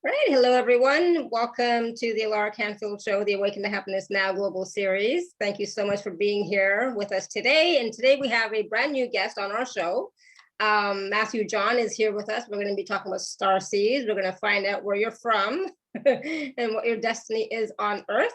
All right, hello everyone. Welcome to the Laura Canfield Show, the Awaken to Happiness Now Global Series. Thank you so much for being here with us today. And today we have a brand new guest on our show. Matthew John is here with us. We're going to be talking about Starseeds. We're going to find out where you're from and what your destiny is on Earth.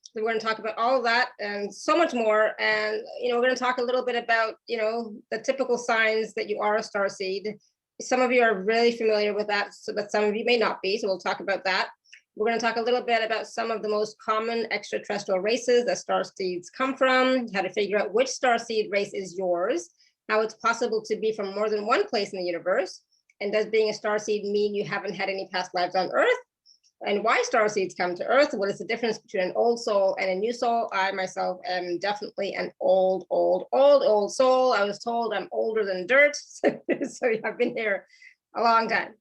So we're going to talk about all of that and so much more. And, we're going to talk a little bit about, the typical signs that you are a Starseed. Some of you are really familiar with that, but some of you may not be, so we'll talk about that. We're going to talk a little bit about some of the most common extraterrestrial races that Starseeds come from, how to figure out which Starseed race is yours, how it's possible to be from more than one place in the universe, and does being a Starseed mean you haven't had any past lives on Earth, and why Starseeds come to Earth. What is the difference between an old soul and a new soul? I myself am definitely an old soul. I was told I'm older than dirt, so I've been here a long time.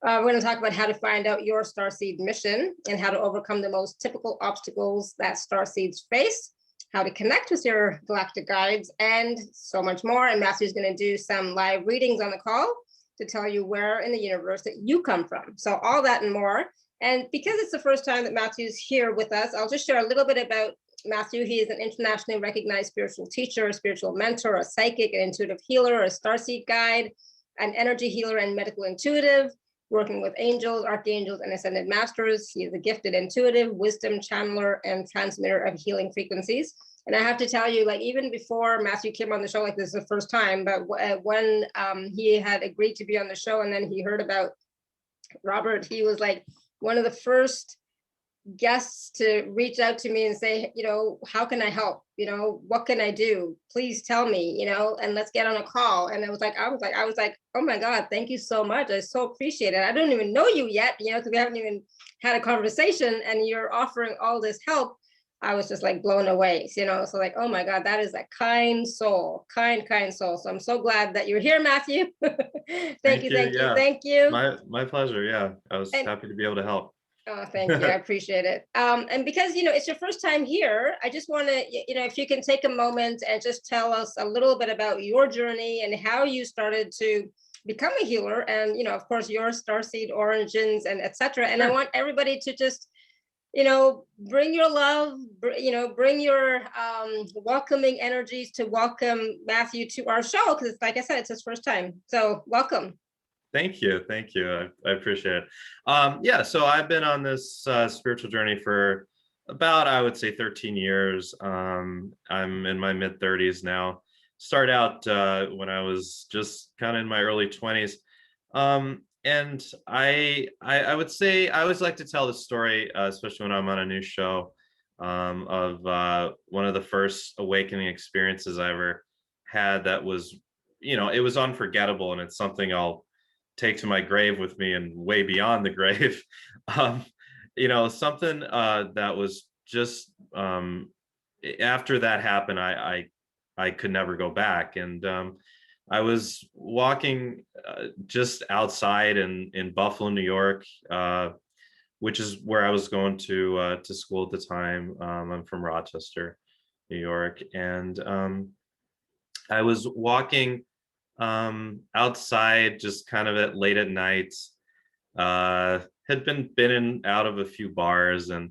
We're going to talk about how to find out your Starseed mission and how to overcome the most typical obstacles that Starseeds face, how to connect with your galactic guides, and so much more. And Matthew's going to do some live readings on the call to tell you where in the universe that you come from. So all that and more. And because it's the first time that Matthew's here with us, I'll just share a little bit about Matthew. He is an internationally recognized spiritual teacher, a spiritual mentor, a psychic, an intuitive healer, a starseed guide, an energy healer and medical intuitive, working with angels, archangels, and ascended masters. He is a gifted intuitive, wisdom channeler, and transmitter of healing frequencies. And I have to tell you, even before Matthew came on the show, this is the first time, but when he had agreed to be on the show and then he heard about Robert, he was one of the first guests to reach out to me and say, how can I help? What can I do? Please tell me, and let's get on a call. And I was like, oh my God, thank you so much. I so appreciate it. I don't even know you yet, because we haven't even had a conversation and you're offering all this help. I was just blown away, so oh my God, that is a kind soul, kind soul. So I'm so glad that you're here, Matthew. Thank you. My pleasure. Yeah, I was happy to be able to help. Oh, thank you. I appreciate it. And because, it's your first time here, I just want to, if you can take a moment and just tell us a little bit about your journey and how you started to become a healer and, of course, your Starseed origins and etc. And sure. I want everybody to just, bring your love, bring your welcoming energies to welcome Matthew to our show, because like I said, it's his first time. So welcome. Thank you. I appreciate it. So I've been on this spiritual journey for about, I would say, 13 years. I'm in my mid 30s now. Started out when I was just kind of in my early 20s. And I would say I always like to tell the story, especially when I'm on a new show, of one of the first awakening experiences I ever had that was, it was unforgettable, and it's something I'll take to my grave with me and way beyond the grave. Something that was just after that happened, I could never go back. And I was walking just outside in Buffalo, New York, which is where I was going to school at the time. I'm from Rochester, New York, and I was walking outside just kind of at late at night. Had been in out of a few bars, and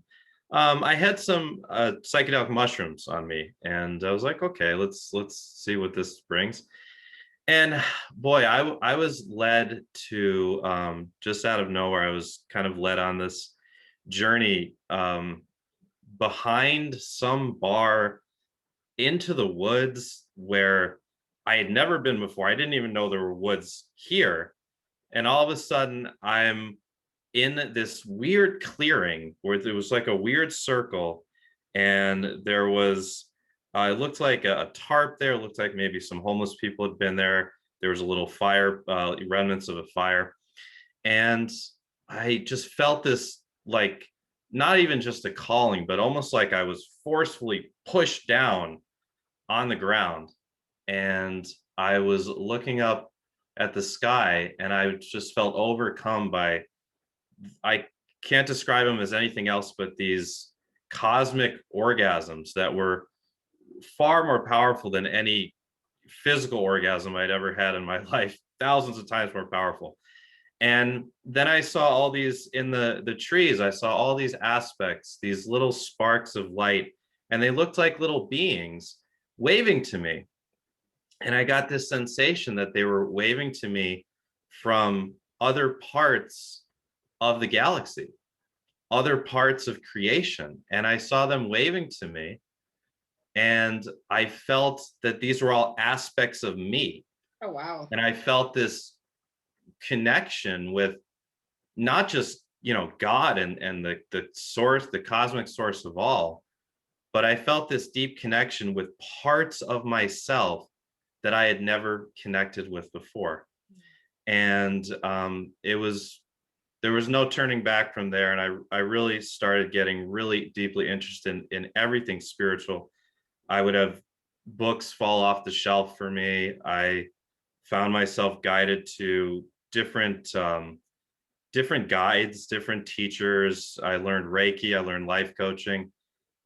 I had some psychedelic mushrooms on me, and I was like, okay, let's see what this brings. And boy, I was led to just out of nowhere, I was kind of led on this journey behind some bar into the woods where I had never been before. I didn't even know there were woods here. And all of a sudden I'm in this weird clearing where there was a weird circle, and there was, it looked like a tarp there. It looked like maybe some homeless people had been there. There was a little fire, remnants of a fire. And I just felt this, not even just a calling, but almost like I was forcefully pushed down on the ground. And I was looking up at the sky, and I just felt overcome by, I can't describe them as anything else but these cosmic orgasms that were far more powerful than any physical orgasm I'd ever had in my life, thousands of times more powerful. And then I saw all these in the trees, I saw all these aspects, these little sparks of light, and they looked like little beings waving to me. And I got this sensation that they were waving to me from other parts of the galaxy, other parts of creation. And I saw them waving to me. And I felt that these were all aspects of me. Oh, wow. And I felt this connection with not just, God and the source, the cosmic source of all, but I felt this deep connection with parts of myself that I had never connected with before. And there was no turning back from there. And I really started getting really deeply interested in everything spiritual. I would have books fall off the shelf for me. I found myself guided to different guides, different teachers. I learned Reiki, I learned life coaching.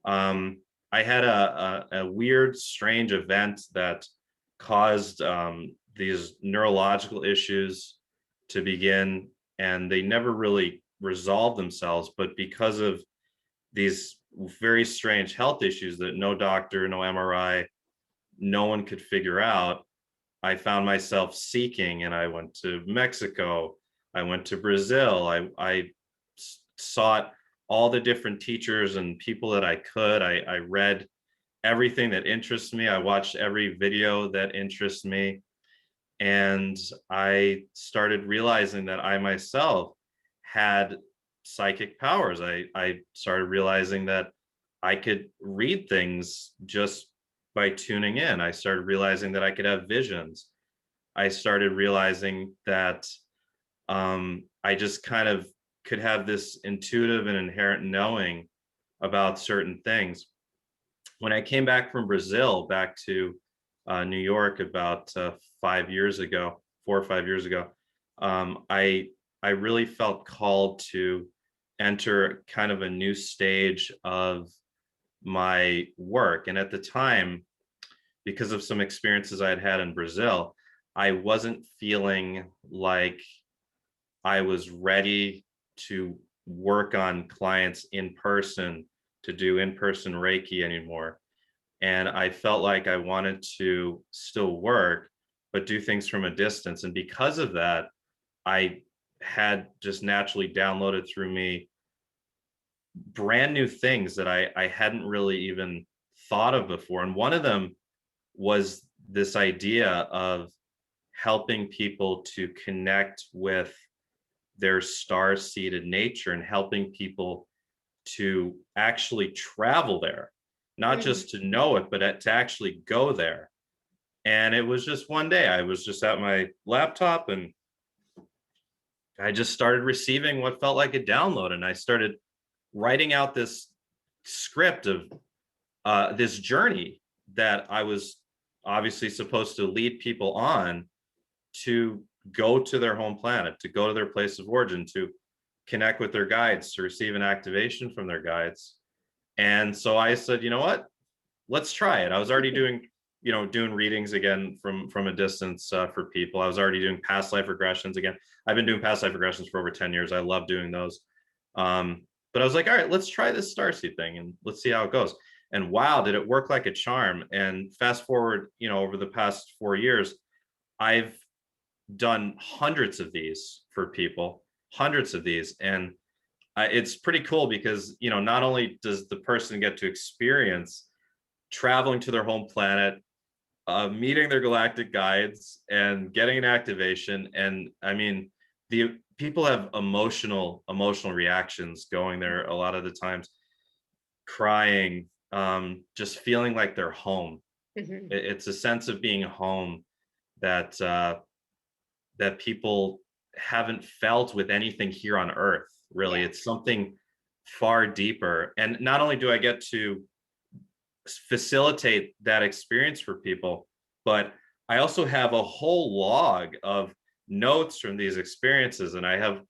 I had a weird, strange event that caused these neurological issues to begin, and they never really resolved themselves. But because of these very strange health issues that no doctor, no MRI, no one could figure out, I found myself seeking, and I went to Mexico, I went to Brazil, I sought all the different teachers and people that I could. I read everything that interests me. I watched every video that interests me. And I started realizing that I myself had psychic powers. I started realizing that I could read things just by tuning in. I started realizing that I could have visions. I started realizing that I just kind of could have this intuitive and inherent knowing about certain things. When I came back from Brazil, back to New York about 5 years ago, 4 or 5 years ago, I really felt called to enter kind of a new stage of my work. And at the time, because of some experiences I had had in Brazil, I wasn't feeling like I was ready to work on clients in person, to do in-person Reiki anymore. And I felt like I wanted to still work, but do things from a distance. And because of that, I had just naturally downloaded through me brand new things that I hadn't really even thought of before. And one of them was this idea of helping people to connect with their star-seeded nature and helping people to actually travel there, not just to know it, but to actually go there. And it was just one day, I was just at my laptop and I just started receiving what felt like a download. And I started writing out this script of this journey that I was obviously supposed to lead people on to go to their home planet, to go to their place of origin, to connect with their guides, to receive an activation from their guides. And so I said, you know what, let's try it. I was already doing readings again from a distance for people. I was already doing past life regressions again. I've been doing past life regressions for over 10 years. I love doing those. But I was like, all right, let's try this Starseed thing and let's see how it goes. And wow, did it work like a charm. And fast forward, over the past 4 years, I've done hundreds of these for people, hundreds of these. And it's pretty cool because, not only does the person get to experience traveling to their home planet, meeting their galactic guides and getting an activation. And I mean, the people have emotional reactions going there a lot of the times, crying, just feeling like they're home. It's a sense of being home that that people haven't felt with anything here on Earth, really. It's something far deeper. And not only do I get to facilitate that experience for people, but I also have a whole log of notes from these experiences. And I have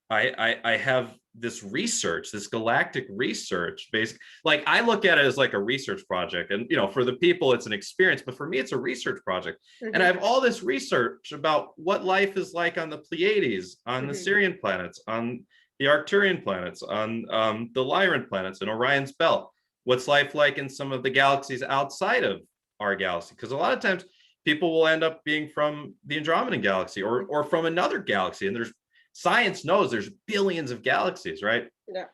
I have this research, this galactic research based, like I look at it as like a research project. And, you know, for the people, it's an experience, but for me, it's a research project. And I have all this research about what life is like on the Pleiades, on the Sirian planets, on the Arcturian planets, on the Lyran planets and Orion's belt. What's life like in some of the galaxies outside of our galaxy? Because a lot of times people will end up being from the Andromedan galaxy or from another galaxy. And there's science knows there's billions of galaxies, right? Yeah.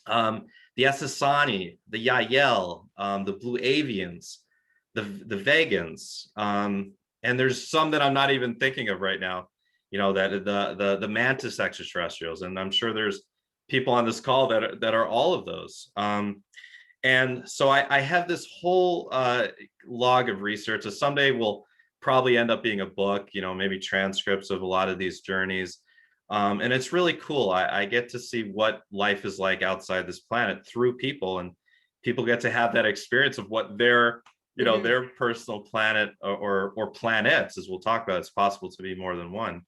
The Essassani, the Yael, the Blue Avians, the Vegans, and there's some that I'm not even thinking of right now. You know, that the Mantis Extraterrestrials, and I'm sure there's people on this call that are all of those. And so I have this whole log of research that someday will probably end up being a book. You know, maybe transcripts of a lot of these journeys. And it's really cool. I get to see what life is like outside this planet through people, and people get to have that experience of what their, you know, their personal planet or planets, as we'll talk about, it's possible to be more than one,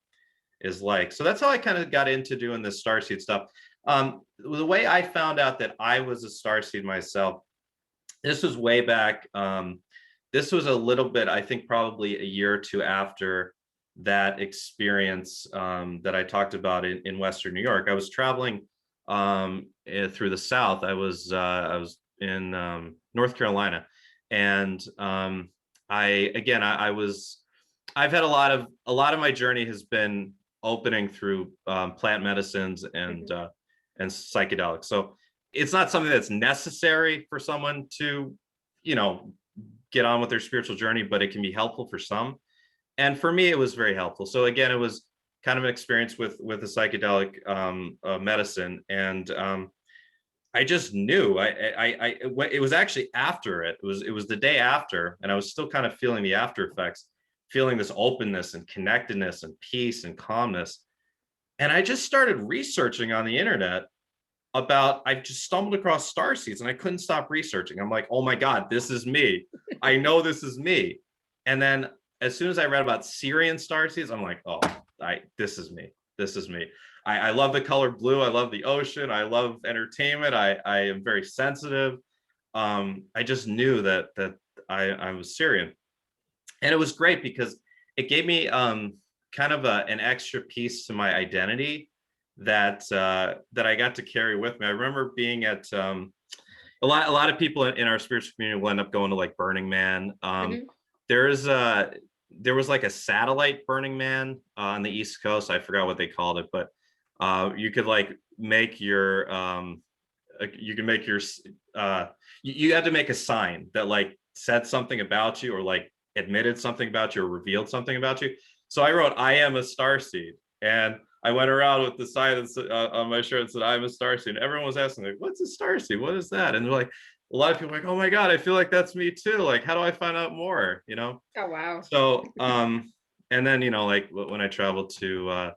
is like. So that's how I kind of got into doing this Starseed stuff. The way I found out that I was a Starseed myself, this was way back. This was a little bit, I think probably a year or two after that experience that I talked about in Western New York. I was traveling through the South. I was in North Carolina, and I've had a lot of my journey has been opening through plant medicines and psychedelics. So it's not something that's necessary for someone to, you know, get on with their spiritual journey, but it can be helpful for some. And for me, it was very helpful. So again, it was kind of an experience with a psychedelic medicine, and I just knew. It was actually after it. It was the day after, and I was still kind of feeling the after effects, feeling this openness and connectedness and peace and calmness. And I just started researching on the internet about. I just stumbled across Starseeds, and I couldn't stop researching. I'm like, oh my God, this is me. I know this is me. And then as soon as I read about Sirian Starseeds, I'm like, oh, this is me. This is me. I love the color blue. I love the ocean. I love entertainment. I am very sensitive. I just knew that I was Sirian. And it was great because it gave me kind of an extra piece to my identity that I got to carry with me. I remember being at a lot of people in our spiritual community will end up going to like Burning Man. There was like a satellite Burning Man on the East Coast. I forgot what they called it, but you could like make your you had to make a sign that like said something about you or like admitted something about you or revealed something about you. So I wrote, I am a Starseed. And I went around with the sign on my shirt that said, I'm a Starseed. And everyone was asking, like, what's a Starseed? What is that? And they're like, a lot of people are like, oh my God, I feel like that's me too. Like, how do I find out more? You know? Oh, wow. So, and then, you know, like when I traveled to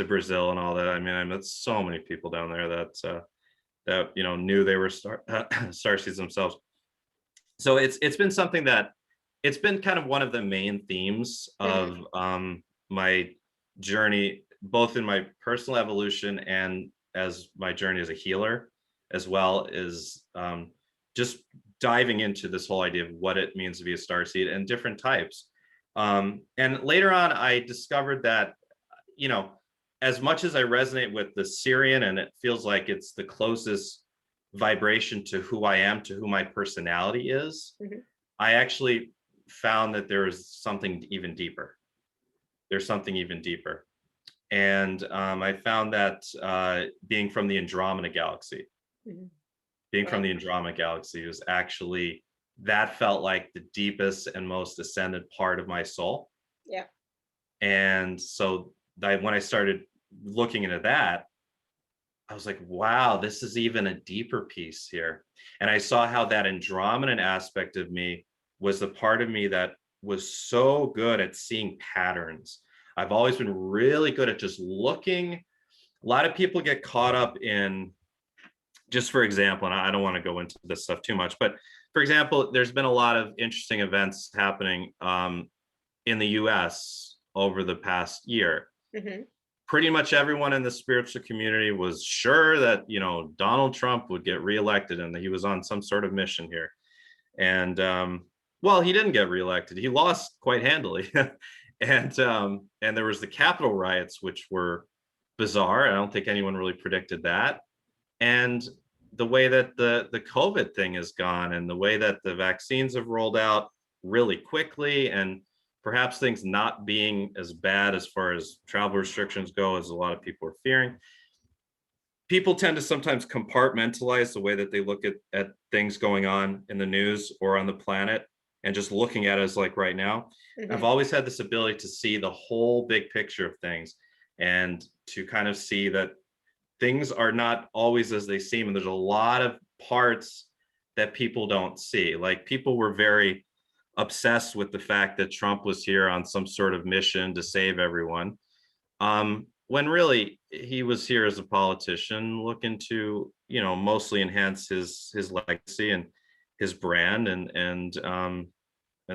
Brazil and all that, I mean, I met so many people down there that, you know, knew they were Starseeds themselves. So it's been something that it's been kind of one of the main themes of my journey, both in my personal evolution and as my journey as a healer, as well as just diving into this whole idea of what it means to be a starseed and different types. And later on, I discovered that, you know, as much as I resonate with the Sirian and it feels like it's the closest vibration to who I am, to who my personality is, I actually found that there is something even deeper. There's something even deeper. And I found that being from the Andromeda galaxy, from the Andromeda galaxy was actually, that felt like the deepest and most ascended part of my soul. Yeah. And so when I started looking into that, I was like, wow, this is even a deeper piece here. And I saw how that Andromedan aspect of me was the part of me that was so good at seeing patterns. I've always been really good at just looking. A lot of people get caught up in, just for example, and I don't want to go into this stuff too much, but for example, there's been a lot of interesting events happening in the US over the past year. pretty much everyone in the spiritual community was sure that, you know, Donald Trump would get reelected and that he was on some sort of mission here. And well, he didn't get reelected. He lost quite handily. And there was the Capitol riots, which were bizarre. I don't think anyone really predicted that. And the way that the COVID thing has gone, and the way that the vaccines have rolled out really quickly, and perhaps things not being as bad as far as travel restrictions go as a lot of people are fearing. People tend to sometimes compartmentalize the way that they look at things going on in the news or on the planet, and just looking at it as like right now. I've always had this ability to see the whole big picture of things, and to kind of see that things are not always as they seem. And there's a lot of parts that people don't see. Like, people were very obsessed with the fact that Trump was here on some sort of mission to save everyone. When really he was here as a politician looking to, you know, mostly enhance his legacy and his brand. And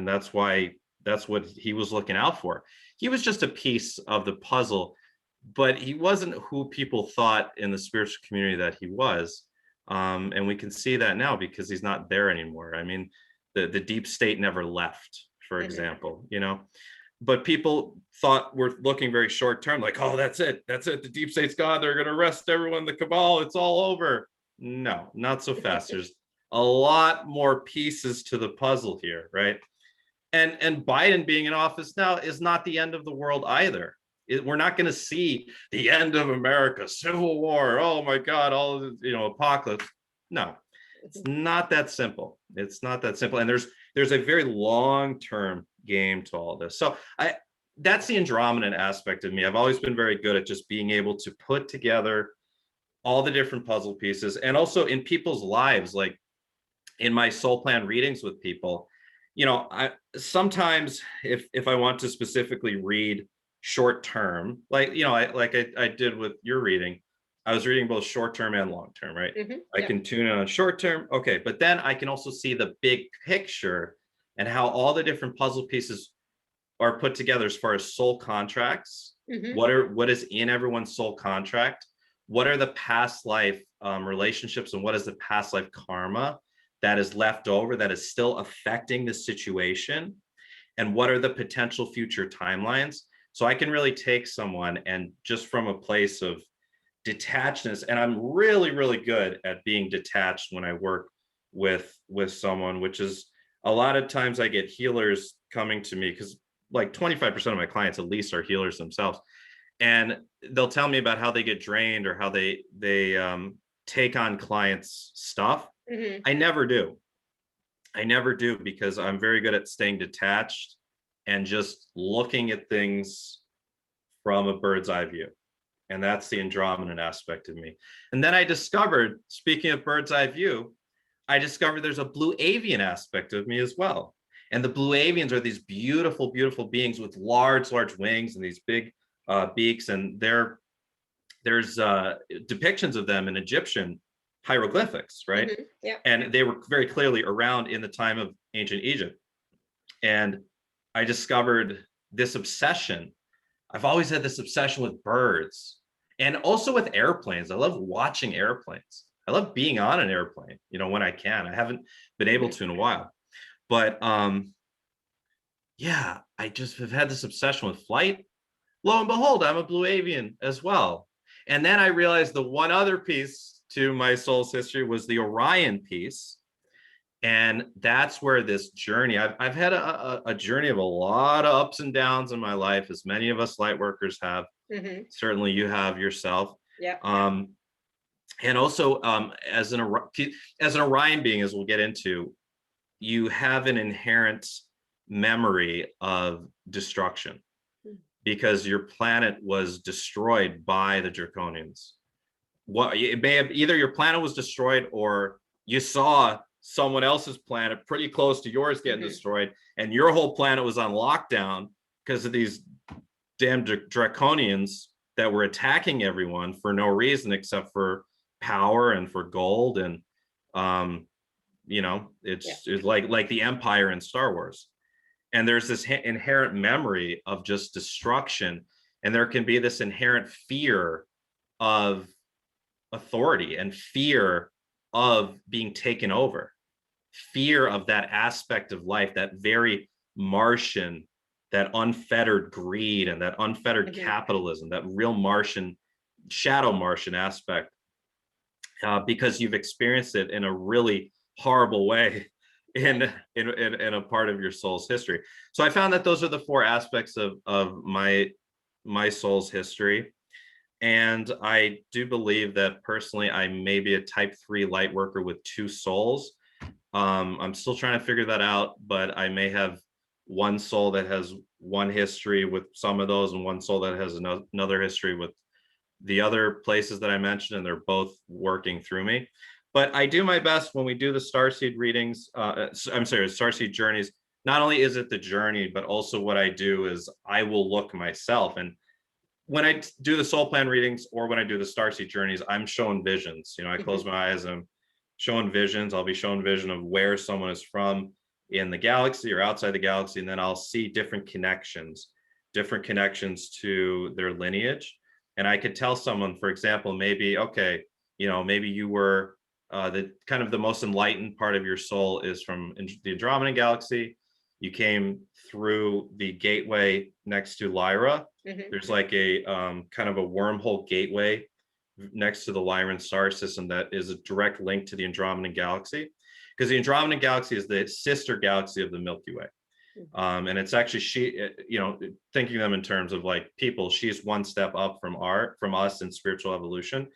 that's what he was looking out for. He was just a piece of the puzzle, but he wasn't who people thought in the spiritual community that he was. And we can see that now because he's not there anymore. I mean, the deep state never left, for example, you know, but people thought we're looking very short term, like, oh, that's it. The deep state's gone. They're going to arrest everyone, the cabal, it's all over. No, not so fast. There's a lot more pieces to the puzzle here, right? And Biden being in office now is not the end of the world either. We're not going to see the end of America, civil war. Oh my God, all of the, you know, apocalypse. No, it's not that simple. It's not that simple. And there's a very long-term game to all this. So that's the Andromedan aspect of me. I've always been very good at just being able to put together all the different puzzle pieces, and also in people's lives, like in my soul plan readings with people. You know, I sometimes if I want to specifically read short term, like, you know, I did with your reading, I was reading both short term and long term, right? I can tune in on short term, okay, but then I can also see the big picture and how all the different puzzle pieces are put together as far as soul contracts. What is in everyone's soul contract? What are the past life relationships, and what is the past life karma that is left over that is still affecting the situation? And what are the potential future timelines? So I can really take someone, and just from a place of detachedness, and I'm really, really good at being detached when I work with someone, which is a lot of times I get healers coming to me, because like 25% of my clients at least are healers themselves. And they'll tell me about how they get drained, or how they take on clients' stuff. I never do, because I'm very good at staying detached and just looking at things from a bird's eye view. And that's the Andromedan aspect of me. And then I discovered, speaking of bird's eye view, I discovered there's a blue avian aspect of me as well. And the blue avians are these beautiful, beautiful beings with large, large wings and these big beaks. And there's depictions of them in Egyptian hieroglyphics, right? And they were very clearly around in the time of ancient Egypt. And I discovered this obsession. I've always had this obsession with birds, and also with airplanes. I love watching airplanes. I love being on an airplane, you know, when I can. I haven't been able to in a while, but yeah, I just have had this obsession with flight. Lo and behold, I'm a blue avian as well. And then I realized the one other piece to my soul's history was the Orion piece. And that's where this journey, I've had a journey of a lot of ups and downs in my life, as many of us light workers have. Certainly you have yourself. And also as an Orion being, as we'll get into, you have an inherent memory of destruction, because your planet was destroyed by the Draconians. What it may have, either your planet was destroyed, or you saw someone else's planet pretty close to yours getting destroyed, and your whole planet was on lockdown because of these damn Draconians that were attacking everyone for no reason except for power and for gold. And you know, it's like the Empire in Star Wars. And there's this inherent memory of just destruction. And there can be this inherent fear of authority and fear of being taken over, fear of that aspect of life, that very Martian, that unfettered greed and that unfettered capitalism, that real Martian, shadow Martian aspect, because you've experienced it in a really horrible way in a part of your soul's history. So I found that those are the four aspects of my soul's history. And I do believe that personally, I may be a type 3 light worker with 2 souls. I'm still trying to figure that out, but I may have one soul that has one history with some of those and one soul that has another history with the other places that I mentioned, and they're both working through me. But I do my best when we do the Starseed readings, Starseed journeys. Not only is it the journey, but also what I do is I will look myself. And when I do the soul plan readings or when I do the Starseed journeys, I'm shown visions. I close my eyes and I'm shown visions. I'll be shown vision of where someone is from in the galaxy or outside the galaxy. And then I'll see different connections to their lineage. And I could tell someone, for example, maybe, okay, maybe you were the kind of the most enlightened part of your soul is from the Andromedan galaxy. You came through the gateway next to Lyra. There's like a kind of a wormhole gateway next to the Lyran star system that is a direct link to the Andromedan galaxy, because the Andromedan galaxy is the sister galaxy of the Milky Way. And it's actually thinking them in terms of like people, she's one step up from us in spiritual evolution.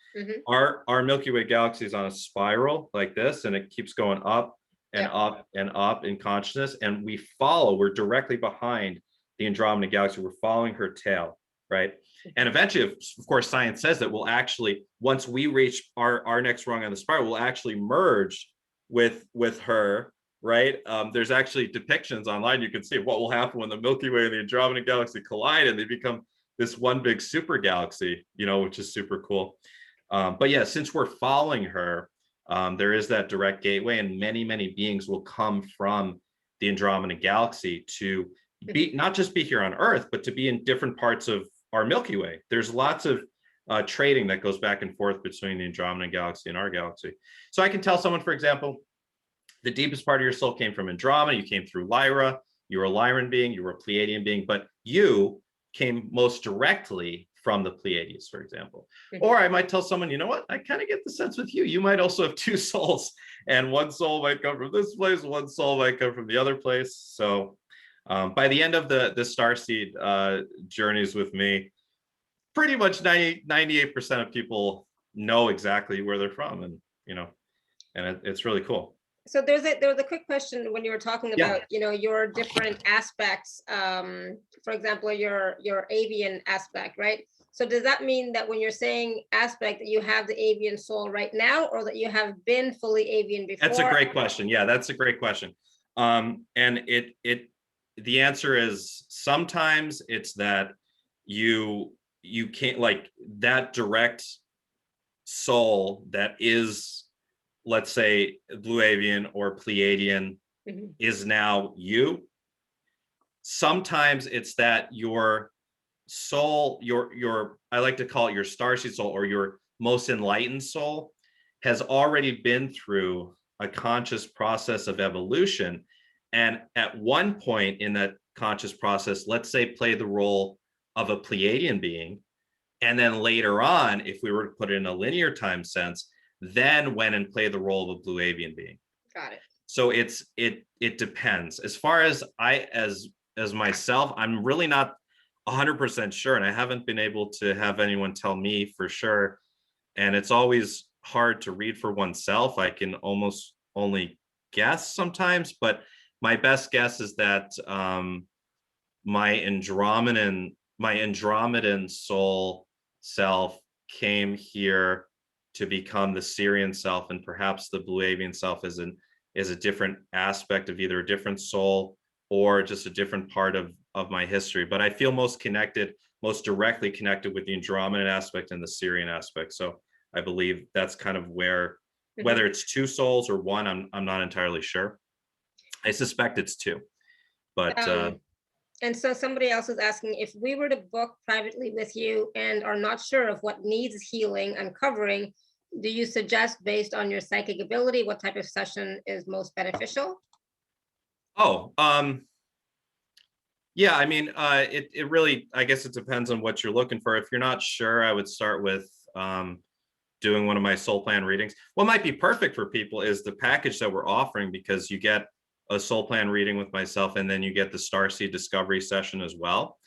Our Milky Way galaxy is on a spiral like this, and it keeps going up and up and up in consciousness. And we're directly behind the Andromeda galaxy. We're following her tail, right? And eventually, of course, science says that we'll actually, once we reach our next rung on the spiral, we'll actually merge with her, right? There's actually depictions online. You can see what will happen when the Milky Way and the Andromeda galaxy collide and they become this one big super galaxy, which is super cool. But yeah, since we're following her, there is that direct gateway, and many, many beings will come from the Andromeda galaxy to be not just be here on Earth, but to be in different parts of our Milky Way. There's lots of trading that goes back and forth between the Andromeda galaxy and our galaxy. So I can tell someone, for example, the deepest part of your soul came from Andromeda. You came through Lyra. You were a Lyran being. You were a Pleiadian being, but you came most directly from the Pleiades, for example. Or I might tell someone, you know what? I kind of get the sense with you. You might also have 2 souls, and one soul might come from this place, one soul might come from the other place. So by the end of the Starseed journeys with me, pretty much 98% of people know exactly where they're from, and it's really cool. So there was a quick question when you were talking about your different aspects. For example, your avian aspect, right? So does that mean that when you're saying aspect, that you have the avian soul right now, or that you have been fully avian before? That's a great question. Yeah, that's a great question. And the answer is sometimes it's that you can't, like, that direct soul that is, let's say, Blue Avian or Pleiadian is now you. Sometimes it's that your soul, your I like to call it your starseed soul, or your most enlightened soul, has already been through a conscious process of evolution, and at one point in that conscious process, let's say, play the role of a Pleiadian being, and then later on, if we were to put it in a linear time sense, then went and played the role of a Blue Avian being. Got it. So it depends. As far as as myself, I'm really not 100% sure, and I haven't been able to have anyone tell me for sure. And it's always hard to read for oneself. I can almost only guess sometimes, but my best guess is that my Andromedan soul self came here to become the Syrian self, and perhaps the Blue Avian self is a different aspect of either a different soul or just a different part of my history. But I feel most directly connected with the Andromedan aspect and the Syrian aspect. So I believe that's kind of where, whether it's 2 souls or one, I'm not entirely sure. I suspect it's 2, but And so somebody else is asking, if we were to book privately with you and are not sure of what needs healing uncovering, do you suggest, based on your psychic ability, what type of session is most beneficial? Oh, yeah, I mean, it really, I guess it depends on what you're looking for. If you're not sure, I would start with doing one of my soul plan readings. What might be perfect for people is the package that we're offering, because you get a soul plan reading with myself, and then you get the Starseed discovery session as well.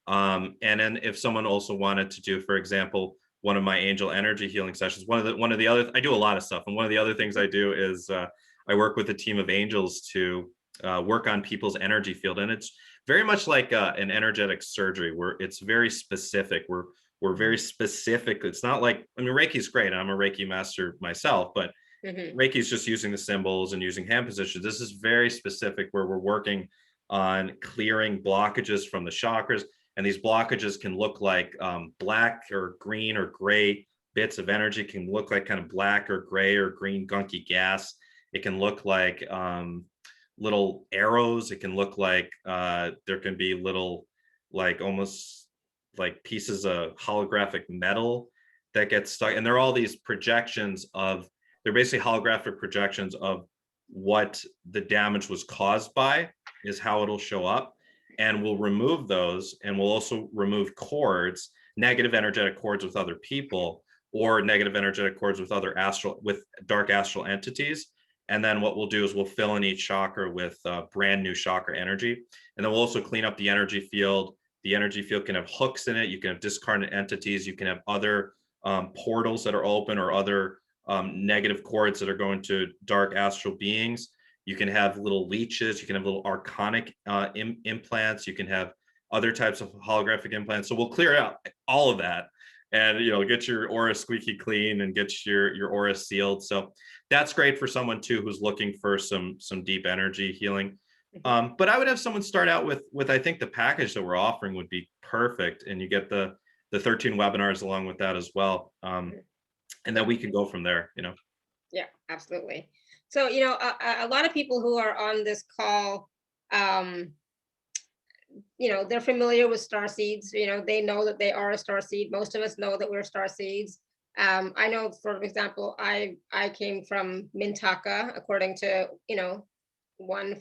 And then if someone also wanted to do, for example, one of my angel energy healing sessions, one of the other, I do a lot of stuff, and one of the other things I do is I work with a team of angels to work on people's energy field, and it's very much like an energetic surgery, where it's very specific. We're very specific. It's not like, I mean, Reiki's great. I'm a Reiki master myself, but Reiki is just using the symbols and using hand positions. This is very specific, where we're working on clearing blockages from the chakras. And these blockages can look like black or green or gray bits of energy, can look like kind of black or gray or green gunky gas. It can look like little arrows. It can look like there can be little, like almost like pieces of holographic metal that get stuck. And they're all these projections of, they're basically holographic projections of what the damage was caused by, is how it'll show up. And we'll remove those, and we'll also remove cords, negative energetic cords with other people, or negative energetic cords with other with dark astral entities. And then what we'll do is we'll fill in each chakra with brand new chakra energy. And then we'll also clean up the energy field. The energy field can have hooks in it. You can have discarnate entities. You can have other portals that are open, or other negative cords that are going to dark astral beings. You can have little leeches. You can have little archonic implants. You can have other types of holographic implants. So we'll clear out all of that, and get your aura squeaky clean and get your aura sealed. So that's great for someone too who's looking for some deep energy healing. But I would have someone start out with I think the package that we're offering would be perfect, and you get the 13 webinars along with that as well. And then we can go from there. Yeah, absolutely. So a lot of people who are on this call, they're familiar with Starseeds. They know that they are a Starseed. Most of us know that we're Starseeds. I know, for example, I came from Mintaka, according to one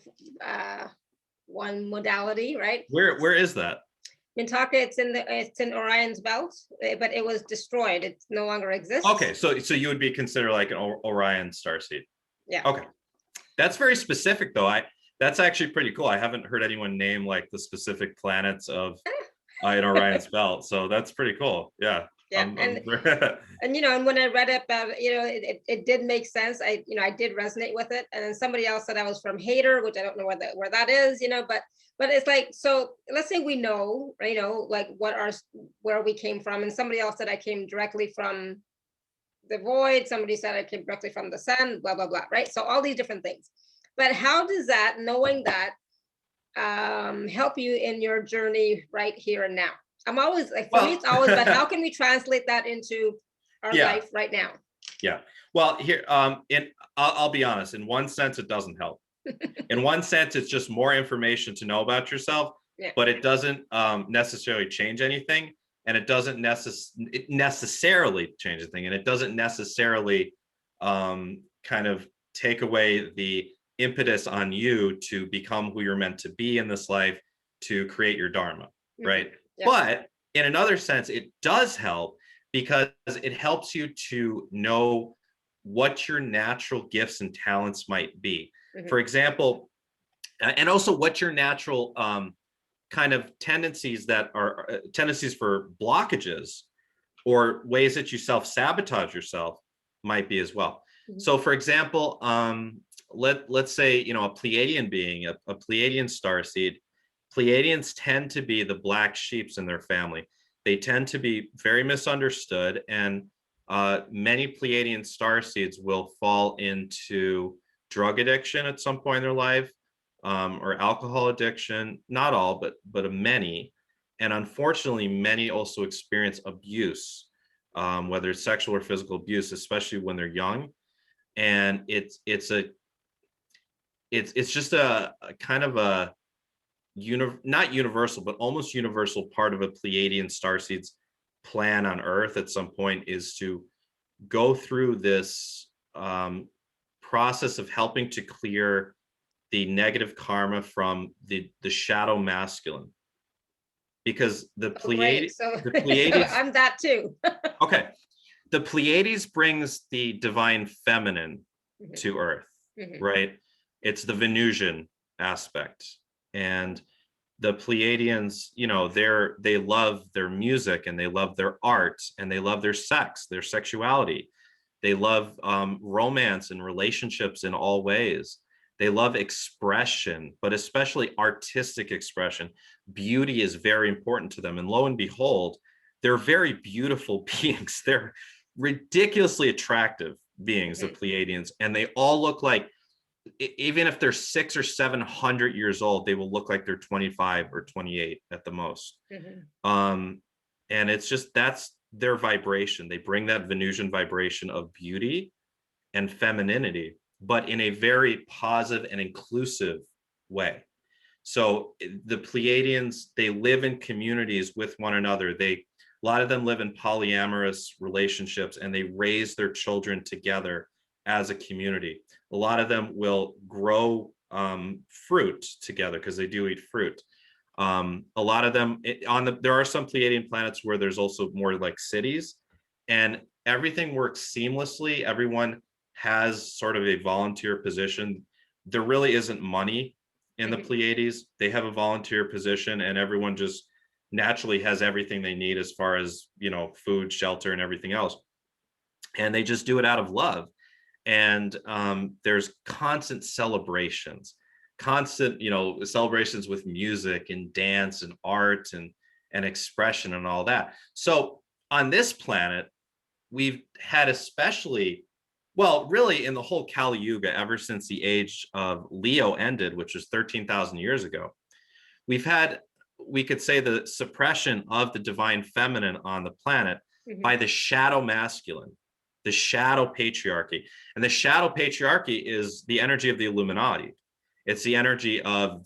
modality, right? Where is that? Mintaka, it's in Orion's belt, but it was destroyed. It no longer exists. Okay, so you would be considered like an Orion Starseed. Yeah. Okay, that's very specific though. That's actually pretty cool. I haven't heard anyone name like the specific planets of in Orion's belt, so that's pretty cool. Yeah. Yeah, and when I read it about it did make sense. I did resonate with it. And then somebody else said I was from Hater, which I don't know where that is, but it's like, so let's say we know, like where we came from, and somebody else said I came directly from the void. Somebody said I came directly from the sun, blah blah blah, right? So all these different things. But how does that, knowing that, help you in your journey right here and now? I'm always like, for me, it's always, but how can we translate that into our life right now? Yeah. Well, here, I'll be honest. In one sense, it doesn't help. In one sense, it's just more information to know about yourself, but it doesn't necessarily change anything, and it doesn't necessarily change anything, and it doesn't necessarily kind of take away the impetus on you to become who you're meant to be in this life, to create your dharma, right? Yeah. But in another sense, it does help, because it helps you to know what your natural gifts and talents might be. For example, and also what your natural kind of tendencies that are tendencies for blockages or ways that you self-sabotage yourself might be as well. So for example, let's say, a Pleiadian being, a Pleiadian starseed. Pleiadians tend to be the black sheeps in their family. They tend to be very misunderstood, and many Pleiadian starseeds will fall into drug addiction at some point in their life, or alcohol addiction. Not all, but many. And unfortunately, many also experience abuse, whether it's sexual or physical abuse, especially when they're young. And it's just a kind of a not universal, but almost universal part of a Pleiadian starseed's plan on Earth at some point is to go through this process of helping to clear the negative karma from the shadow masculine, because the Great. So, the so Pleiades, I'm that too. okay, the Pleiades brings the divine feminine Mhm. to Earth, Mhm. right? It's the Venusian aspect, and the Pleiadians, you know, they love their music and they love their art and they love their sex, their sexuality. They love romance and relationships in all ways. They love expression, but especially artistic expression. Beauty is very important to them. And lo and behold, they're very beautiful beings. They're ridiculously attractive beings, the Pleiadians, and they all look like, even if they're 600 or 700 years old, they will look like they're 25 or 28 at the most. And it's just, that's their vibration. They bring that Venusian vibration of beauty and femininity, but in a very positive and inclusive way. So the Pleiadians, they live in communities with one another. A lot of them live in polyamorous relationships, and they raise their children together as a community. A lot of them will grow fruit together because they do eat fruit. A lot of them there are some Pleiadian planets where there's also more like cities, and everything works seamlessly. Everyone has sort of a volunteer position. There really isn't money in the Pleiades. They have a volunteer position, and everyone just naturally has everything they need as far as, you know, food, shelter, and everything else. And they just do it out of love. And there's constant celebrations, constant, you know, celebrations with music and dance and art and expression and all that. So on this planet, we've had, especially, well, really in the whole Kali Yuga, ever since the age of Leo ended, which was 13,000 years ago, we've had, we could say, the suppression of the divine feminine on the planet by the shadow masculine, the shadow patriarchy. And the shadow patriarchy is the energy of the Illuminati. It's the energy of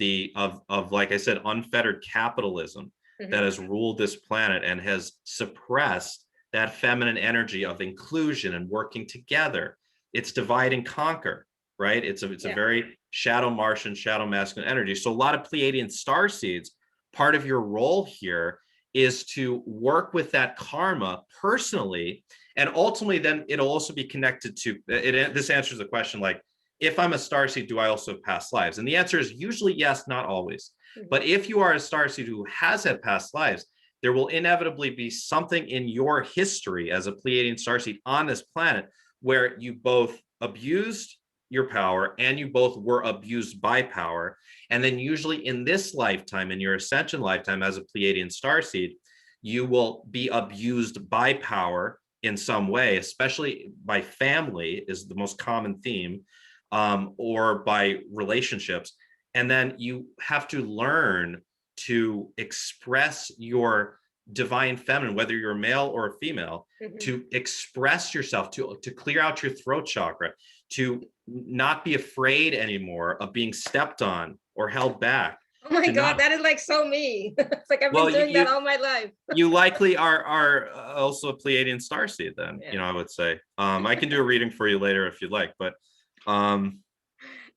like I said, unfettered capitalism that has ruled this planet and has suppressed that feminine energy of inclusion and working together. It's divide and conquer, right? It's a very shadow Martian, shadow masculine energy. So a lot of Pleiadian starseeds, part of your role here is to work with that karma personally, and ultimately then it'll also be connected to it. This answers the question, like, if I'm a starseed, do I also have past lives? And the answer is usually yes, not always. But if you are a starseed who has had past lives, there will inevitably be something in your history as a Pleiadian starseed on this planet where you both abused your power and you both were abused by power. And then usually in this lifetime, in your ascension lifetime as a Pleiadian starseed, you will be abused by power in some way, especially by family is the most common theme, or by relationships. And then you have to learn to express your divine feminine, whether you're a male or a female, to express yourself, to clear out your throat chakra, to not be afraid anymore of being stepped on or held back. Oh my God, that is like so me. It's like I've been doing that all my life. You likely are also a Pleiadian starseed then, you know, I would say. I can do a reading for you later if you'd like, but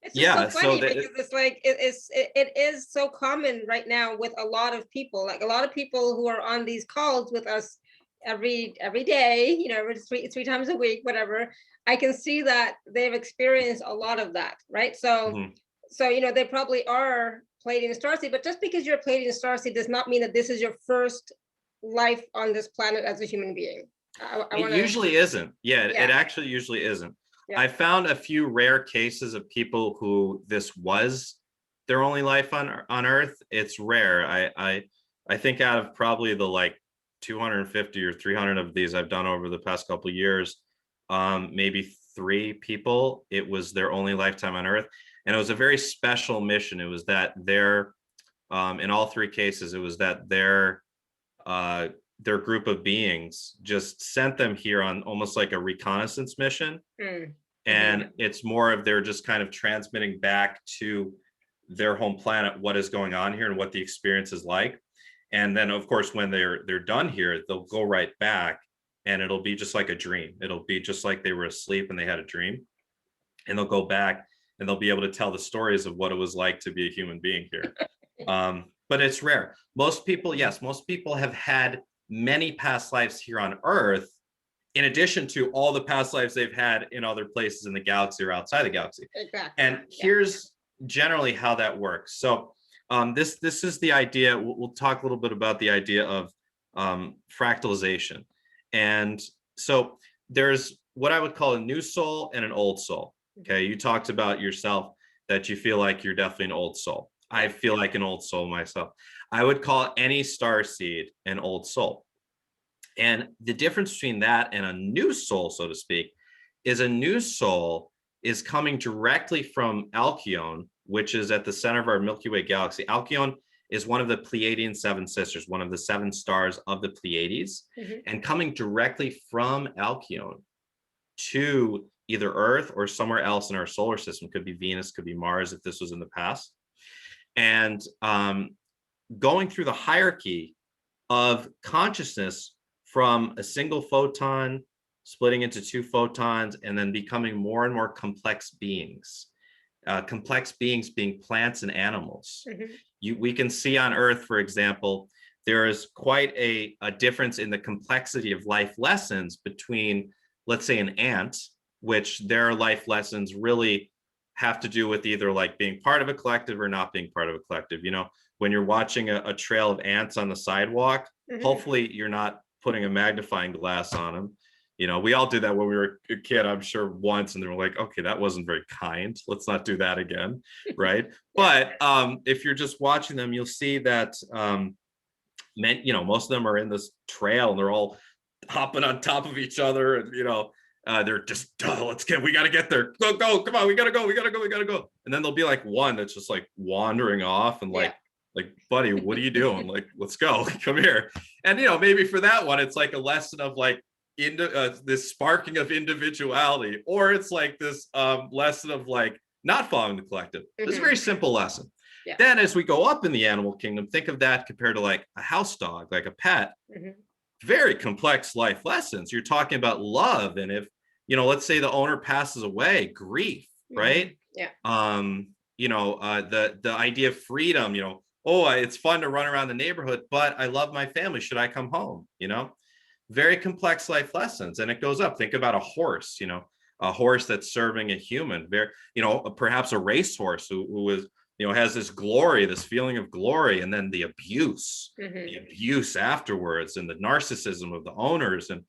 it's just so funny because it's like it is so common right now with a lot of people. Like a lot of people who are on these calls with us every day, you know, every three times a week, whatever. I can see that they've experienced a lot of that, right? So so you know, they probably are Pleiadian starseed, but just because you're a Pleiadian starseed does not mean that this is your first life on this planet as a human being. It usually isn't. It actually usually isn't. I found a few rare cases of people who this was their only life on Earth. It's rare. I think out of probably the like 250 or 300 of these I've done over the past couple of years, maybe 3 people, it was their only lifetime on Earth. And it was a very special mission. It was that in all 3 cases, it was that their group of beings just sent them here on almost like a reconnaissance mission. And it's more of they're just kind of transmitting back to their home planet what is going on here and what the experience is like. And then of course when they're done here, they'll go right back, and it'll be just like a dream. It'll be just like they were asleep and they had a dream, and they'll go back and they'll be able to tell the stories of what it was like to be a human being here. But it's rare. Most people, yes, most people have had many past lives here on Earth, in addition to all the past lives they've had in other places in the galaxy or outside the galaxy. Exactly. And here's generally how that works. So this is the idea. We'll talk a little bit about the idea of fractalization. And so there's what I would call a new soul and an old soul. Okay, you talked about yourself that you feel like you're definitely an old soul. I feel like an old soul myself. I would call any starseed an old soul. And the difference between that and a new soul, so to speak, is a new soul is coming directly from Alcyone, which is at the center of our Milky Way galaxy. Alcyone is one of the Pleiadian seven sisters, one of the seven stars of the Pleiades, and coming directly from Alcyone to either Earth or somewhere else in our solar system. Could be Venus, could be Mars, if this was in the past. And going through the hierarchy of consciousness from a single photon, splitting into two photons, and then becoming more and more complex beings. Complex beings being plants and animals. We can see on Earth, for example, there is quite a difference in the complexity of life lessons between, let's say, an ant, which their life lessons really have to do with either like being part of a collective or not being part of a collective. You know, when you're watching a trail of ants on the sidewalk, hopefully you're not putting a magnifying glass on them. You know, we all did that when we were a kid, I'm sure, once, and they were like, okay, that wasn't very kind. Let's not do that again, right? But if you're just watching them, you'll see that, most of them are in this trail and they're all hopping on top of each other, and they're just, we gotta get there, go, come on, we gotta go. And then there'll be like one that's just like wandering off and like, buddy, what are you doing? Like, let's go, come here. And maybe for that one, it's like a lesson of like this sparking of individuality, or it's like this lesson of like not following the collective. It's a very simple lesson. Then as we go up in the animal kingdom, think of that compared to like a house dog, like a pet. Very complex life lessons. You're talking about love, and if let's say the owner passes away, grief, right? The idea of freedom, it's fun to run around the neighborhood, but I love my family, should I come home? Very complex life lessons. And it goes up. Think about a horse, a horse that's serving a human, very, perhaps a racehorse who is, has this glory, this feeling of glory, and then the abuse afterwards, and the narcissism of the owners. And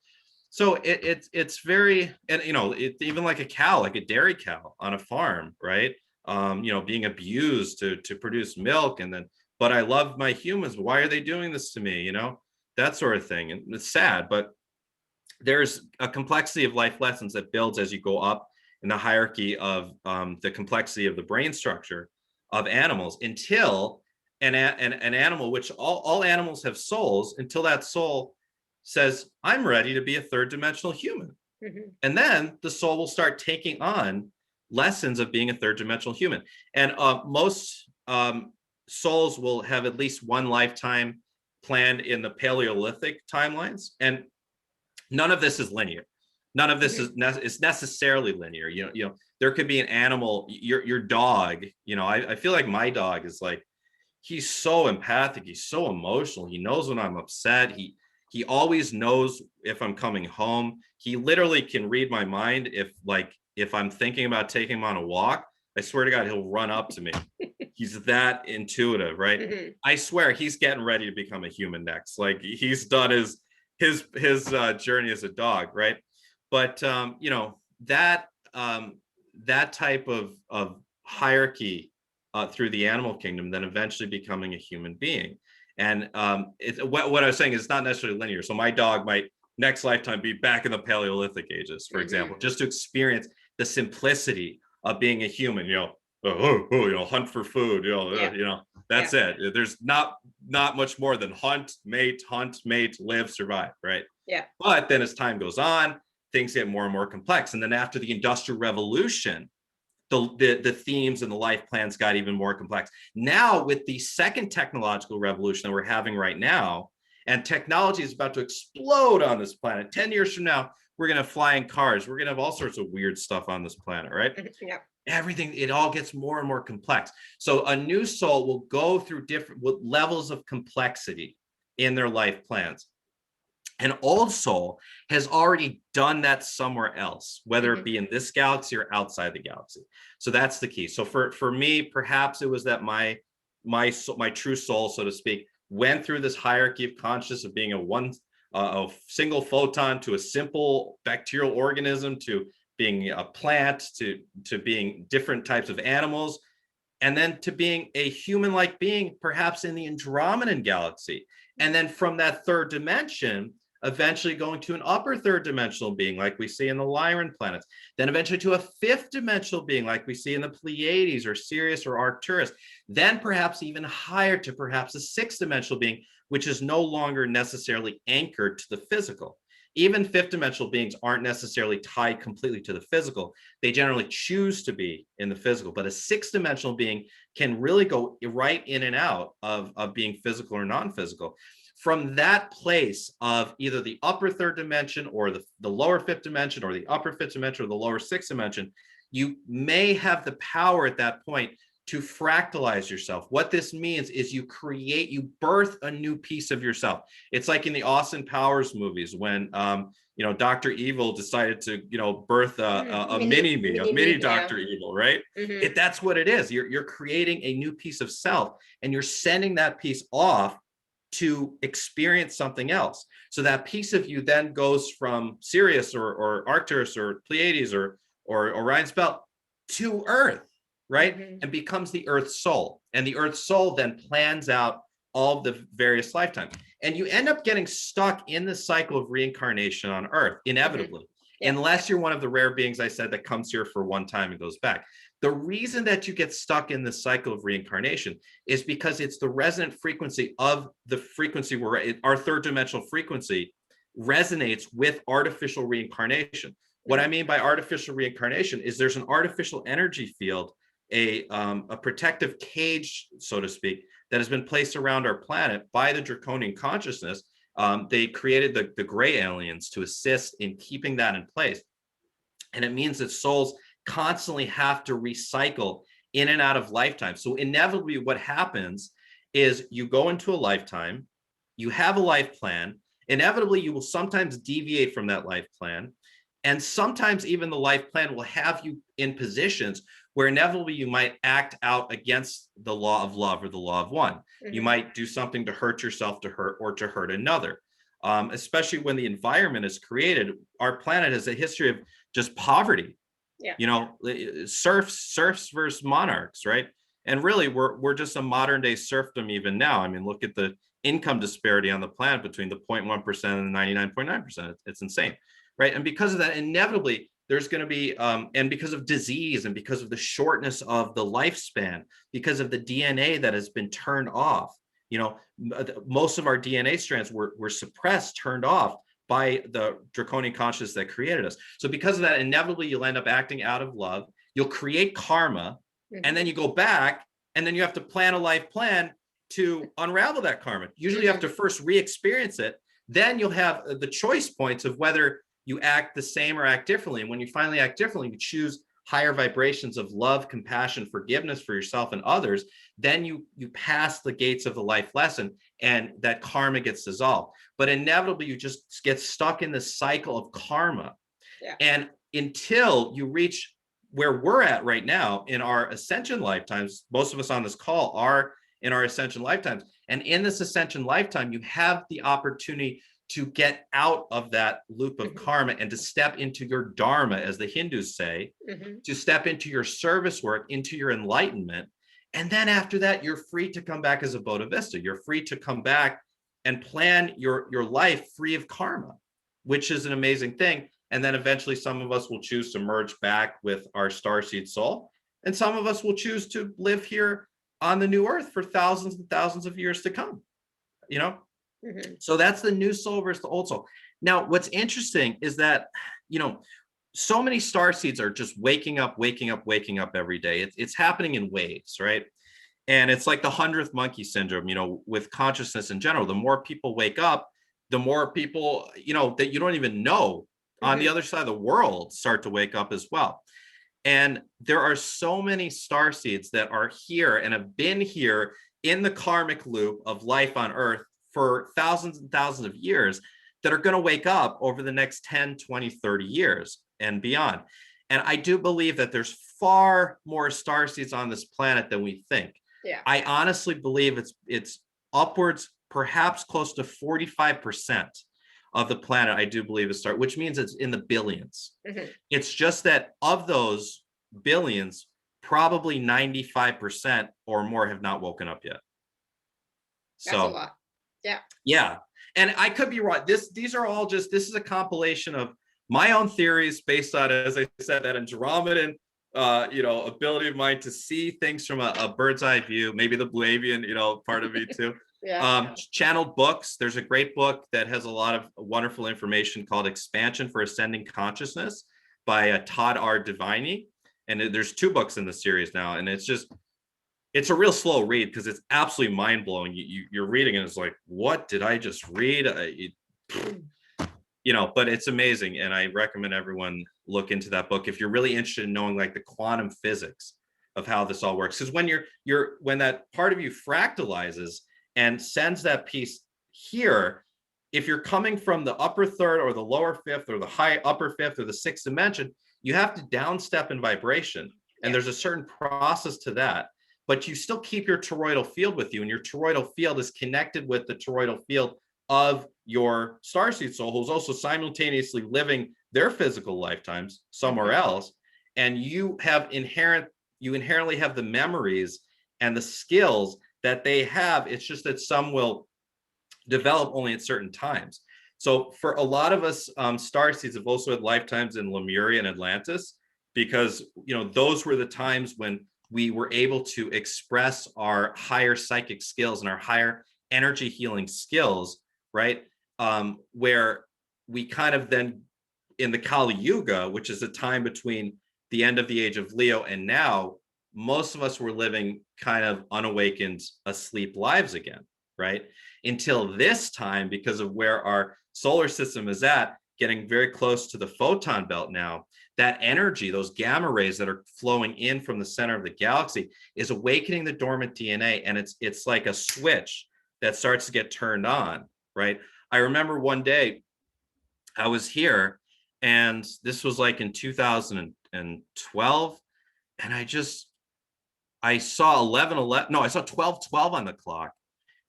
so it's very, and it's even like a cow, like a dairy cow on a farm, right? Being abused to produce milk, and then, but I love my humans, why are they doing this to me? That sort of thing. And it's sad, but there's a complexity of life lessons that builds as you go up in the hierarchy of the complexity of the brain structure of animals, until an animal, which all animals have souls, until that soul says, I'm ready to be a third dimensional human. And then the soul will start taking on lessons of being a third dimensional human. And most souls will have at least one lifetime planned in the Paleolithic timelines. And none of this is linear. None of this is necessarily linear. There could be an animal, your dog, I feel like my dog is like, he's so empathic, he's so emotional, he knows when I'm upset, he always knows if I'm coming home. He literally can read my mind. If I'm thinking about taking him on a walk, I swear to God, he'll run up to me. He's that intuitive, right? I swear he's getting ready to become a human next. Like, he's done his journey as a dog, right? But that type of hierarchy through the animal kingdom, then eventually becoming a human being. And what I was saying is it's not necessarily linear. So my dog might next lifetime be back in the Paleolithic ages, for example, just to experience the simplicity of being a human. Hunt for food. That's it. There's not much more than hunt, mate, live, survive, right? But then as time goes on, things get more and more complex. And then after the Industrial Revolution, the themes and the life plans got even more complex. Now, with the second technological revolution that we're having right now, and technology is about to explode on this planet. 10 years from now, we're going to have flying cars. We're going to have all sorts of weird stuff on this planet, right? Yeah. Everything, it all gets more and more complex. So a new soul will go through different levels of complexity in their life plans. An old soul has already done that somewhere else, whether it be in this galaxy or outside the galaxy. So that's the key. So for me, perhaps it was that my true soul, so to speak, went through this hierarchy of consciousness of being a single photon to a simple bacterial organism to being a plant to being different types of animals, and then to being a human-like being, perhaps in the Andromedan galaxy. And then from that third dimension, eventually going to an upper third dimensional being like we see in the Lyran planets, then eventually to a fifth dimensional being like we see in the Pleiades or Sirius or Arcturus, then perhaps even higher to perhaps a sixth dimensional being, which is no longer necessarily anchored to the physical. Even fifth dimensional beings aren't necessarily tied completely to the physical. They generally choose to be in the physical, but a sixth dimensional being can really go right in and out of being physical or non-physical. From that place of either the upper third dimension or the lower fifth dimension or the upper fifth dimension or the lower sixth dimension, you may have the power at that point to fractalize yourself. What this means is you birth a new piece of yourself. It's like in the Austin Powers movies when Dr. Evil decided to birth a mini Dr. Evil, right? That's what it is. You're creating a new piece of self, and you're sending that piece off to experience something else. So that piece of you then goes from Sirius or Arcturus or Pleiades or Orion's belt to Earth, right? And becomes the Earth soul. And the Earth soul then plans out all the various lifetimes. And you end up getting stuck in the cycle of reincarnation on Earth, inevitably, unless you're one of the rare beings I said that comes here for one time and goes back. The reason that you get stuck in the cycle of reincarnation is because it's the resonant frequency of the frequency where our third dimensional frequency resonates with artificial reincarnation. What I mean by artificial reincarnation is there's an artificial energy field, a protective cage, so to speak, that has been placed around our planet by the draconian consciousness. They created the gray aliens to assist in keeping that in place. And it means that souls constantly have to recycle in and out of lifetime. So inevitably what happens is you go into a lifetime, you have a life plan, inevitably you will sometimes deviate from that life plan. And sometimes even the life plan will have you in positions where inevitably you might act out against the law of love or the law of one. You might do something to hurt yourself, to hurt another. Especially when the environment is created. Our planet has a history of just poverty. Serfs versus monarchs, right? And really we're just a modern day serfdom even now. I mean, look at the income disparity on the planet between the 0.1% and the 99.9%. It's insane, right? And because of that, inevitably there's going to be and because of disease and because of the shortness of the lifespan, because of the DNA that has been turned off, most of our DNA strands were suppressed, turned off by the draconian consciousness that created us. So because of that, inevitably you'll end up acting out of love. You'll create karma, and then you go back, and then you have to plan a life plan to unravel that karma. Usually you have to first re-experience it. Then you'll have the choice points of whether you act the same or act differently. And when you finally act differently, you choose higher vibrations of love, compassion, forgiveness for yourself and others, then you pass the gates of the life lesson and that karma gets dissolved. But inevitably, you just get stuck in the cycle of karma. And until you reach where we're at right now in our ascension lifetimes, most of us on this call are in our ascension lifetimes. And in this ascension lifetime, you have the opportunity to get out of that loop of karma and to step into your dharma, as the Hindus say, to step into your service work, into your enlightenment. And then after that, you're free to come back as a Bodhisattva. You're free to come back and plan your life free of karma, which is an amazing thing. And then eventually some of us will choose to merge back with our starseed soul. And some of us will choose to live here on the new earth for thousands and thousands of years to come, So that's the new soul versus the old soul. Now, what's interesting is that, so many star seeds are just waking up, waking up, waking up every day. It's happening in waves, right? And it's like the 100th monkey syndrome, you know, with consciousness in general. The more people wake up, the more people, you know, that you don't even know on the other side of the world start to wake up as well. And there are so many star seeds that are here and have been here in the karmic loop of life on Earth for thousands and thousands of years that are going to wake up over the next 10, 20, 30 years and beyond. And I do believe that there's far more star seeds on this planet than we think. Yeah. I honestly believe it's upwards, perhaps close to 45% of the planet, I do believe is star, which means it's in the billions. It's just that of those billions, probably 95% or more have not woken up yet. That's a lot. Yeah. Yeah. And I could be wrong. These are all just, this is a compilation of my own theories based on, as I said, that Andromedan ability of mine to see things from a bird's eye view, maybe the Pleiadian, part of me too. Channeled books. There's a great book that has a lot of wonderful information called Expansion for Ascending Consciousness by Todd R. Deviney. And there's 2 books in the series now. And it's a real slow read because it's absolutely mind blowing. You're reading and it's like, what did I just read? But it's amazing. And I recommend everyone look into that book if you're really interested in knowing like the quantum physics of how this all works. Because when that part of you fractalizes and sends that piece here, if you're coming from the upper third or the lower fifth or the high upper fifth or the 6th dimension, you have to downstep in vibration. And there's a certain process to that. But you still keep your toroidal field with you, and your toroidal field is connected with the toroidal field of your starseed soul, who's also simultaneously living their physical lifetimes somewhere else. And you inherently have the memories and the skills that they have. It's just that some will develop only at certain times. So for a lot of us, starseeds have also had lifetimes in Lemuria and Atlantis, because those were the times when we were able to express our higher psychic skills and our higher energy healing skills, right? Where we kind of then, in the Kali Yuga, which is the time between the end of the age of Leo and now, most of us were living kind of unawakened, asleep lives again, right? Until this time, because of where our solar system is at, getting very close to the photon belt now, that energy, those gamma rays that are flowing in from the center of the galaxy, is awakening the dormant DNA. And it's like a switch that starts to get turned on, right? I remember one day I was here, and this was like in 2012, and I saw 11:11. No, I saw 12:12 on the clock,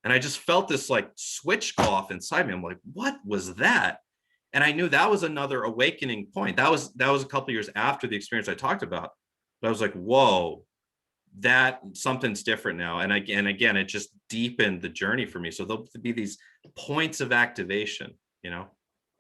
and I just felt this like switch go off inside me. I'm like, what was that? And I knew that was another awakening point. That was a couple of years after the experience I talked about. But I was like, whoa, that something's different now. And again, it just deepened the journey for me. So there'll be these points of activation,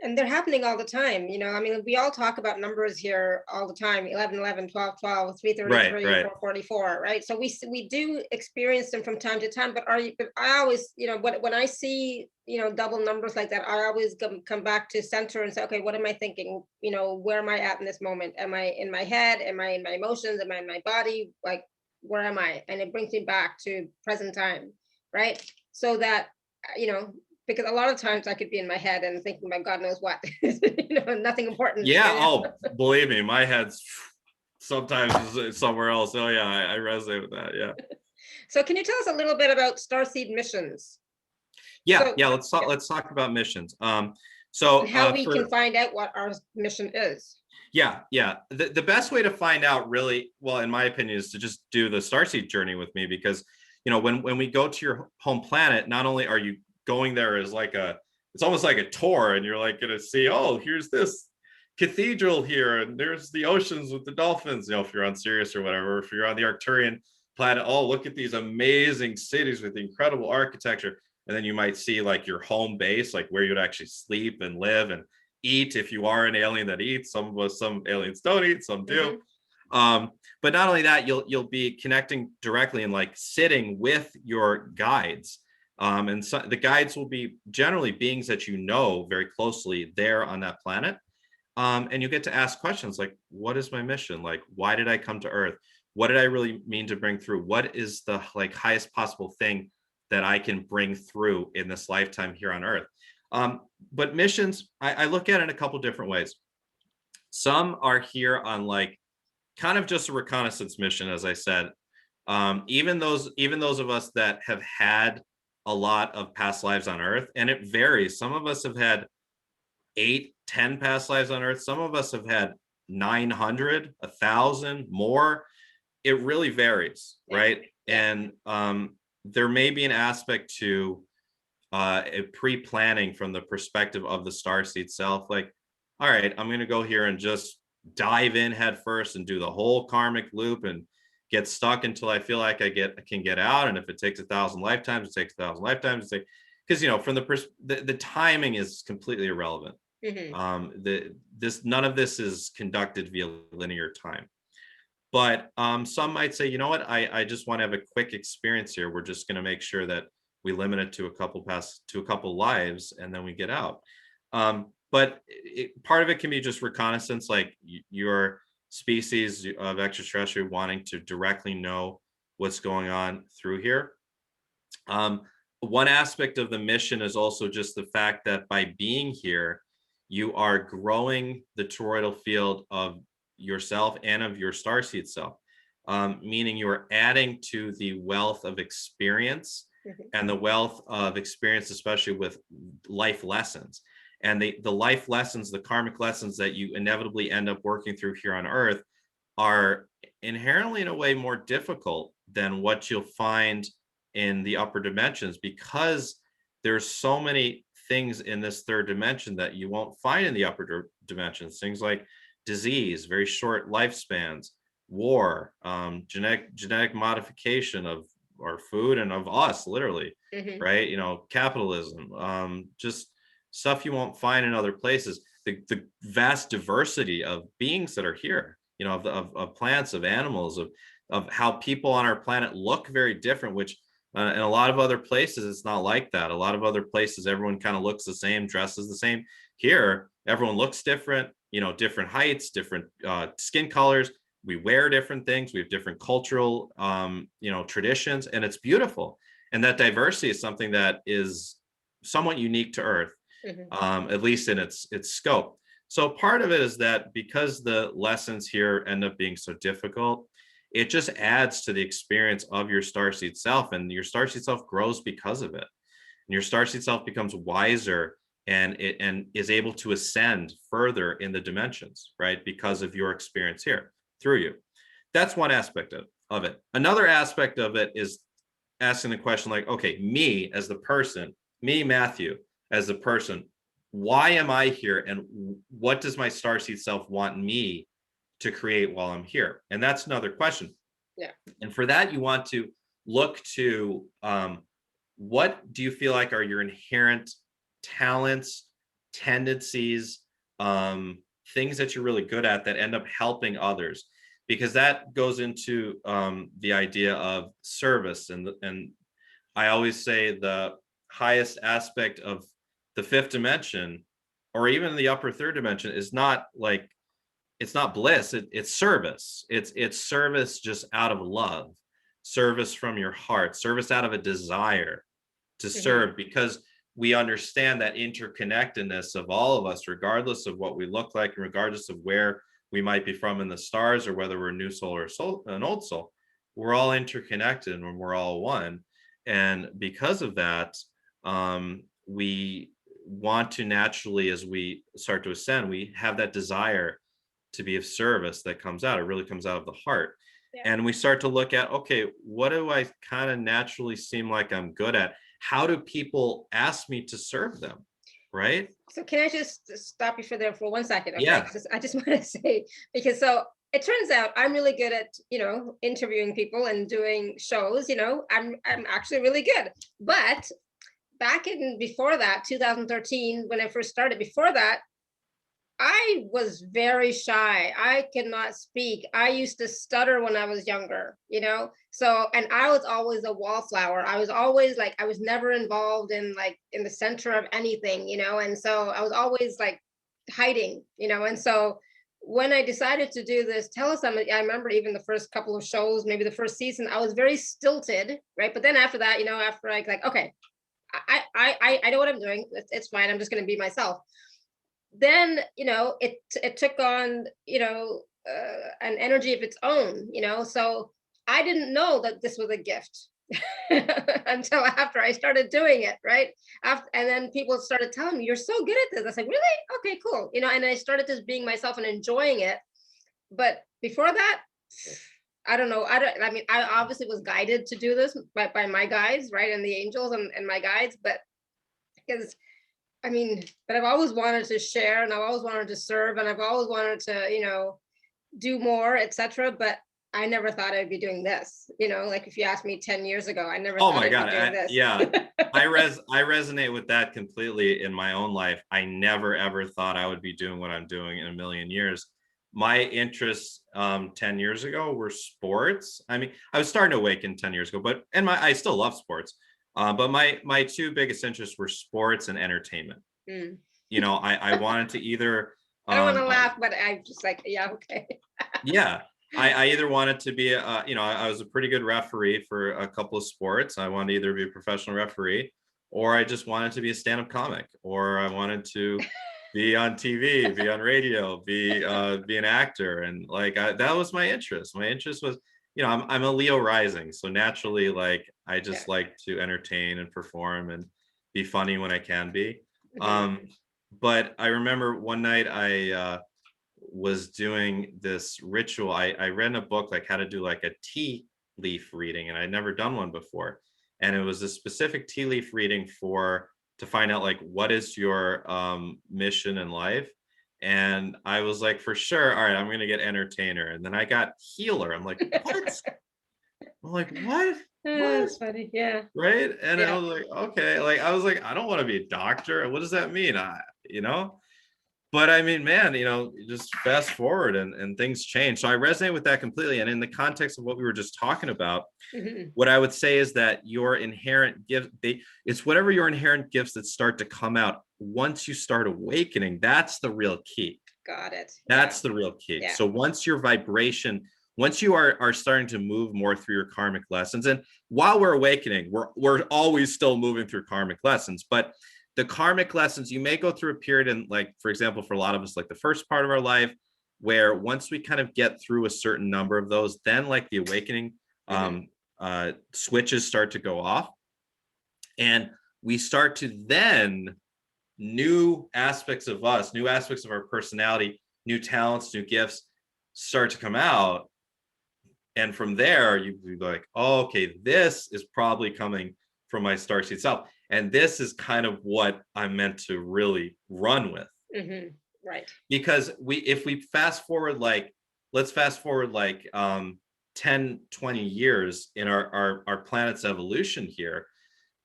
And they're happening all the time. I mean, we all talk about numbers here all the time: 11:11, 12:12, 3:33, right. 4:44, right? So we do experience them from time to time. But I always, when I see, double numbers like that, I always come back to center and say, okay, what am I thinking? Where am I at in this moment? Am I in my head? Am I in my emotions? Am I in my body? Like, where am I? And it brings me back to present time, right? So that, because a lot of times I could be in my head and thinking about God knows what, nothing important. Yeah. Oh, believe me, my head's sometimes is somewhere else. Oh yeah, I resonate with that. Yeah. So can you tell us a little bit about Starseed Missions? Yeah. Let's talk about missions. So how we can find out what our mission is. Yeah. The best way to find out, really, well, in my opinion, is to just do the Starseed journey with me, because when we go to your home planet, not only are you going there as it's almost like a tour, and you're like going to see, oh, here's this cathedral here, and there's the oceans with the dolphins, if you're on Sirius or whatever. If you're on the Arcturian planet, oh, look at these amazing cities with incredible architecture. And then you might see like your home base, like where you'd actually sleep and live and eat, if you are an alien that eats. Some aliens don't eat, some do. But not only that, you'll be connecting directly and like sitting with your guides. And so the guides will be generally beings that very closely there on that planet. And you get to ask questions like, what is my mission? Like, why did I come to Earth? What did I really mean to bring through? What is the like highest possible thing that I can bring through in this lifetime here on Earth? But missions, I look at it in a couple different ways. Some are here on like kind of just a reconnaissance mission, as I said. Even those of us that have had a lot of past lives on Earth, and it varies. Some of us have had 8, 10 past lives on Earth. Some of us have had 900, 1,000, more. It really varies, right? Yeah. And there may be an aspect to a pre-planning from the perspective of the starseed self. Like, all right, I'm going to go here and just dive in head first and do the whole karmic loop and get stuck until I feel like I can get out. And if it takes 1,000 lifetimes, it takes 1,000 lifetimes. Because from the timing is completely irrelevant. None of this is conducted via linear time. But some might say, you know what, I just want to have a quick experience here. We're just going to make sure that we limit it to a couple lives, and then we get out. But part of it can be just reconnaissance, like your species of extraterrestrial wanting to directly know what's going on through here. One aspect of the mission is also just the fact that by being here, you are growing the toroidal field of yourself and of your starseed self, meaning you are adding to the wealth of experience and the wealth of experience, especially with life lessons. And the life lessons, the karmic lessons that you inevitably end up working through here on Earth are inherently, in a way, more difficult than what you'll find in the upper dimensions, because there's so many things in this third dimension that you won't find in the upper dimensions. Things like disease, very short lifespans, war, genetic modification of our food and of us, literally, right? Capitalism, just stuff you won't find in other places. The vast diversity of beings that are here, of plants, of animals, of how people on our planet look very different, which in a lot of other places, it's not like that. A lot of other places, everyone kind of looks the same, dresses the same. Here, everyone looks different, different heights, different skin colors. We wear different things. We have different cultural, traditions, and it's beautiful. And that diversity is something that is somewhat unique to Earth, at least in its scope. So part of it is that because the lessons here end up being so difficult, it just adds to the experience of your starseed self, and your starseed self grows because of it. And your starseed self becomes wiser and is able to ascend further in the dimensions, right? Because of your experience here through you. That's one aspect of it. Another aspect of it is asking the question like, okay, me as the person, me, Matthew, as the person, why am I here? And what does my starseed self want me to create while I'm here? And that's another question. Yeah. And for that, you want to look to what do you feel like are your inherent talents, tendencies, things that you're really good at that end up helping others, because that goes into the idea of service. And I always say the highest aspect of the fifth dimension, or even the upper third dimension, is not like, it's not bliss, it's service. It's service just out of love, service from your heart, service out of a desire to serve, because we understand that interconnectedness of all of us, regardless of what we look like, and regardless of where we might be from in the stars, or whether we're a new soul or an old soul, we're all interconnected and we're all one. And because of that, we want to naturally, as we start to ascend, we have that desire to be of service that comes out. It really comes out of the heart. Yeah. And we start to look at, okay, what do I kind of naturally seem like I'm good at? How do people ask me to serve them? Right. So can I just stop you there for 1 second? Okay? Yeah. I just want to say, because so it turns out I'm really good at, interviewing people and doing shows, I'm actually really good. But back before that, 2013, when I first started, before that, I was very shy. I could not speak. I used to stutter when I was younger, So, and I was always a wallflower. I was always like, I was never involved in the center of anything, And so I was always like hiding, and so when I decided to do this telesummit, I remember even the first couple of shows, maybe the first season, I was very stilted, right? But then after that, after I like, okay, I know what I'm doing. It's fine. I'm just going to be myself. Then, it took on, an energy of its own, so I didn't know that this was a gift until after I started doing it, right? And then people started telling me, you're so good at this. I was like, really? Okay, cool. And I started just being myself and enjoying it. But before that, I don't know. I mean, I obviously was guided to do this by my guides, right? And the angels and my guides, but because but I've always wanted to share, and I've always wanted to serve, and I've always wanted to, do more, etc. But I never thought I'd be doing this. Like if you asked me 10 years ago, I never Oh thought my I'd God. be doing this. Yeah. I resonate with that completely in my own life. I never ever thought I would be doing what I'm doing in a million years. My interests 10 years ago were sports. I mean, I was starting to awaken 10 years ago, but I still love sports. But my two biggest interests were sports and entertainment. Mm. I wanted to either I don't want to laugh, but I'm just like, yeah, okay. yeah. I either wanted to be I was a pretty good referee for a couple of sports. I wanted to either be a professional referee, or I just wanted to be a stand-up comic, or I wanted to be on TV, be on radio, be an actor. And like that was my interest. My interest was, I'm a Leo rising. So naturally, like I just like to entertain and perform and be funny when I can be. But I remember one night I was doing this ritual. I read in a book like how to do like a tea leaf reading, and I'd never done one before. And it was a specific tea leaf reading to find out like what is your mission in life. And I was like, for sure, all right, I'm gonna get entertainer. And then I got healer. I'm like, what? I'm like, what? That's funny. Yeah. Right. And I was like, okay, like I was like, I don't want to be a doctor. What does that mean? But I mean, man, just fast forward and things change. So I resonate with that completely. And in the context of what we were just talking about, what I would say is that your inherent gift, it's whatever your inherent gifts that start to come out once you start awakening. That's the real key. Got it. That's the real key. Yeah. So once you are starting to move more through your karmic lessons, and while we're awakening, we're always still moving through karmic lessons, but the karmic lessons, you may go through a period in, like, for example, for a lot of us, like the first part of our life, where once we kind of get through a certain number of those, then like the awakening switches start to go off. And we start to then new aspects of us, new aspects of our personality, new talents, new gifts start to come out. And from there, you'd be like, oh, okay, this is probably coming from my starseed self. And this is kind of what I'm meant to really run with. Right. Because if we fast forward, let's fast forward 10, 20 years in our planet's evolution here.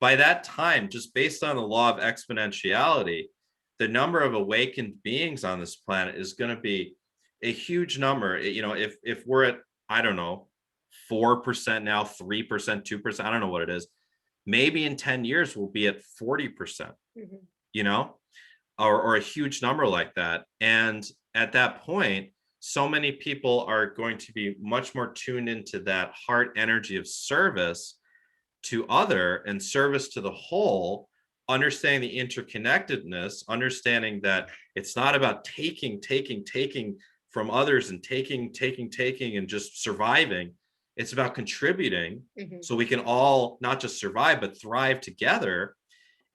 By that time, just based on the law of exponentiality, the number of awakened beings on this planet is going to be a huge number. If we're at, I don't know, 4% now, 3%, 2%, I don't know what it is. Maybe in 10 years, we'll be at 40%, or a huge number like that. And at that point, so many people are going to be much more tuned into that heart energy of service to other and service to the whole, understanding the interconnectedness, understanding that it's not about taking from others and taking and just surviving. It's about contributing so we can all not just survive, but thrive together.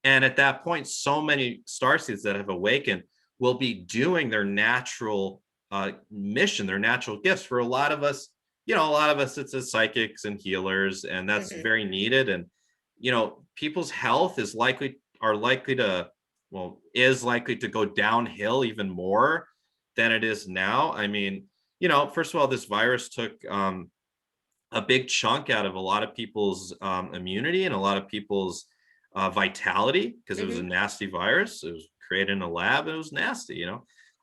And at that point, so many starseeds that have awakened will be doing their natural mission, their natural gifts. For a lot of us, it's as psychics and healers, and that's very needed. And, people's health is likely to go downhill even more than it is now. I mean, first of all, this virus took a big chunk out of a lot of people's immunity and a lot of people's vitality, because it was a nasty virus. It was created in a lab. It was nasty,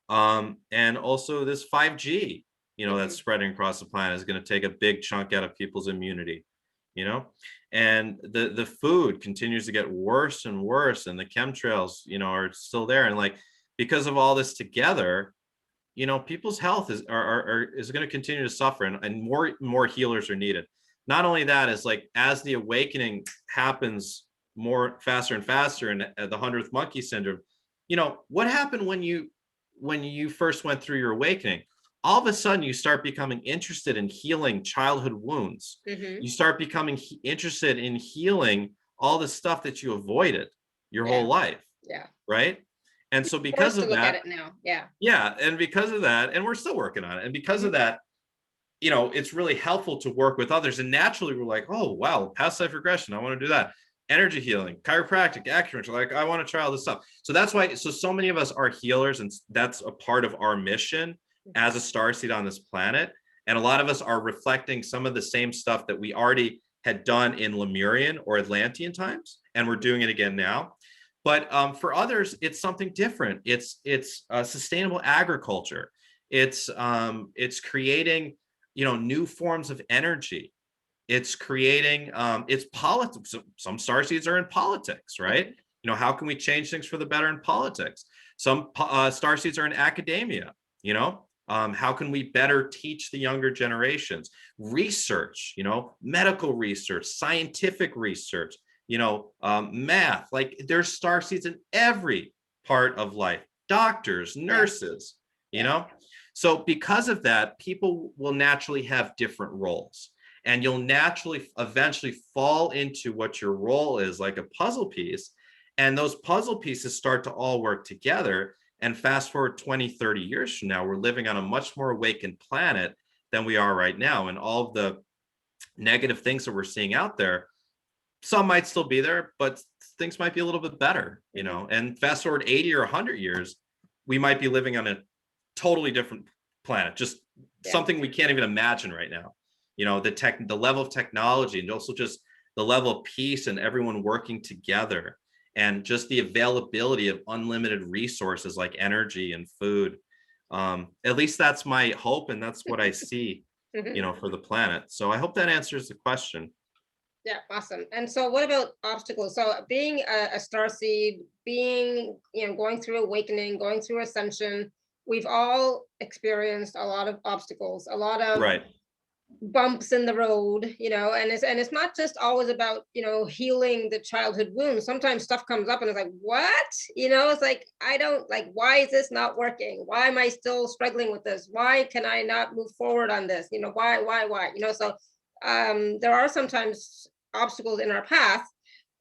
and also this 5G, that's spreading across the planet is going to take a big chunk out of people's immunity, and the food continues to get worse and worse, and the chemtrails, are still there. And like because of all this together, people's health is going to continue to suffer, and more healers are needed. Not only that, is like as the awakening happens more faster and faster, and the 100th monkey syndrome, what happened when you first went through your awakening? All of a sudden you start becoming interested in healing childhood wounds. You start becoming interested in healing all the stuff that you avoided your whole life. Right. And so because of that, look at it now. And because of that, and we're still working on it, and because of that, it's really helpful to work with others. And naturally we're like, oh wow, past life regression, I want to do that. Energy healing, chiropractic, acupuncture, like I want to try all this stuff. So that's why so many of us are healers, and that's a part of our mission as a starseed on this planet. And a lot of us are reflecting some of the same stuff that we already had done in Lemurian or Atlantean times, and we're doing it again now. But for others, it's something different. It's sustainable agriculture. It's creating new forms of energy. It's creating it's politics. Some starseeds are in politics, right? How can we change things for the better in politics? Some starseeds are in academia. How can we better teach the younger generations? Research, medical research, scientific research, math. Like there's starseeds in every part of life. Doctors, nurses, So because of that, people will naturally have different roles. And you'll naturally eventually fall into what your role is, like a puzzle piece. And those puzzle pieces start to all work together. And fast forward 20, 30 years from now, we're living on a much more awakened planet than we are right now. And all of the negative things that we're seeing out there, some might still be there, but things might be a little bit better, and fast forward 80 or 100 years, we might be living on a totally different planet, just something we can't even imagine right now. The level of technology, and also just the level of peace and everyone working together, and just the availability of unlimited resources like energy and food. At least that's my hope, and that's what I see, for the planet. So I hope that answers the question. Yeah, awesome. And so what about obstacles? So being a starseed, going through awakening, going through ascension, we've all experienced a lot of obstacles, a lot of bumps in the road, and it's not just always about, healing the childhood wounds. Sometimes stuff comes up and it's like, what? It's like, I don't like, why is this not working? Why am I still struggling with this? Why can I not move forward on this? Why? So there are sometimes obstacles in our path.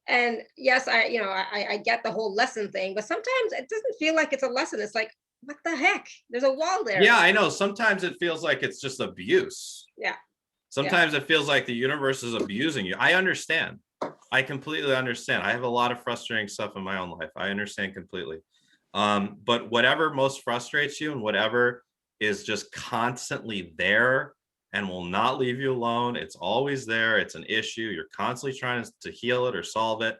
And yes, I get the whole lesson thing, but sometimes it doesn't feel like it's a lesson. It's like, what the heck? There's a wall there. Yeah, I know. Sometimes it feels like it's just abuse. Yeah. Sometimes it feels like the universe is abusing you. I understand. I completely understand. I have a lot of frustrating stuff in my own life. I understand completely. But whatever most frustrates you and whatever is just constantly there and will not leave you alone, it's always there. It's an issue. You're constantly trying to heal it or solve it.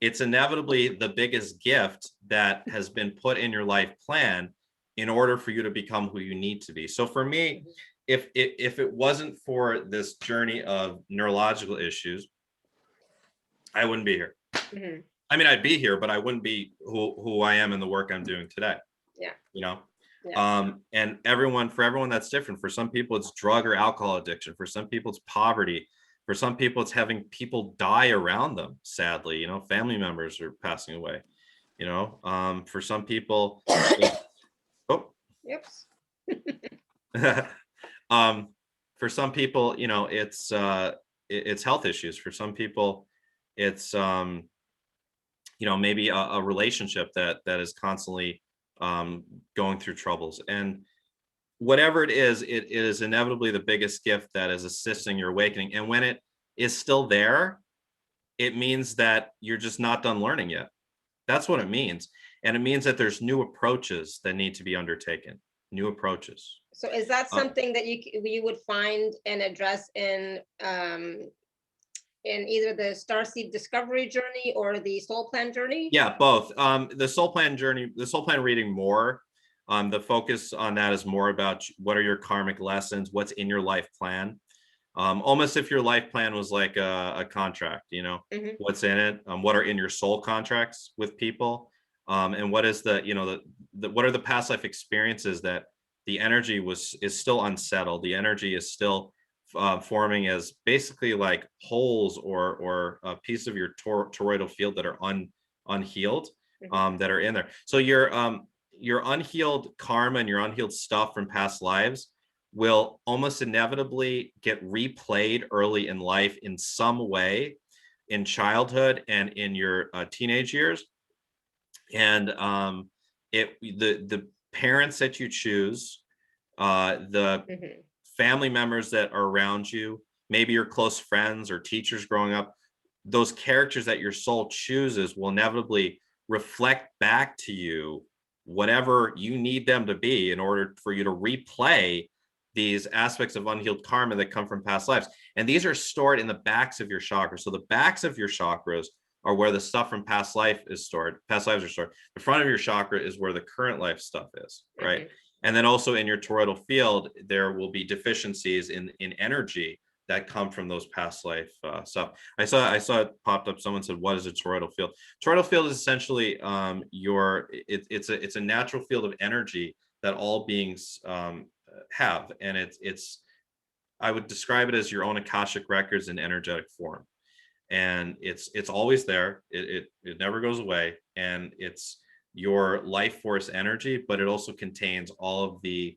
It's inevitably the biggest gift that has been put in your life plan in order for you to become who you need to be. So for me, if it wasn't for this journey of neurological issues, I wouldn't be here. I mean, I'd be here, but I wouldn't be who I am in the work I'm doing today. And for everyone that's different. For some people it's drug or alcohol addiction. For some people it's poverty. For some people it's having people die around them, sadly. Family members are passing away. For some people for some people, it's health issues. For some people it's maybe a relationship that is constantly going through troubles. And whatever it is inevitably the biggest gift that is assisting your awakening. And when it is still there, it means that you're just not done learning yet. That's what it means. And it means that there's new approaches that need to be undertaken. New approaches. So is that something that you would find and address in either the Starseed discovery journey or the soul plan journey? Yeah, both. The soul plan journey, the soul plan reading more. The focus on that is more about what are your karmic lessons, what's in your life plan. Almost if your life plan was like a contract, what's in it, what are in your soul contracts with people, and what is the what are the past life experiences that the energy is still unsettled. The energy is still forming as basically like holes or a piece of your toroidal field that are unhealed, that are in there. So your unhealed karma and your unhealed stuff from past lives will almost inevitably get replayed early in life in some way, in childhood and in your teenage years. And the parents that you choose, the family members that are around you, maybe your close friends or teachers growing up, those characters that your soul chooses will inevitably reflect back to you whatever you need them to be in order for you to replay these aspects of unhealed karma that come from past lives. And these are stored in the backs of your chakras. So the backs of your chakras are where the stuff from past life is stored. Past lives are stored. The front of your chakra is where the current life stuff is, right? And then also in your toroidal field, there will be deficiencies in energy that come from those past life stuff. I saw it popped up. Someone said, "What is a toroidal field?" Toroidal field is essentially it's a natural field of energy that all beings have, and it's I would describe it as your own Akashic records in energetic form, and it's always there. It never goes away, and it's your life force energy, but it also contains all of the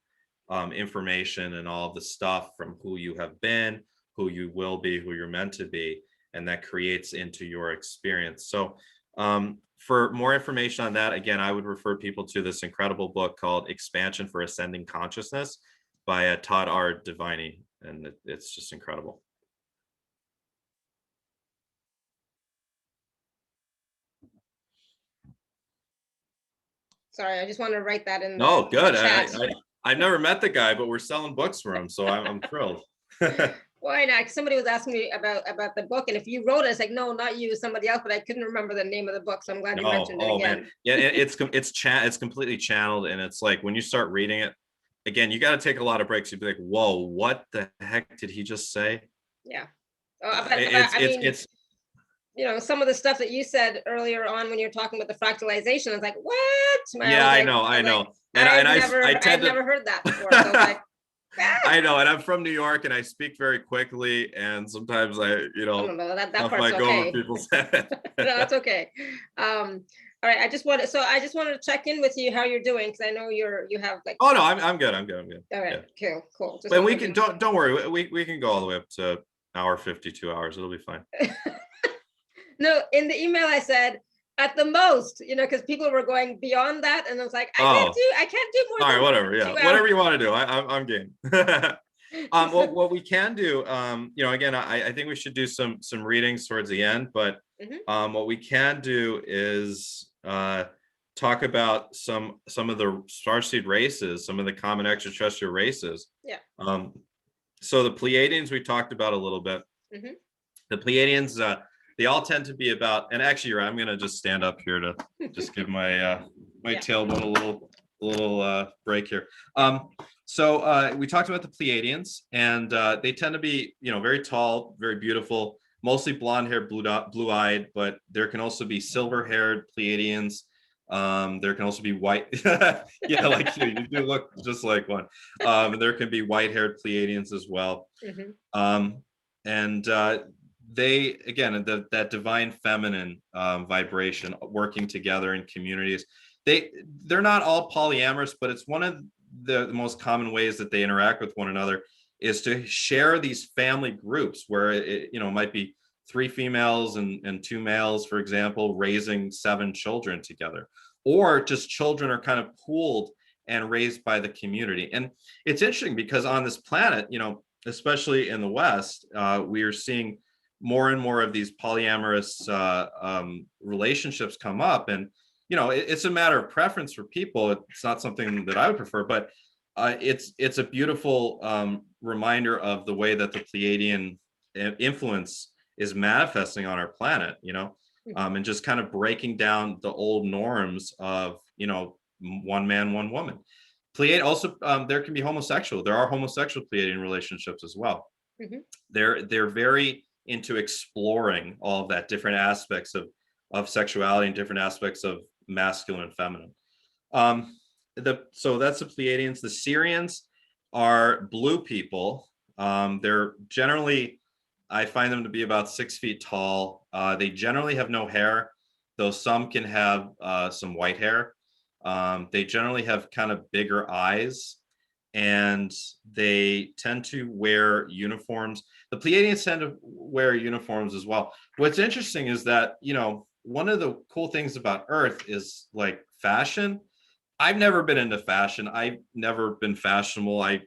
information and all of the stuff from who you have been, who you will be, who you're meant to be, and that creates into your experience. So for more information on that, again, I would refer people to this incredible book called Expansion for Ascending Consciousness by Todd R. Deviney, and it's just incredible. Sorry, I just wanted to write that in No, good. the chat. I've never met the guy, but we're selling books for him, so I'm thrilled. Why not? Somebody was asking me about the book, and if you wrote it, it's like, no, not you, somebody else, but I couldn't remember the name of the book, so I'm glad you mentioned it again. Man. Yeah, it's completely channeled, and it's like when you start reading it, again, you got to take a lot of breaks. You'd be like, whoa, what the heck did he just say? Yeah. I mean, you know, some of the stuff that you said earlier on when you're talking about the fractalization, I was like, what? Yeah, I know. I've never heard that before. So like, I know, and I'm from New York, and I speak very quickly, and sometimes I that part's might go over people's head. No, that's okay. All right, I just wanted to check in with you how you're doing, because I know you have like. Oh no, I'm good. All right, yeah. Cool. But we can don't worry, we can go all the way up to hour 52 hours. It'll be fine. No, in the email I said at the most, you know, because people were going beyond that, and I was like, I can't do more. All right, whatever. Yeah, whatever you want to do. I'm game. What we can do, again, I think we should do some readings towards the end, but what we can do is talk about some of the Starseed races, some of the common extraterrestrial races. Yeah. So the Pleiadians we talked about a little bit. The Pleiadians, they all tend to be about, and actually, I'm going to just stand up here to just give my tailbone a little break here. So we talked about the Pleiadians, and they tend to be, very tall, very beautiful, mostly blonde hair, blue-eyed, but there can also be silver-haired Pleiadians. There can also be white. Yeah, like you do look just like one. And there can be white-haired Pleiadians as well. They, again, that divine feminine vibration, working together in communities. They're not all polyamorous, but it's one of the most common ways that they interact with one another is to share these family groups where it might be 3 females and 2 males, for example, raising 7 children together, or just children are kind of pooled and raised by the community. And it's interesting because on this planet, especially in the West, we are seeing more and more of these polyamorous relationships come up, and it's a matter of preference for people. It's not something that I would prefer, but it's a beautiful reminder of the way that the Pleiadian influence is manifesting on our planet, and just kind of breaking down the old norms of one man, one woman. Pleiadian also, there can be homosexual. There are homosexual Pleiadian relationships as well. They're very into exploring all of that, different aspects of sexuality and different aspects of masculine and feminine. so that's the Pleiadians. The Sirians are blue people. They're generally, I find them to be about 6 feet tall. They generally have no hair, though some can have some white hair. They generally have kind of bigger eyes, and they tend to wear uniforms. The Pleiadians tend to wear uniforms as well. What's interesting is that, you know, one of the cool things about Earth is like fashion. I've never been into fashion. I've never been fashionable. I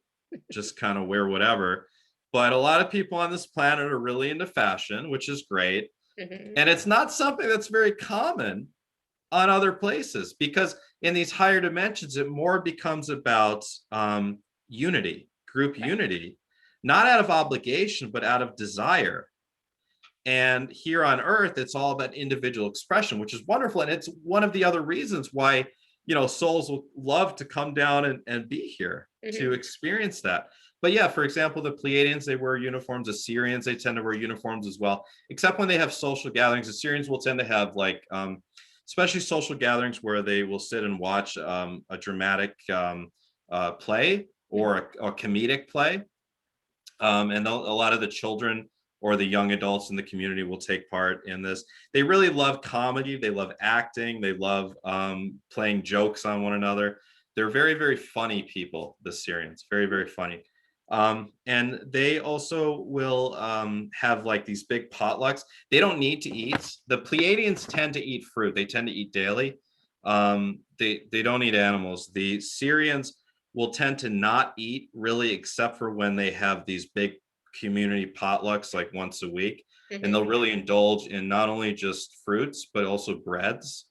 just kind of wear whatever. But a lot of people on this planet are really into fashion, which is great. Mhm. And it's not something that's very common on other places, because in these higher dimensions, it more becomes about unity, group unity, not out of obligation, but out of desire. And here on Earth, it's all about individual expression, which is wonderful. And it's one of the other reasons why, you know, souls will love to come down and be here to experience that. But yeah, for example, the Pleiadians, they wear uniforms. The Sirians, they tend to wear uniforms as well, except when they have social gatherings. The Sirians will tend to have like, especially social gatherings where they will sit and watch a dramatic play or a comedic play. And a lot of the children or the young adults in the community will take part in this. They really love comedy. They love acting. They love playing jokes on one another. They're very, very funny people, the Sirians, very, very funny. And they also will have like these big potlucks. They don't need to eat. The Pleiadians tend to eat fruit. They tend to eat daily. They don't eat animals. The Sirians will tend to not eat really, except for when they have these big community potlucks like once a week. And they'll really indulge in not only just fruits, but also breads.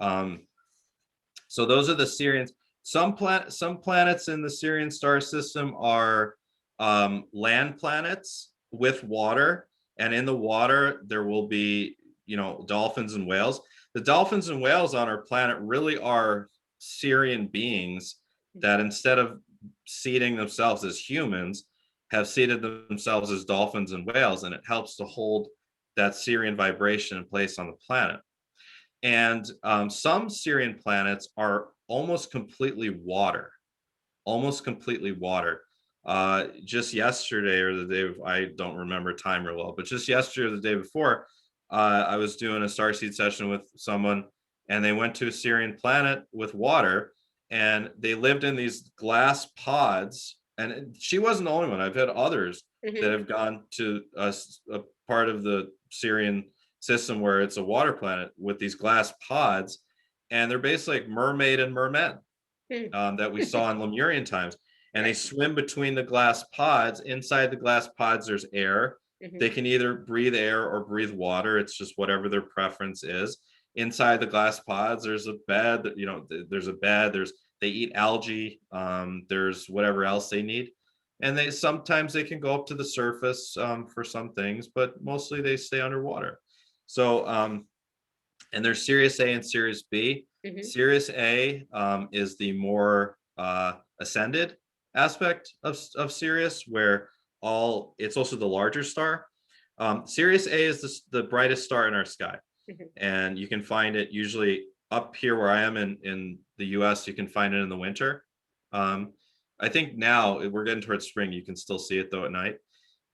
So those are the Sirians. Some planets in the Sirian star system are land planets with water. And in the water, there will be, you know, dolphins and whales. The dolphins and whales on our planet really are Sirian beings that, instead of seeding themselves as humans, have seeded themselves as dolphins and whales, and it helps to hold that Sirian vibration in place on the planet. And some Sirian planets are almost completely water, almost completely water. Just yesterday or the day, I don't remember time real well, but just yesterday or the day before, I was doing a Starseed session with someone, and they went to a Sirian planet with water, and they lived in these glass pods. And she wasn't the only one. I've had others that have gone to a part of the Sirian system where it's a water planet with these glass pods, and they're basically like mermaid and mermen that we saw in Lemurian times. And they swim between the glass pods. Inside the glass pods, there's air. They can either breathe air or breathe water. It's just whatever their preference is. Inside the glass pods, there's a bed. You know, there's a bed. They eat algae. There's whatever else they need. And sometimes they can go up to the surface for some things, but mostly they stay underwater. So, and there's Sirius A and Sirius B. Sirius A is the more ascended aspect of Sirius, where it's also the larger star. Sirius A is the brightest star in our sky, and you can find it usually up here where I am in the US. You can find it in the winter. I think now we're getting towards spring. You can still see it though at night.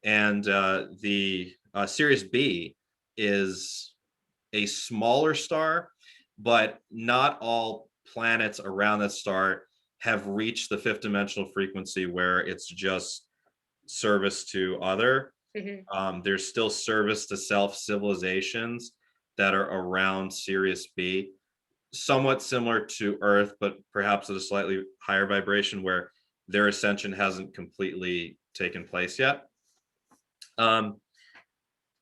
And the Sirius B is a smaller star, but not all planets around that star have reached the fifth dimensional frequency where it's just service to other. There's still service to self civilizations that are around Sirius B, somewhat similar to Earth, but perhaps at a slightly higher vibration where their ascension hasn't completely taken place yet.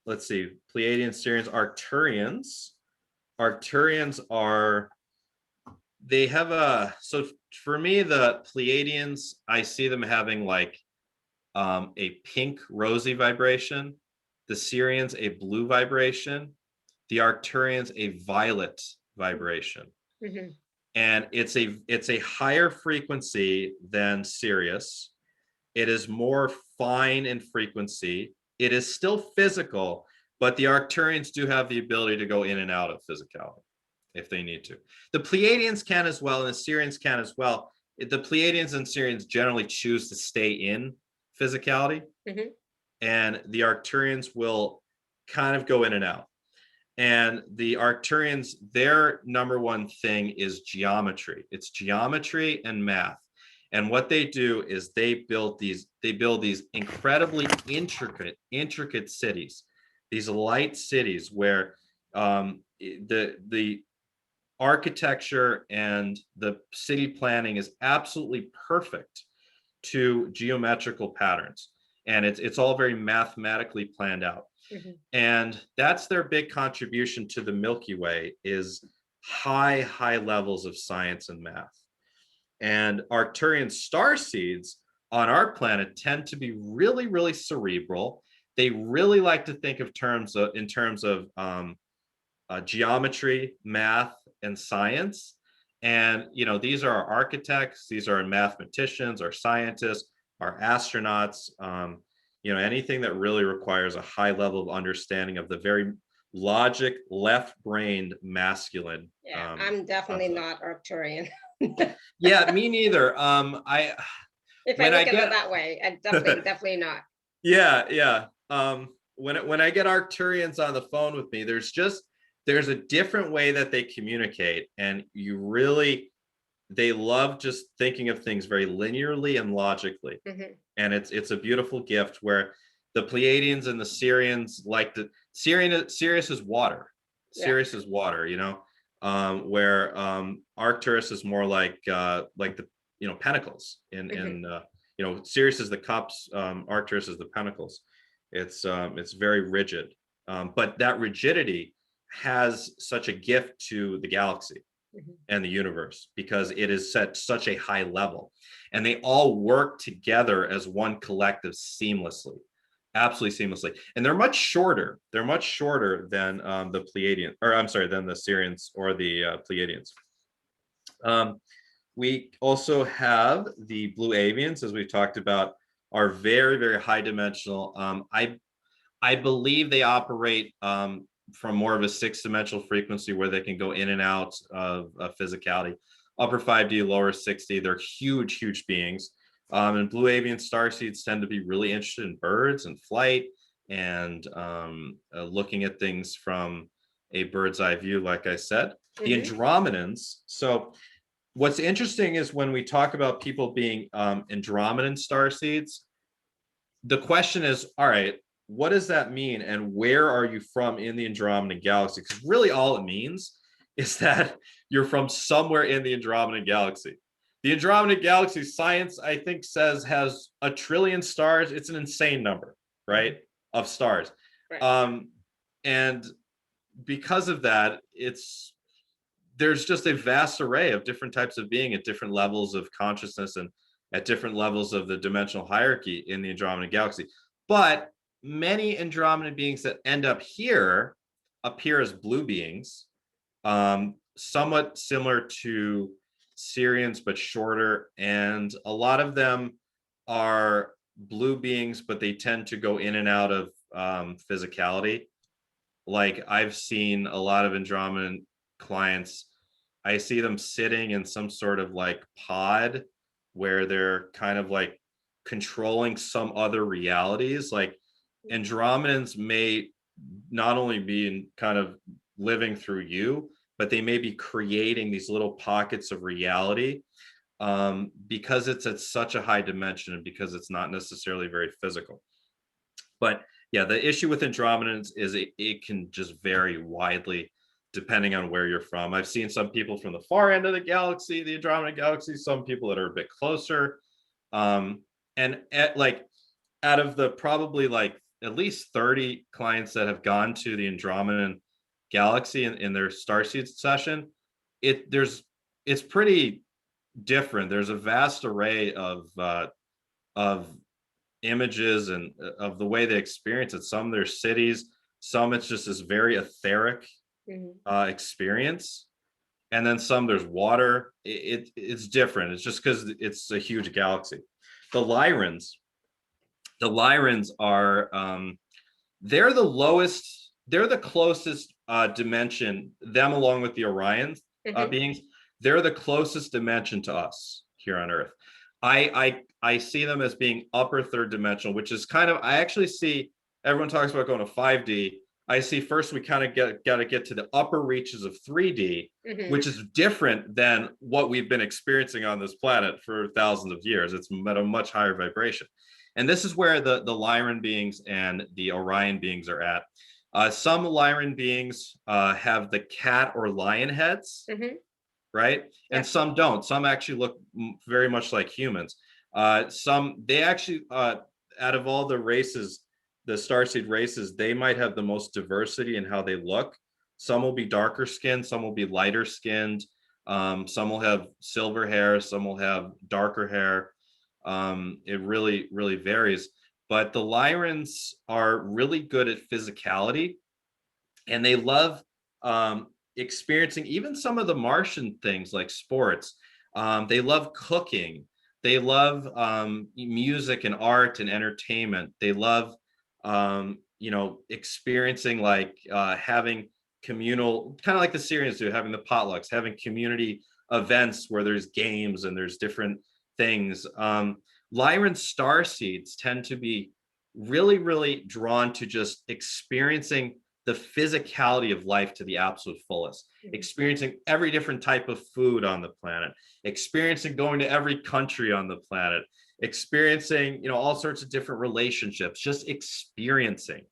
Let's see, Pleiadians, Sirians, Arcturians. Arcturians so for me, the Pleiadians, I see them having like a pink rosy vibration, the Sirians a blue vibration, the Arcturians a violet vibration. And it's a higher frequency than Sirius. It is more fine in frequency. It is still physical, but the Arcturians do have the ability to go in and out of physicality. if they need to. The Pleiadians can as well, and the Sirians can as well. The Pleiadians and Sirians generally choose to stay in physicality, and the Arcturians will kind of go in and out. And the Arcturians, their number one thing is geometry. It's geometry and math. And what they do is they build these incredibly intricate cities, these light cities where the architecture and the city planning is absolutely perfect to geometrical patterns. And it's all very mathematically planned out. And that's their big contribution to the Milky Way, is high levels of science and math. And Arcturian starseeds on our planet tend to be really cerebral. They really like to think in terms of geometry, math, and science. And these are our architects, these are our mathematicians, our scientists, our astronauts. Anything that really requires a high level of understanding of the very logic, left-brained masculine. Yeah, I'm definitely not Arcturian. Yeah, me neither. If I look at it that way, I definitely not. Yeah. When I get Arcturians on the phone with me, there's a different way that they communicate, and they love just thinking of things very linearly and logically. And it's a beautiful gift, where the Pleiadians and the Sirians Sirius is water. Sirius is water, where Arcturus is more like the pentacles in Sirius is the cups, Arcturus is the pentacles. It's very rigid, but that rigidity has such a gift to the galaxy and the universe, because it is set such a high level, and they all work together as one collective seamlessly, absolutely seamlessly. And they're much shorter than the Pleiadian, or I'm sorry, than the Sirians or the Pleiadians. We also have the Blue Avians, as we've talked about, are very high dimensional. I believe they operate from more of a 6-dimensional frequency, where they can go in and out of physicality. Upper 5D, lower 6D. They're huge beings. And Blue Avian starseeds tend to be really interested in birds and flight, and looking at things from a bird's eye view, like I said. The Andromedans. So what's interesting is when we talk about people being Andromedan starseeds, the question is, all right, what does that mean, and where are you from in the Andromedan galaxy? Because really all it means is that you're from somewhere in the Andromedan galaxy. The Andromedan galaxy, science, I think, says has 1 trillion stars. It's an insane number, right, of stars. Right. And because of that, there's just a vast array of different types of being at different levels of consciousness and at different levels of the dimensional hierarchy in the Andromedan galaxy. But many Andromedan beings that end up here appear as blue beings, somewhat similar to Sirians, but shorter. And a lot of them are blue beings, but they tend to go in and out of physicality. Like, I've seen a lot of Andromedan clients, I see them sitting in some sort of like pod where they're kind of like controlling some other realities. Like, Andromedans may not only be in kind of living through you, but they may be creating these little pockets of reality, because it's at such a high dimension and because it's not necessarily very physical. But yeah, the issue with Andromedans is it can just vary widely depending on where you're from. I've seen some people from the far end of the galaxy, the Andromeda galaxy, some people that are a bit closer. And out of the probably like at least 30 clients that have gone to the Andromedan galaxy in their Starseed session, it's pretty different. There's a vast array of images and of the way they experience it. Some they're cities, some it's just this very etheric experience, and then some there's water. It's different. It's just because it's a huge galaxy. The Lyrans are they're the lowest, they're the closest dimension, them along with the Orion beings, they're the closest dimension to us here on Earth. I see them as being upper third dimensional, which is kind of, I actually see, everyone talks about going to 5D. I see first we kind of got to get to the upper reaches of 3D, which is different than what we've been experiencing on this planet for thousands of years. It's at a much higher vibration. And this is where the Lyran beings and the Orion beings are at. Some Lyran beings have the cat or lion heads, right? And some don't. Some actually look very much like humans. They actually, out of all the races, the Starseed races, they might have the most diversity in how they look. Some will be darker skinned, some will be lighter skinned, some will have silver hair, some will have darker hair. It really, really varies. But the Lyrans are really good at physicality, and they love experiencing even some of the Martian things like sports. They love cooking. They love music and art and entertainment. They love experiencing like having communal, kind of like the Syrians do, having the potlucks, having community events where there's games and there's different things. Lyran starseeds tend to be really, really drawn to just experiencing the physicality of life to the absolute fullest, experiencing every different type of food on the planet, experiencing going to every country on the planet, experiencing, all sorts of different relationships, just experiencing.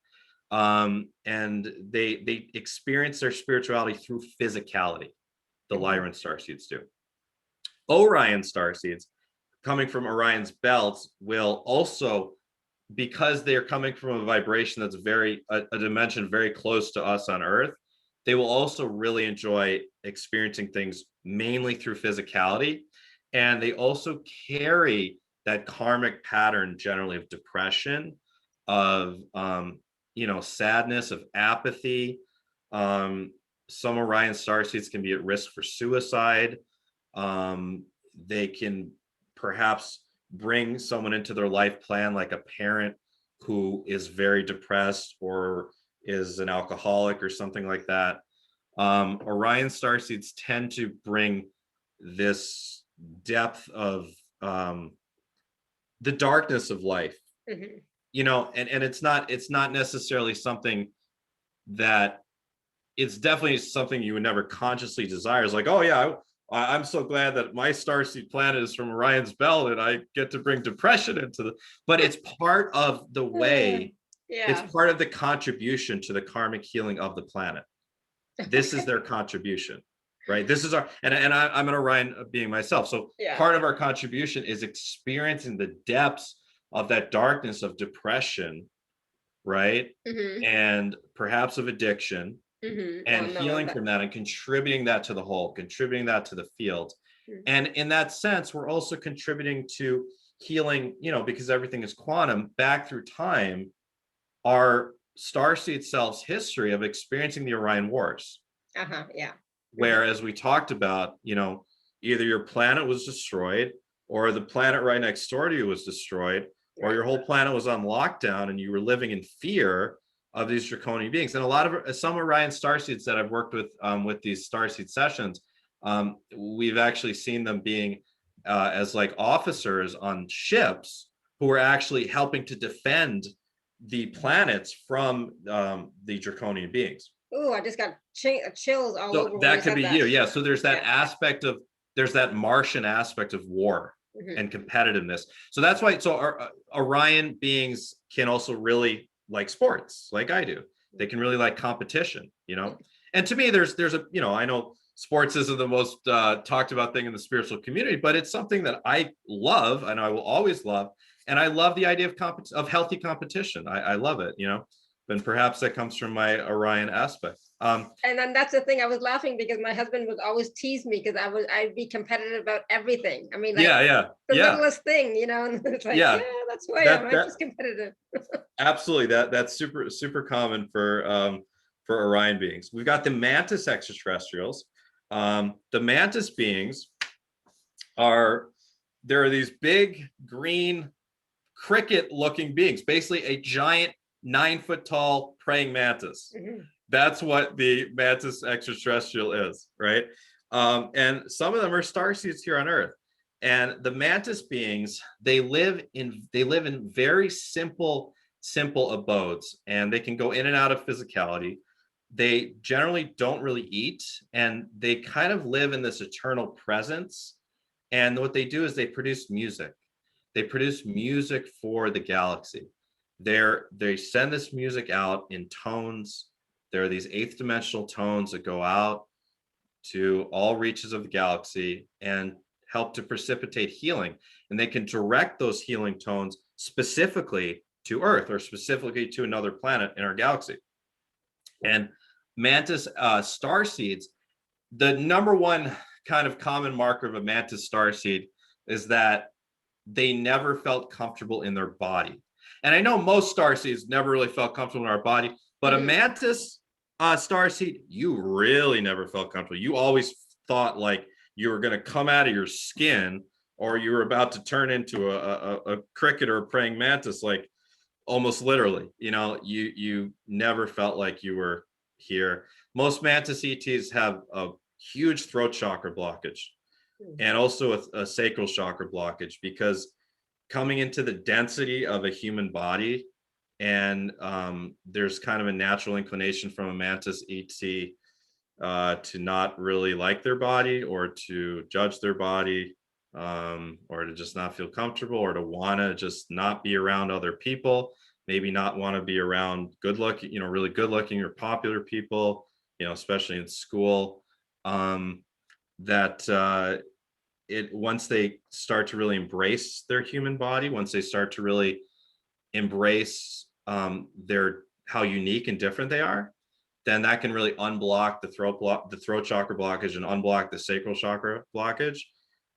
And they experience their spirituality through physicality. The Lyran starseeds do. Orion starseeds, coming from Orion's belt, will also, because they're coming from a vibration that's a dimension very close to us on Earth, they will also really enjoy experiencing things mainly through physicality. And they also carry that karmic pattern generally of depression, of sadness, of apathy. Some Orion starseeds can be at risk for suicide. They can perhaps bring someone into their life plan, like a parent who is very depressed or is an alcoholic or something like that. Orion starseeds tend to bring this depth of the darkness of life, and it's not necessarily something that, it's definitely something you would never consciously desire. It's like, oh yeah, I'm so glad that my starseed planet is from Orion's belt and I get to bring depression but it's part of the way, it's part of the contribution to the karmic healing of the planet. This is their contribution, right? This is and I'm an Orion being myself. So part of our contribution is experiencing the depths of that darkness of depression, right? And perhaps of addiction. And healing from that and contributing that to the whole, contributing that to the field. And in that sense, we're also contributing to healing, because everything is quantum, back through time, our starseed self's history of experiencing the Orion Wars. Where, as we talked about, either your planet was destroyed, or the planet right next door to you was destroyed, or your whole planet was on lockdown and you were living in fear of these draconian beings. And some Orion starseeds that I've worked with these starseed sessions, we've actually seen them being as like officers on ships who are actually helping to defend the planets from the draconian beings. Oh, I just got chills all over. So that could be you. Yeah. So there's that aspect of, there's that Martian aspect of war and competitiveness. So that's why, our Orion beings can also really like sports, like I do. They can really like competition, and to me, there's a, I know sports isn't the most talked about thing in the spiritual community, but it's something that I love and I will always love. And I love the idea of healthy competition. I love it, and perhaps that comes from my Orion aspect. And then that's the thing, I was laughing because my husband would always tease me because I'd be competitive about everything. I mean, like, the littlest thing, and it's like, that's why I'm just competitive. Absolutely, that's super common for Orion beings. We've got the Mantis Extraterrestrials. The Mantis beings there are these big green cricket looking beings, basically a giant 9-foot tall praying mantis. That's what the Mantis Extraterrestrial is, right? And some of them are starseeds here on Earth. And the mantis beings, they live in very simple abodes, and they can go in and out of physicality. They generally don't really eat, and they kind of live in this eternal presence. And what they do is they produce music. They produce music for the galaxy. They send this music out in tones. There are these eighth dimensional tones that go out to all reaches of the galaxy and help to precipitate healing. And they can direct those healing tones specifically to Earth or specifically to another planet in our galaxy. And Mantis starseeds, the number one kind of common marker of a Mantis starseed is that they never felt comfortable in their body. And I know most starseeds never really felt comfortable in our body, but a Mantis starseed, you really never felt comfortable. You always thought like you were going to come out of your skin, or you were about to turn into a cricket or a praying mantis, like almost literally. You know, you never felt like you were here. Most Mantis ETs have a huge throat chakra blockage and also a sacral chakra blockage, because coming into the density of a human body, and there's kind of a natural inclination from a Mantis ET to not really like their body, or to judge their body, or to just not feel comfortable, or to want to just not be around other people, maybe not want to be around good looking, you know, really good looking or popular people, you know, especially in school. That once they start to really embrace their human body, once they start to really embrace their how unique and different they are, then that can really unblock the throat chakra blockage, and unblock the sacral chakra blockage,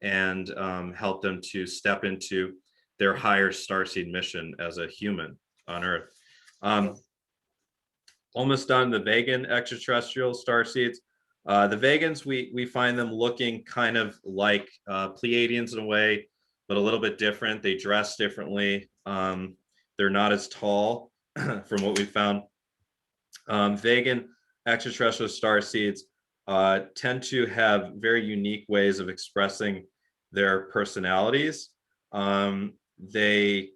and help them to step into their higher starseed mission as a human on Earth. Almost done. The vegan extraterrestrial starseeds. The vegans, we find them looking kind of like Pleiadians in a way, but a little bit different. They dress differently. They're not as tall from what we found. Vegan extraterrestrial starseeds tend to have very unique ways of expressing their personalities. They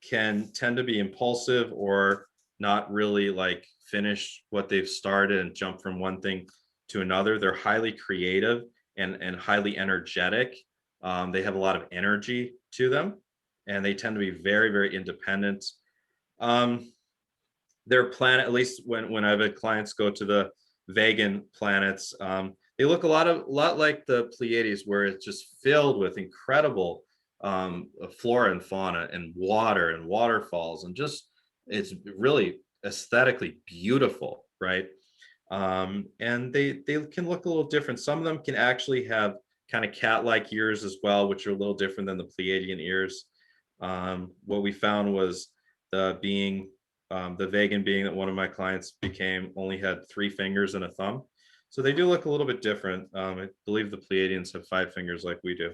can tend to be impulsive, or not really like finish what they've started and jump from one thing to another. They're highly creative and highly energetic. They have a lot of energy to them, and they tend to be very, very independent. Their planet, at least when I've had clients go to the vegan planets, they look a lot like the Pleiades, where it's just filled with incredible flora and fauna, and water and waterfalls, and just it's really aesthetically beautiful, right? And they can look a little different. Some of them can actually have kind of cat-like ears as well, which are a little different than the Pleiadian ears. What we found was the vegan being that one of my clients became only had 3 fingers and a thumb. So they do look a little bit different. I believe the Pleiadians have 5 fingers like we do.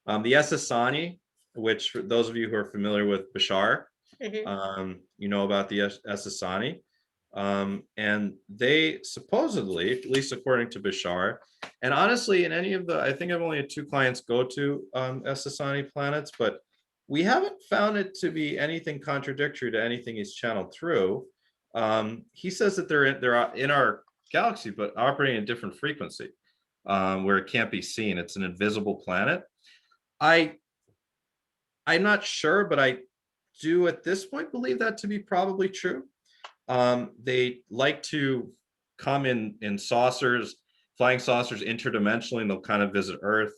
The Essassani, which for those of you who are familiar with Bashar, you know about the Essassani. And they supposedly, at least according to Bashar, and honestly, in any of I think I've only had 2 clients go to Essassani planets, but we haven't found it to be anything contradictory to anything he's channeled through. He says that they're in our galaxy, but operating at a different frequency, where it can't be seen. It's an invisible planet. I'm not sure, but I do at this point believe that to be probably true. They like to come in saucers, flying saucers interdimensionally, and they'll kind of visit Earth.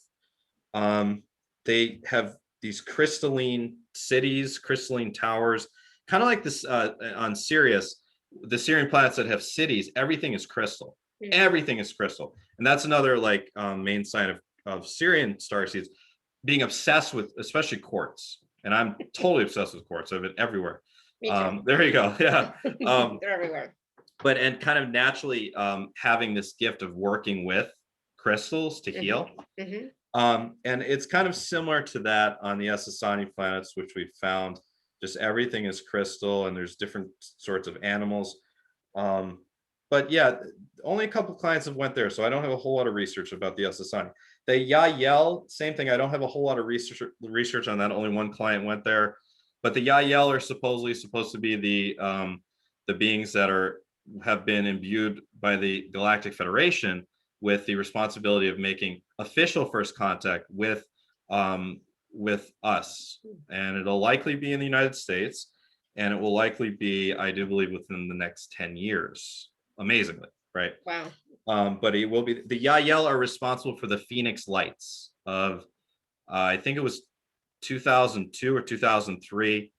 They have these crystalline cities, crystalline towers, kind of like this on Sirius, the Syrian planets that have cities. Everything is crystal. Everything is crystal, and that's another like main sign of Syrian starseeds being obsessed with, especially quartz. And I'm totally obsessed with quartz. I've been everywhere. There you go. Yeah. They're everywhere. But and kind of naturally having this gift of working with crystals to heal. And it's kind of similar to that on the Essassani planets, which we found. Just everything is crystal, and there's different sorts of animals. but yeah, only a couple clients have went there, so I don't have a whole lot of research about the SSI. The Yael, same thing. I don't have a whole lot of research on that. Only one client went there, but the Yael are supposedly supposed to be the beings that have been imbued by the Galactic Federation with the responsibility of making official first contact with us, and it'll likely be in the United States, and it will likely be, I do believe, within the next 10 years. Amazingly, right? Wow. But it will be, the Yael are responsible for the Phoenix Lights of, I think it was 2002 or 2003.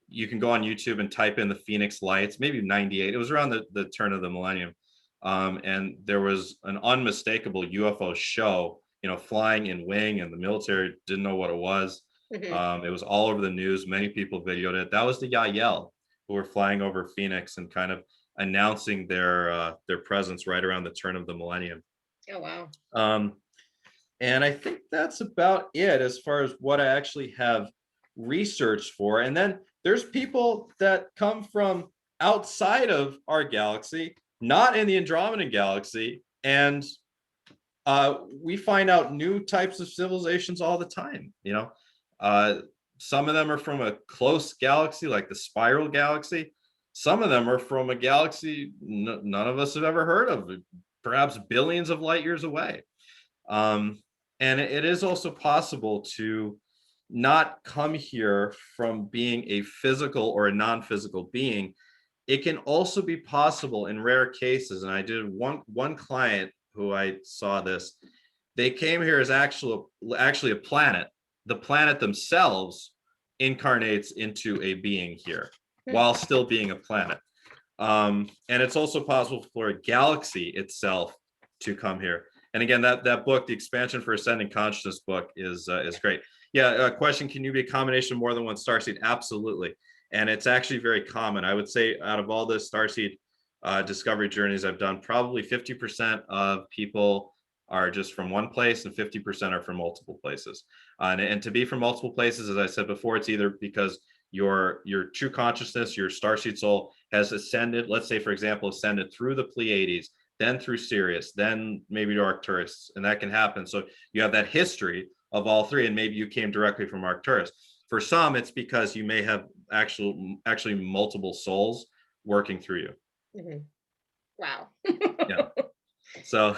You can go on YouTube and type in the Phoenix Lights, maybe 98. It was around the turn of the millennium. And there was an unmistakable UFO show, flying in wing, and the military didn't know what it was. It was all over the news. Many people videoed it. That was the Yael, who were flying over Phoenix and kind of announcing their presence right around the turn of the millennium. Oh, wow. And I think that's about it as far as what I actually have researched for. And then there's people that come from outside of our galaxy, not in the Andromedan galaxy, and we find out new types of civilizations all the time. Some of them are from a close galaxy, like the Spiral Galaxy. Some of them are from a galaxy none of us have ever heard of, perhaps billions of light years away. And it is also possible to not come here from being a physical or a non-physical being. It can also be possible in rare cases, and I did one client who I saw this. They came here as actually a planet. The planet themselves incarnates into a being here while still being a planet. And it's also possible for a galaxy itself to come here. And again, that book, the Expansion for Ascending Consciousness book, is great. Yeah, question, can you be a combination of more than one starseed? Absolutely. And it's actually very common. I would say out of all the starseed discovery journeys I've done, probably 50% of people are just from one place and 50% are from multiple places. And to be from multiple places, as I said before, it's either because your true consciousness, your starseed soul has ascended, let's say, for example, ascended through the Pleiades, then through Sirius, then maybe to Arcturus, and that can happen. So you have that history of all three, and maybe you came directly from Arcturus. For some, it's because you may have actually multiple souls working through you. Wow. Yeah. So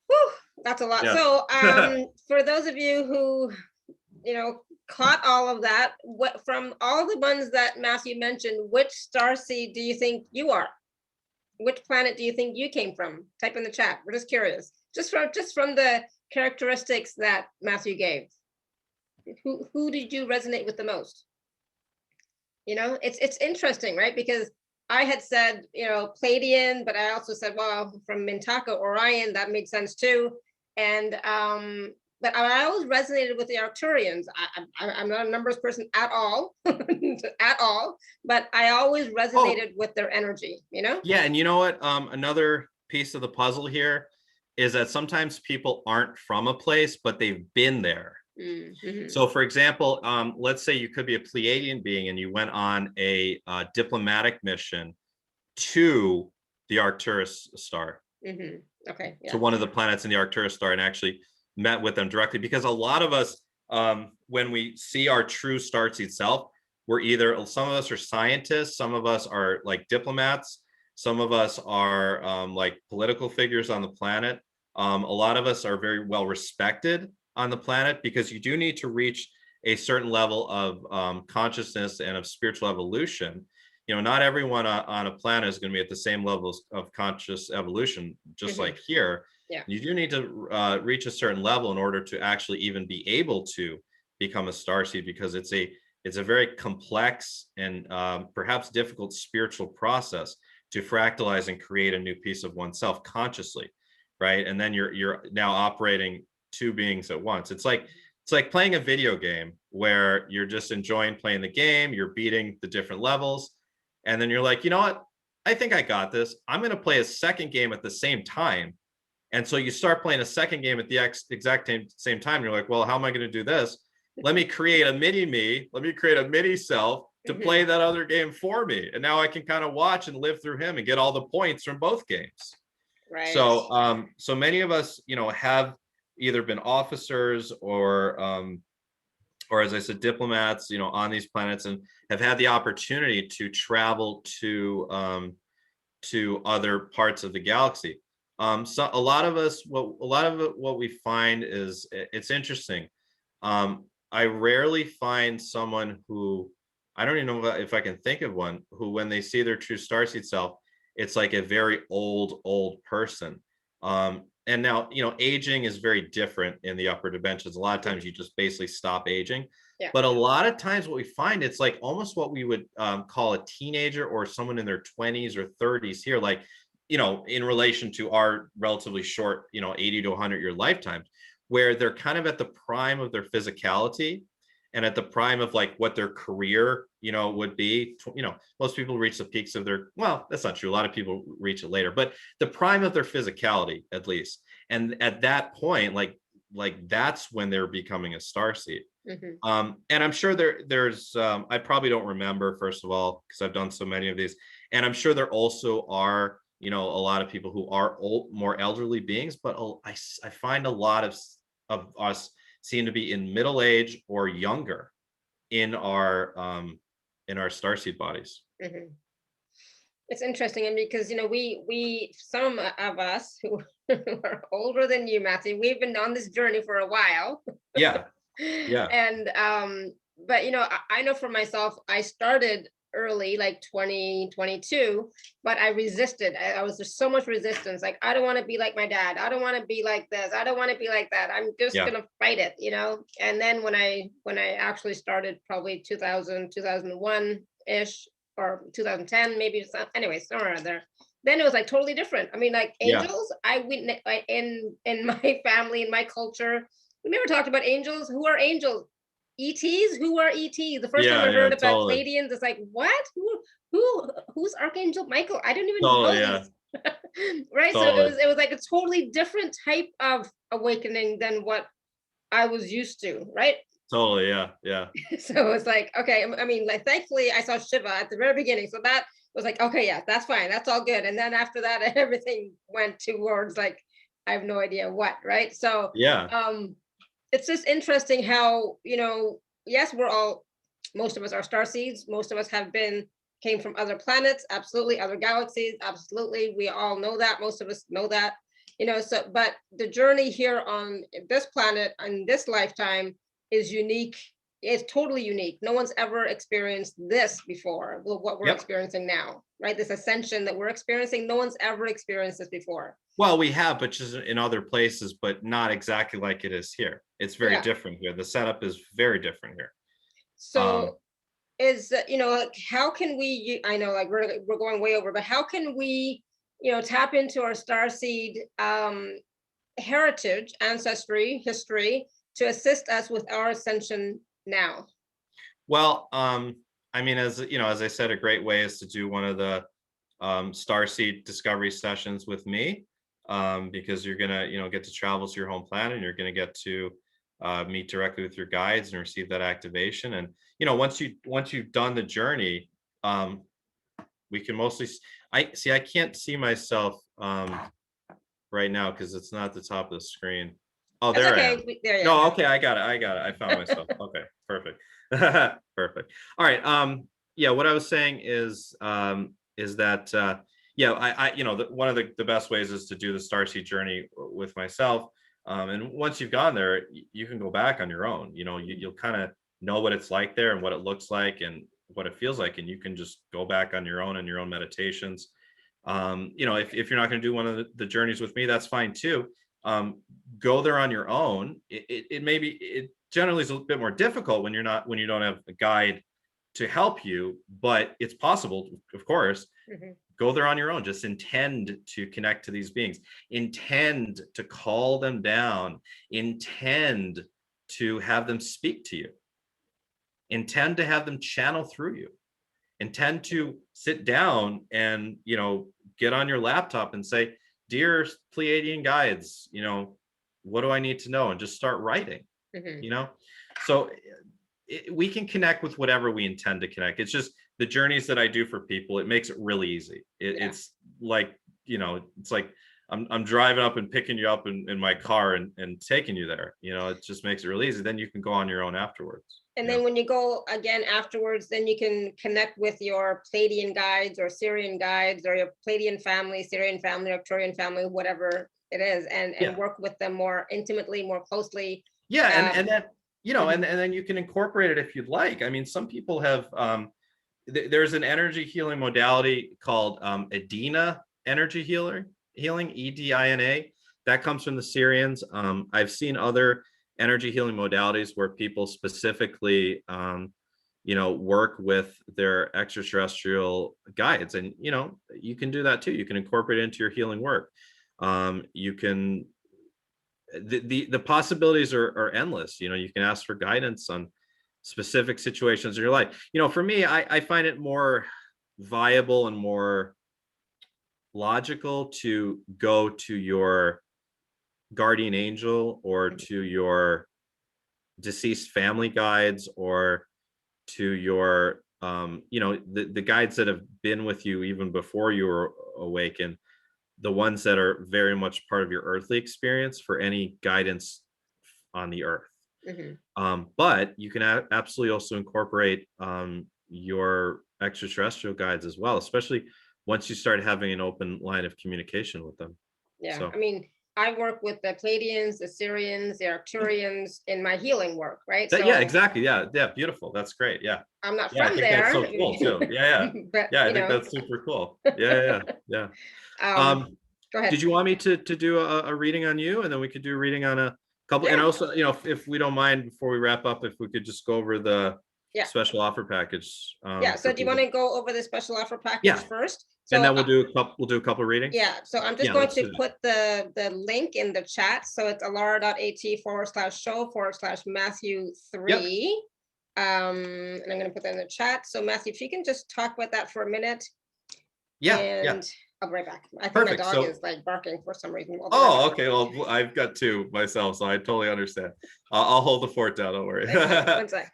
Whew, that's a lot. Yeah. So for those of you who, caught all of that, what from all the ones that Matthew mentioned, which starseed do you think you are? Which planet do you think you came from? Type in the chat. We're just curious. Just from the characteristics that Matthew gave. Who did you resonate with the most? It's interesting, right? Because I had said, Pleiadian, but I also said, well, from Mintaka, Orion, that makes sense too. And but I always resonated with the Arcturians. I'm not a numbers person at all, at all, but I always resonated with their energy, Yeah, and you know what? Another piece of the puzzle here is that sometimes people aren't from a place, but they've been there. Mm-hmm. So, for example, let's say you could be a Pleiadian being and you went on a diplomatic mission to the Arcturus star. Mm-hmm. Okay. Yeah. To one of the planets in the Arcturus star and actually met with them directly. Because a lot of us, when we see our true starseed self, some of us are scientists, some of us are like diplomats, some of us are like political figures on the planet. A lot of us are very well respected on the planet because you do need to reach a certain level of consciousness and of spiritual evolution. Not everyone on a planet is going to be at the same levels of conscious evolution, just like here. Yeah. You do need to reach a certain level in order to actually even be able to become a starseed, because it's a very complex and perhaps difficult spiritual process to fractalize and create a new piece of oneself consciously, right? And then you're now operating two beings at once. It's like playing a video game where you're just enjoying playing the game, you're beating the different levels, and then you're like, you know what? I think I got this. I'm going to play a second game at the same time. And so you start playing a second game at the exact same time. You're like, well, how am I going to do this? Let me create a mini me. Let me create a mini self to play that other game for me. And now I can kind of watch and live through him and get all the points from both games. Right. So so many of us, you know, have either been officers or as I said, diplomats, you know, on these planets, and have had the opportunity to travel to other parts of the galaxy. So a lot of us, what we find is, it's interesting. I rarely find someone who, I don't even know if I can think of one, who when they see their true starseed self, it's like a very old person. And now, you know, aging is very different in the upper dimensions. A lot of times you just basically stop aging. Yeah. But a lot of times what we find, it's like almost what we would call a teenager or someone in their 20s or 30s here, like, you know, in relation to our relatively short, you know, 80 to 100-year lifetimes, where they're kind of at the prime of their physicality and at the prime of like what their career, you know, would be. You know, most people reach the peaks of their, well, that's not true. A lot of people reach it later, but the prime of their physicality, at least. And at that point, like that's when they're becoming a starseed. And I'm sure there's I probably don't remember, first of all, because I've done so many of these, and I'm sure there also are, you know, a lot of people who are old, more elderly beings, but I find a lot of us seem to be in middle age or younger in our starseed bodies. It's interesting, and because, you know, we some of us who are older than you, Matthew, we've been on this journey for a while. Yeah. And but you know, I know for myself, I started early, like 2022, but I resisted. I was, there's so much resistance. Like, I don't want to be like my dad. I don't want to be like this. I don't want to be like that. I'm just gonna fight it, you know. And then when I actually started, probably 2001 ish, or 2010, maybe, anyway, somewhere there. Then it was like totally different. I mean, like angels, I witnessed in my family, in my culture, we never talked about angels. Who are angels? ETs? Who are ETs? The first time I heard about Pleiadians, it's like, what? Who's Archangel Michael? I don't even know these. Right. So it was like a totally different type of awakening than what I was used to, right? Totally, yeah. So it's like, okay, I mean, like, thankfully I saw Shiva at the very beginning. So that was like, okay, yeah, that's fine. That's all good. And then after that, everything went towards like, I have no idea what, right? So it's just interesting how, you know, yes, most of us are starseeds. Most of us came from other planets, absolutely, other galaxies, absolutely. We all know that. Most of us know that, you know. So, but the journey here on this planet in this lifetime is unique. It's totally unique. No one's ever experienced this before. Well, what we're experiencing now, right? This ascension that we're experiencing, no one's ever experienced this before. Well, we have, but just in other places, but not exactly like it is here. It's very different here. The setup is very different here. So is, you know, like, how can we, I know, like, we're going way over, but how can we, you know, tap into our starseed heritage, ancestry, history, to assist us with our ascension now? Well, I mean, as you know, as I said, a great way is to do one of the starseed discovery sessions with me, because you're gonna, you know, get to travel to your home planet, and you're gonna get to meet directly with your guides and receive that activation. And you know, once you've done the journey, we can mostly, I can't see myself right now because it's not at the top of the screen. Oh, there I am. There you No, okay, I got it. I found myself. Okay, perfect. Perfect. All right. Yeah, what I was saying is that yeah, I you know, one of the best ways is to do the starseed journey with myself. And once you've gone there, you can go back on your own. You know, you'll kind of know what it's like there and what it looks like and what it feels like, and you can just go back on your own and your own meditations. You know, if you're not going to do one of the journeys with me, that's fine too. Go there on your own. It generally is a bit more difficult when you don't have a guide to help you, but it's possible, of course. Go there on your own. Just intend to connect to these beings. Intend to call them down. Intend to have them speak to you. Intend to have them channel through you. Intend to sit down and, you know, get on your laptop and say, dear Pleiadian guides, you know, what do I need to know? And just start writing, you know? So we can connect with whatever we intend to connect. It's just the journeys that I do for people, it makes it really easy. It's like, it's like I'm driving up and picking you up in my car and taking you there. It just makes it really easy. Then you can go on your own afterwards. And then when you go again afterwards, then you can connect with your Pleiadian guides or Syrian guides, or your Pleiadian family, Syrian family, Arcturian family, whatever it is, and work with them more intimately, more closely. Yeah, and then and then you can incorporate it if you'd like. I mean, some people have there's an energy healing modality called Edina energy healing, Edina. That comes from the Syrians. I've seen other energy healing modalities where people specifically work with their extraterrestrial guides, and you can do that too. You can incorporate it into your healing work. You can the possibilities are endless. You can ask for guidance on specific situations in your life. For me, I find it more viable and more logical to go to your guardian angel or to your deceased family guides, or to your the guides that have been with you even before you were awakened, the ones that are very much part of your earthly experience, for any guidance on the earth. But you can absolutely also incorporate your extraterrestrial guides as well, especially once you start having an open line of communication with them. So, I mean, I work with the Pleiadians, the Syrians, the Arcturians in my healing work, right? Yeah, exactly. Yeah, beautiful. That's great. Yeah. I'm not from there. That's so cool too. Yeah. But, I think that's super cool. Yeah. Go ahead. Did you want me to do a reading on you, and then we could do a reading on a couple? And also, if we don't mind, before we wrap up, if we could just go over the special offer package. So do you want to go over the special offer package first? So, and then we'll do a couple of readings. Yeah. So I'm just going to put the link in the chat. So it's alara.at/show/Matthew 3. And I'm going to put that in the chat. So Matthew, if you can just talk about that for a minute. And I'll be right back. I think my dog is like barking for some reason. Okay. Well, I've got two myself, so I totally understand. I'll hold the fort down. Don't worry. One sec.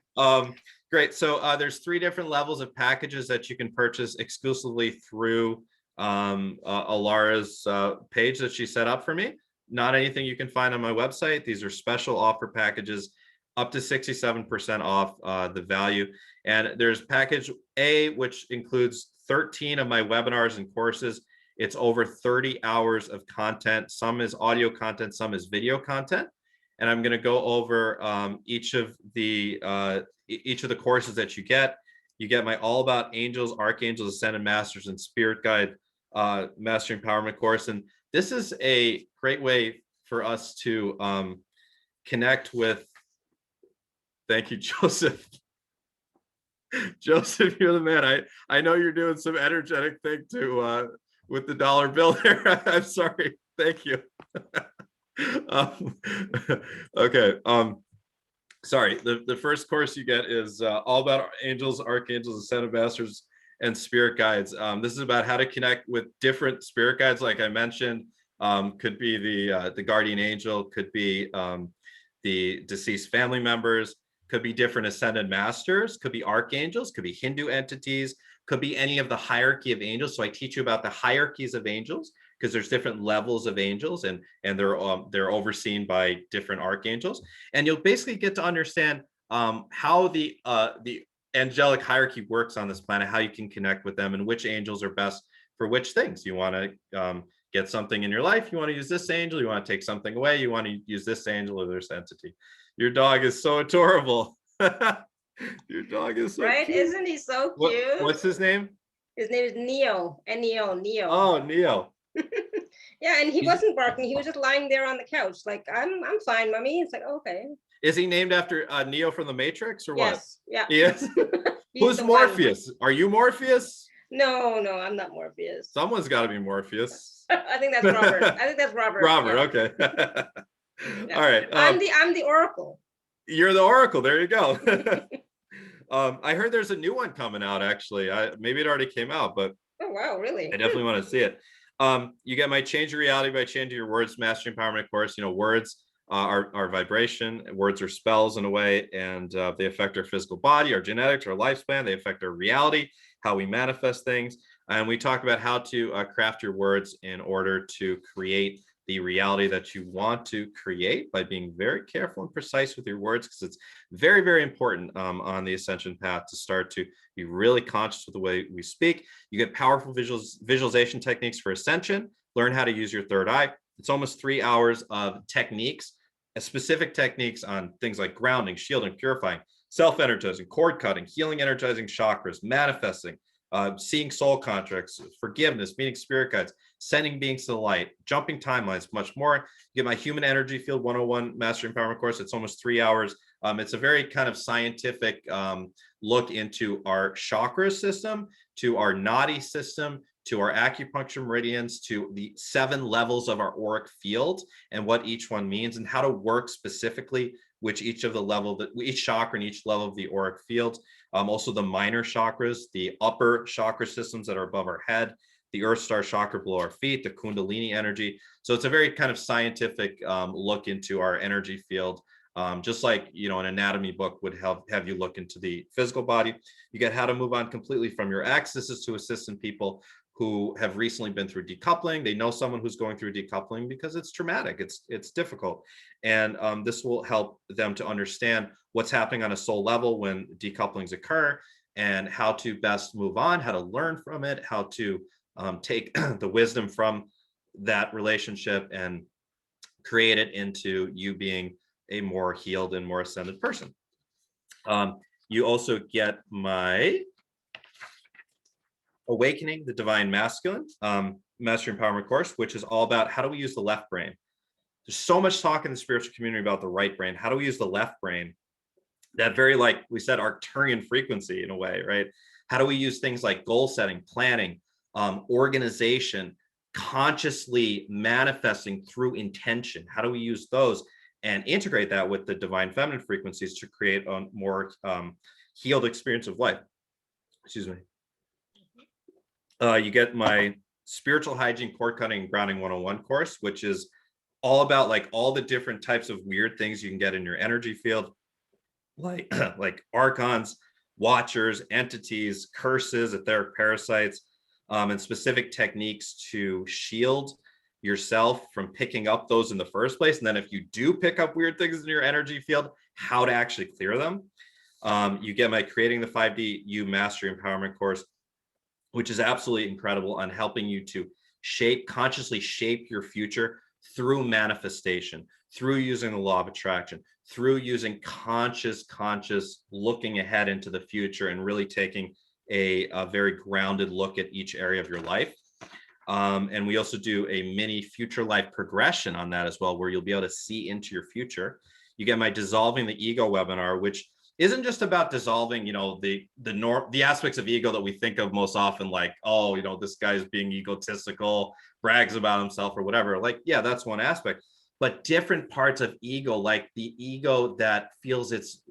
Great. So there's 3 different levels of packages that you can purchase exclusively through Alara's page that she set up for me. Not anything you can find on my website. These are special offer packages, up to 67% off the value. And there's package A, which includes 13 of my webinars and courses. It's over 30 hours of content. Some is audio content, some is video content. And I'm going to go over each of the courses that you get. You get my All About Angels, Archangels, Ascended Masters, and Spirit Guide Master Empowerment course. And this is a great way for us to connect with. Thank you, Joseph. Joseph, you're the man. I know you're doing some energetic thing to with the dollar bill there. I'm sorry. Thank you. Okay. Sorry. The first course you get is All About Angels, Archangels, Ascended Masters, and Spirit Guides. This is about how to connect with different spirit guides, like I mentioned. Could be the guardian angel, could be the deceased family members, could be different ascended masters, could be archangels, could be Hindu entities, could be any of the hierarchy of angels. So I teach you about the hierarchies of angels, because there's different levels of angels, and they're overseen by different archangels. And you'll basically get to understand how the angelic hierarchy works on this planet, how you can connect with them, and which angels are best for which things. You want to get something in your life, you want to use this angel. You want to take something away, you want to use this angel or this entity. Your dog is so adorable. Your dog is so right? Cute. Isn't he so cute? What's his name? His name is Neo. Neo. Oh, Neo. Yeah, and he wasn't barking. He was just lying there on the couch, like, I'm fine, mommy. It's like, okay. Is he named after Neo from the Matrix or what? Yes. Yeah. Yes. Who's Morpheus? One. Are you Morpheus? No, I'm not Morpheus. Someone's got to be Morpheus. I think that's Robert. Robert. Yeah. Okay. Yeah. All right. I'm the Oracle. You're the Oracle. There you go. I heard there's a new one coming out. Actually, maybe it already came out, but oh wow, really? I definitely want to see it. You get my Change Your Reality by Changing Your Words Master Empowerment course. Words our vibration. Words are spells in a way, and they affect our physical body, our genetics, our lifespan. They affect our reality, how we manifest things. And we talk about how to craft your words in order to create the reality that you want to create by being very careful and precise with your words, because it's very, very important on the ascension path to start to be really conscious of the way we speak. You get powerful visualization techniques for ascension. Learn how to use your third eye. It's almost 3 hours of techniques, specific techniques on things like grounding, shielding, purifying, self-energizing, cord cutting, healing, energizing chakras, manifesting, seeing soul contracts, forgiveness, meeting spirit guides, sending beings to the light, jumping timelines, much more. You get my Human Energy Field 101 Mastery Empowerment course. It's almost 3 hours. It's a very kind of scientific look into our chakra system, to our nadi system, to our acupuncture meridians, to the 7 levels of our auric field and what each one means, and how to work specifically which each of the level, that each chakra and each level of the auric field. Also the minor chakras, the upper chakra systems that are above our head, the Earth Star chakra below our feet, the Kundalini energy. So it's a very kind of scientific look into our energy field. Just like, you know, an anatomy book would have you look into the physical body. You get how to move on completely from your ex. This is to assist in people who have recently been through decoupling. They know someone who's going through decoupling because it's traumatic, it's difficult. And this will help them to understand what's happening on a soul level when decouplings occur, and how to best move on, how to learn from it, how to take the wisdom from that relationship and create it into you being a more healed and more ascended person. You also get my Awakening the Divine Masculine Mastery Empowerment course, which is all about how do we use the left brain. There's so much talk in the spiritual community about the right brain. How do we use the left brain? That very, like we said, Arcturian frequency in a way, right? How do we use things like goal setting, planning, organization, consciously manifesting through intention? How do we use those and integrate that with the divine feminine frequencies to create a more healed experience of life? Excuse me. You get my Spiritual Hygiene, Cord Cutting, and Grounding 101 course, which is all about like all the different types of weird things you can get in your energy field, like like archons, watchers, entities, curses, etheric parasites, and specific techniques to shield yourself from picking up those in the first place. And then if you do pick up weird things in your energy field, how to actually clear them. You get my Creating the 5D You Mastery Empowerment course, which is absolutely incredible on helping you to consciously shape your future through manifestation, through using the law of attraction, through using conscious looking ahead into the future and really taking a very grounded look at each area of your life. And we also do a mini future life progression on that as well, where you'll be able to see into your future. You get my Dissolving the Ego webinar, which isn't just about dissolving, you know, the aspects of ego that we think of most often, like, oh, you know, this guy's being egotistical, brags about himself or whatever. Like, yeah, that's one aspect, but different parts of ego, like the ego that feels it's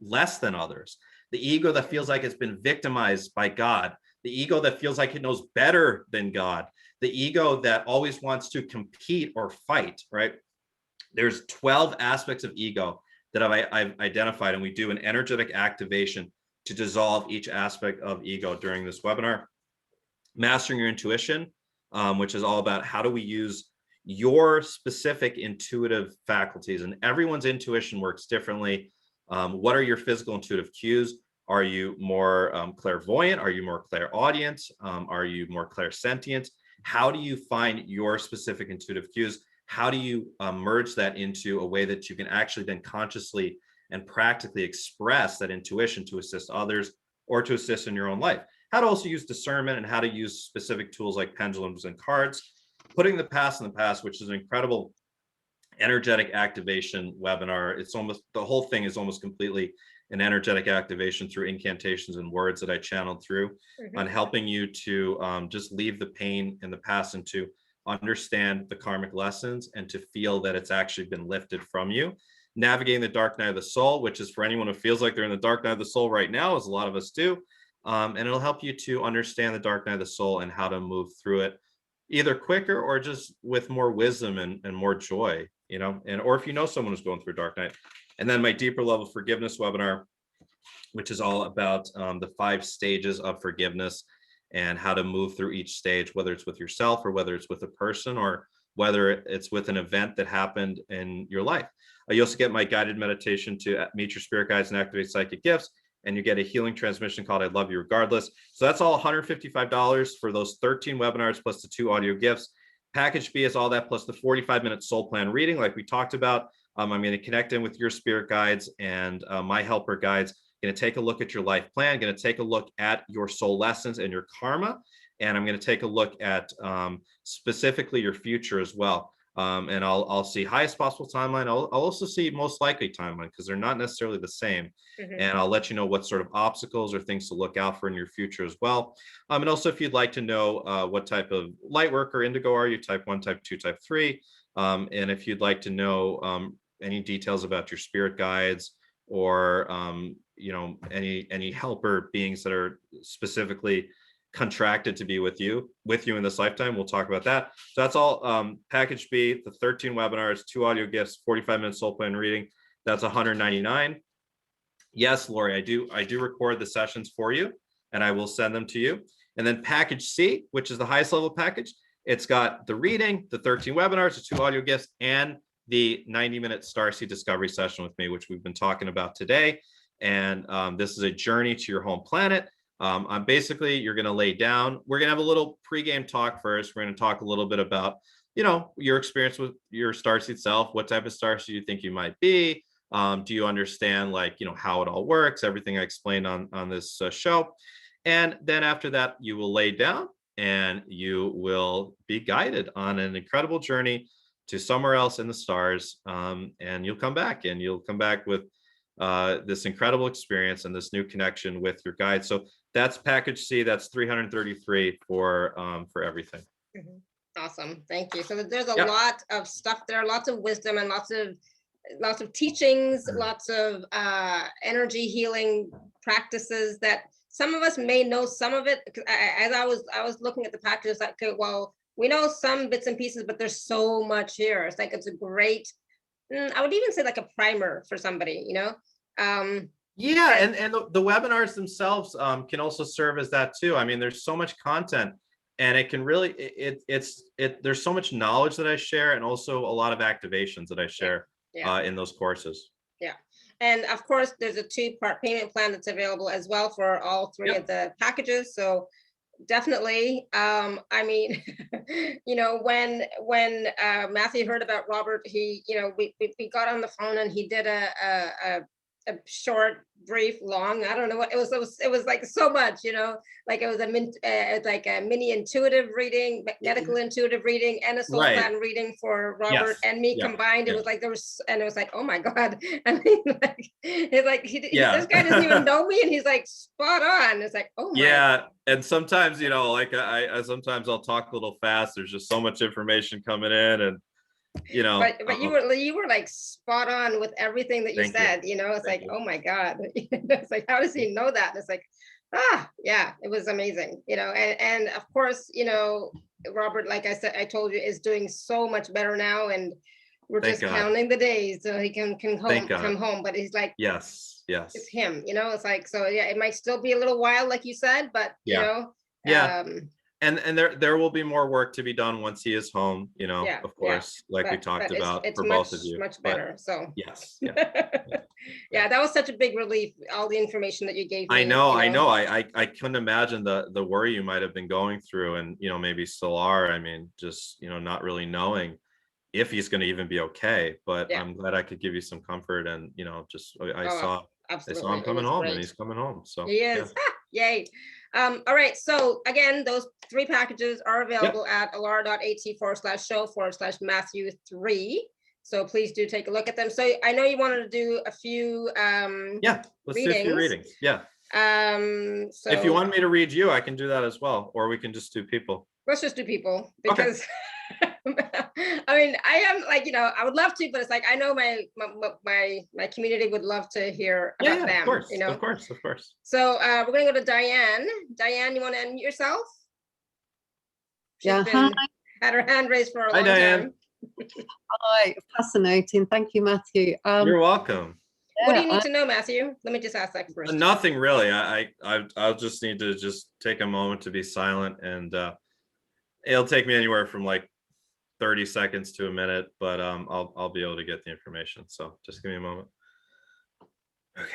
less than others, the ego that feels like it's been victimized by God, the ego that feels like it knows better than God, the ego that always wants to compete or fight, right? There's 12 aspects of ego that I've identified, and we do an energetic activation to dissolve each aspect of ego during this webinar. Mastering Your Intuition, which is all about how do we use your specific intuitive faculties, and everyone's intuition works differently. What are your physical intuitive cues? Are you more clairvoyant? Are you more clairaudient? Are you more clairsentient? How do you find your specific intuitive cues? How do you merge that into a way that you can actually then consciously and practically express that intuition to assist others or to assist in your own life? How to also use discernment and how to use specific tools like pendulums and cards. Putting the Past in the Past, which is an incredible energetic activation webinar. It's almost, the whole thing is almost completely an energetic activation through incantations and words that I channeled through on helping you to just leave the pain in the past and to understand the karmic lessons and to feel that it's actually been lifted from you. Navigating the Dark Night of the Soul, which is for anyone who feels like they're in the dark night of the soul right now, as a lot of us do. And it'll help you to understand the dark night of the soul and how to move through it either quicker or just with more wisdom and more joy you know, and or if you know someone who's going through a dark night. And then my deeper level forgiveness webinar, which is all about the 5 stages of forgiveness and how to move through each stage, whether it's with yourself or whether it's with a person or whether it's with an event that happened in your life. You also get my guided meditation to meet your spirit guides and activate psychic gifts. And you get a healing transmission called I Love You Regardless. So that's all $155 for those 13 webinars plus the 2 audio gifts. Package B is all that plus the 45-minute soul plan reading like we talked about. I'm going to connect in with your spirit guides and my helper guides. Going to take a look at your life plan, going to take a look at your soul lessons and your karma. And I'm going to take a look at specifically your future as well. And I'll see highest possible timeline. I'll also see most likely timeline because they're not necessarily the same. And I'll let you know what sort of obstacles or things to look out for in your future as well. And also if you'd like to know what type of light work or indigo are you, type 1, type 2, type 3. And if you'd like to know any details about your spirit guides or you know, any helper beings that are specifically contracted to be with you in this lifetime, we'll talk about that. So that's all package B, the 13 webinars, 2 audio gifts, 45-minute soul plan reading. That's $199. Yes, Lori, I do record the sessions for you and I will send them to you. And then package C, which is the highest level package, it's got the reading, the 13 webinars, the 2 audio gifts, and the 90-minute Starseed discovery session with me, which we've been talking about today. And this is a journey to your home planet. I'm basically, you're going to lay down. We're going to have a little pregame talk first. We're going to talk a little bit about, you know, your experience with your Starseed self. What type of Starseed you think you might be? Do you understand, like, you know, how it all works? Everything I explained on this show. And then after that, you will lay down and you will be guided on an incredible journey to somewhere else in the stars. And you'll come back with this incredible experience and this new connection with your guide. So that's package C. That's $333 for everything. Awesome, thank you. So there's a lot of stuff there, lots of wisdom and lots of teachings, lots of energy healing practices that some of us may know some of it. As I was looking at the packages, like, okay, well, we know some bits and pieces, but there's so much here. It's like, it's a great, I would even say like a primer for somebody, you know? Yeah, and the webinars themselves can also serve as that too. I mean, there's so much content and it can really, there's so much knowledge that I share and also a lot of activations that I share in those courses. Yeah. And of course, there's a 2-part payment plan that's available as well for all 3 of the packages. So definitely, I mean, you know, when Matthew heard about Robert, he, you know, we got on the phone and he did a short, brief, long, I don't know what it was. It was like so much, you know, like it was like a mini intuitive reading, medical intuitive reading, and a soul plan reading for Robert and me combined. It was like, it was like, oh my God. I mean, like, it's like, this guy doesn't even know me and he's like spot on. It's like, oh my. Yeah. And sometimes, you know, like sometimes I'll talk a little fast. There's just so much information coming in and, you know, but you were like spot on with everything that you said. You know, it's like, oh my God. It's like, how does he know that? And it's like, yeah, it was amazing, you know. And of course, you know, Robert, like I said, I told you, is doing so much better now, and we're just counting the days so he can come home. But he's like, yes, it's him, you know. It's like, so yeah, it might still be a little while, like you said, but you know, and there will be more work to be done once he is home, you know, of course, like we talked about for both of you. Much better. So yes. Yeah, that was such a big relief, all the information that you gave me. I know. I couldn't imagine the worry you might have been going through, and, you know, maybe still are. I mean, just, you know, not really knowing if he's going to even be okay. But I'm glad I could give you some comfort, and, you know, just I saw him coming home, and he's coming home. So he is. Yay. All right. So again, those 3 packages are available at alara.at/show/Matthew3. So please do take a look at them. So I know you wanted to do a few let's do a few readings. So if you want me to read you, I can do that as well, or we can just do people. Let's just do people, because I mean, I am like, you know, I would love to, but it's like, I know my community would love to hear about them. Of course, you know, of course. So we're gonna go to Diane. Diane, you want to unmute yourself? She's hi. had her hand raised for a long Diane. time. Hi, fascinating. Thank you, Matthew. You're welcome. What do you need to know, Matthew? Let me just ask that first. Nothing really. I'll just need to just take a moment to be silent, and it'll take me anywhere from like 30 seconds to a minute, but I'll be able to get the information. So just give me a moment. Okay.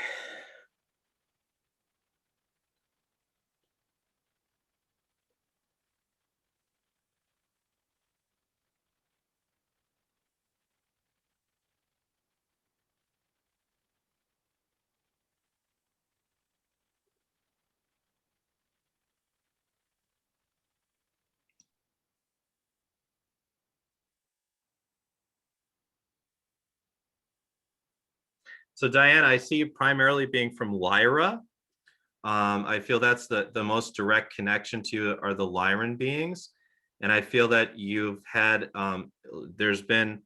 So Diane, I see you primarily being from Lyra. I feel that's the most direct connection to you are the Lyran beings. And I feel that you've had, there's been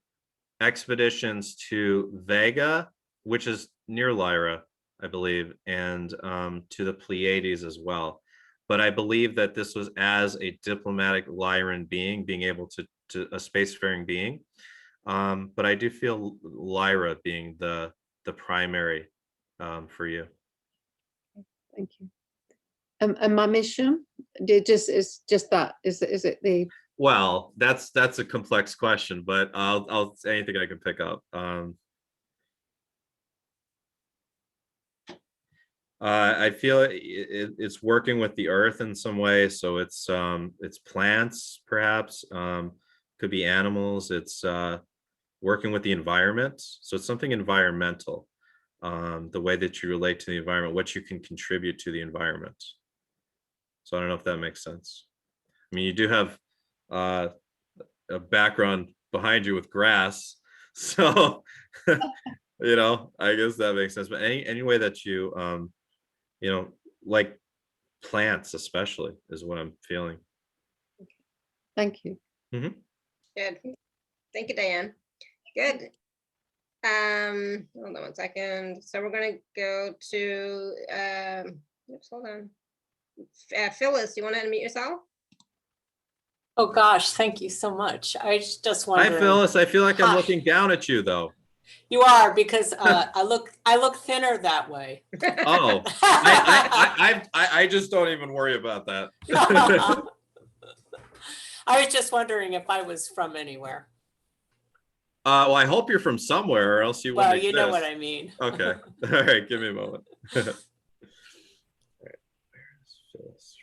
expeditions to Vega, which is near Lyra, I believe, and to the Pleiades as well. But I believe that this was as a diplomatic Lyran being, being able to a spacefaring being. But I do feel Lyra being the primary for you. Thank you. And my mission, is just that. Is it the? Well, that's a complex question, but I'll anything I can pick up. I feel it's working with the earth in some way, so it's plants, perhaps, could be animals. It's working with the environment, so it's something environmental. The way that you relate to the environment, what you can contribute to the environment. So I don't know if that makes sense. I mean, you do have a background behind you with grass, so you know, I guess that makes sense. But any way that you you know, like plants especially is what I'm feeling. Thank you. Mm-hmm. Good. Thank you, Diane. Good. Hold on 1 second. So we're gonna go to oops, hold on. Phyllis, do you want to unmute yourself? Oh gosh, thank you so much. I just wondering. Hi, Phyllis. I feel like I'm looking down at you, though. You are, because I look thinner that way. Oh, I just don't even worry about that. I was just wondering if I was from anywhere. Well, I hope you're from somewhere, or else you wouldn't Well, you know what exist. I mean. Okay. All right. Give me a moment. All right. Where's Phyllis?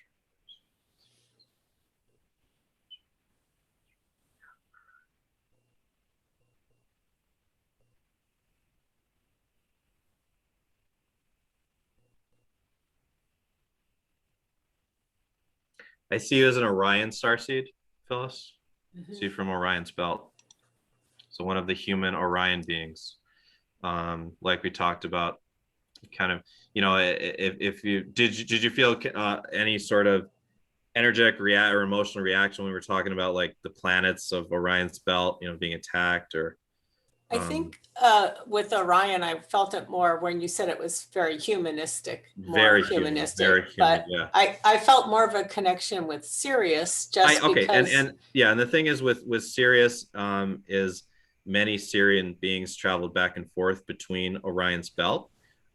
I see you as an Orion starseed, Phyllis. Mm-hmm. See you from Orion's belt. So one of the human Orion beings, like we talked about, kind of, you know, if you did you feel any sort of energetic react or emotional reaction when we were talking about like the planets of Orion's belt, you know, being attacked? Or I think with Orion, I felt it more when you said it was very humanistic, very humanistic, very human, but yeah. I felt more of a connection with Sirius, just okay, because. And yeah, and the thing is with Sirius is many Sirian beings traveled back and forth between Orion's belt.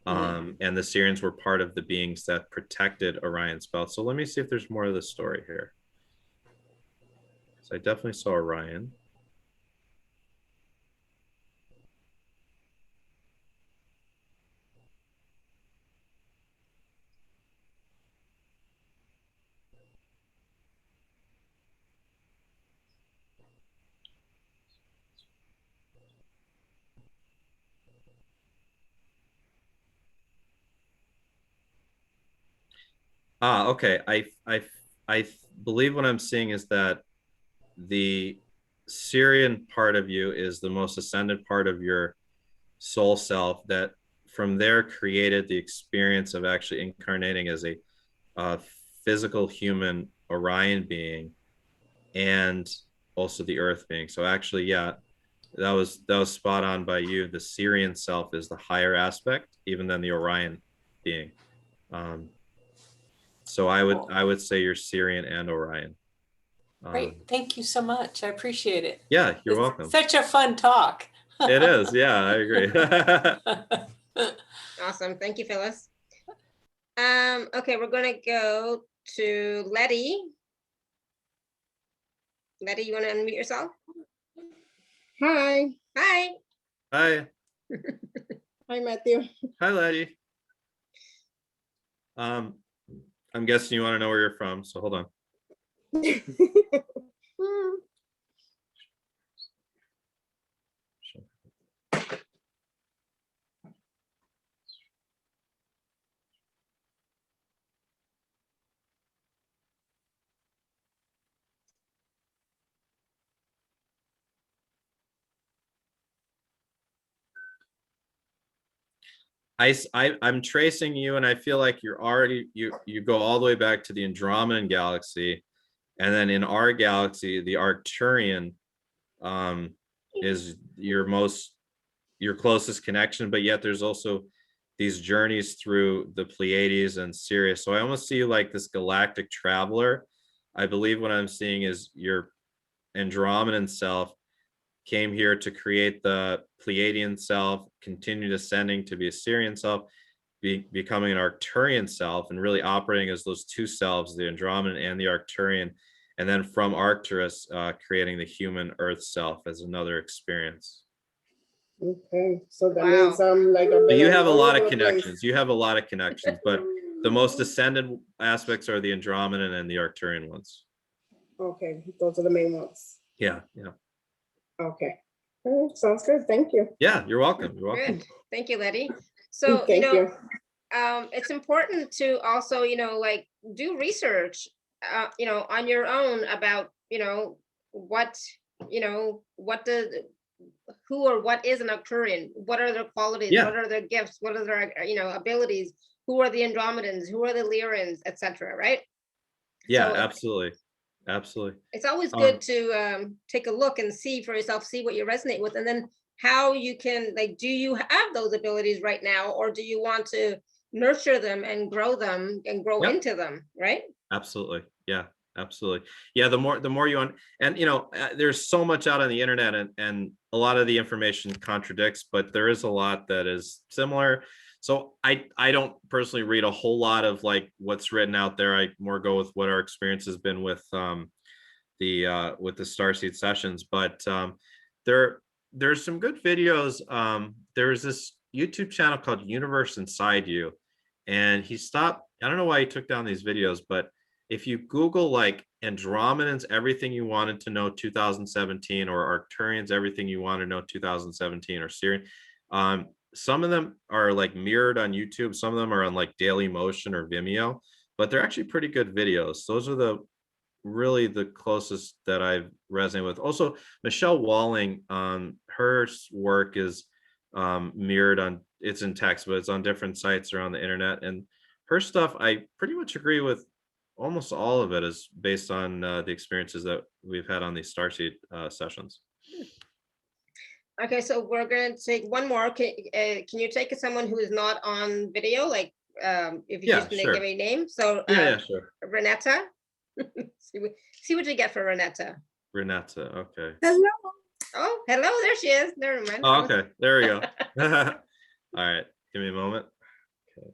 And the Sirians were part of the beings that protected Orion's belt. So let me see if there's more of the story here. So I definitely saw Orion. Okay. I believe what I'm seeing is that the Syrian part of you is the most ascended part of your soul self, that from there created the experience of actually incarnating as a physical human Orion being and also the earth being. So actually, yeah, that was spot on by you. The Syrian self is the higher aspect even than the Orion being. So I would say you're Syrian and Orion. Great. Thank you so much. I appreciate it. Yeah, you're It's welcome. such a fun talk. It is. Yeah, I agree. Awesome. Thank you, Phyllis. Okay, we're gonna go to Letty. Letty, you want to unmute yourself? Hi. Hi. Hi. Hi, Matthew. Hi, Letty. I'm guessing you want to know where you're from, so hold on. I'm tracing you, and I feel like you're already you go all the way back to the Andromedan galaxy, and then in our galaxy, the Arcturian is your closest connection, but yet there's also these journeys through the Pleiades and Sirius. So I almost see you like this galactic traveler. I believe what I'm seeing is your Andromedan self came here to create the Pleiadian self, continued ascending to be a Sirian self, becoming an Arcturian self, and really operating as those two selves, the Andromedan and the Arcturian, and then from Arcturus, creating the human Earth self as another experience. Okay, so that Wow. means I'm like But you been have a all lot over of the place. connections. You have a lot of connections, but the most ascended aspects are the Andromedan and the Arcturian ones. Okay, those are the main ones. Yeah, yeah. Okay. Sounds good. Thank you. Yeah, you're welcome. You're welcome. Good. Thank you, Letty. So, Thank you. it's important to also, like do research, on your own about, what, who or what is an Arcturian, what are their qualities, Yeah. what are their gifts, what are their, abilities, who are the Andromedans, who are the Lyrans, etc. Right? Yeah, So absolutely. Absolutely. it's always good to take a look and see for yourself, see what you resonate with, and then how you can, like, do you have those abilities right now, or do you want to nurture them and grow Yep. into them, right? Absolutely. Yeah, absolutely. Yeah, the more you and there's so much out on the internet, and a lot of the information contradicts, but there is a lot that is similar. So I don't personally read a whole lot of like what's written out there. I more go with what our experience has been with the Starseed sessions. But there's some good videos. There's this YouTube channel called Universe Inside You, and he stopped. I don't know why he took down these videos, but if you Google like Andromedans, everything you wanted to know 2017, or Arcturians, everything you want to know 2017, or Sirian, some of them are like mirrored on YouTube. Some of them are on like Daily Motion or Vimeo, but they're actually pretty good videos. Those are really the closest that I've resonated with. Also, Michelle Walling, her work is mirrored on, it's in text, but it's on different sites around the internet. And her stuff, I pretty much agree with. Almost all of it is based on the experiences that we've had on these Starseed sessions. Okay, so we're going to take one more. Can you take someone who is not on video, like if you just sure. give me a name? So Yeah, sure. Renetta. see what you get for Renetta. Renetta, okay. Hello. Oh, hello, there she is. Never mind. Oh, okay, there we go. All right, give me a moment. Okay.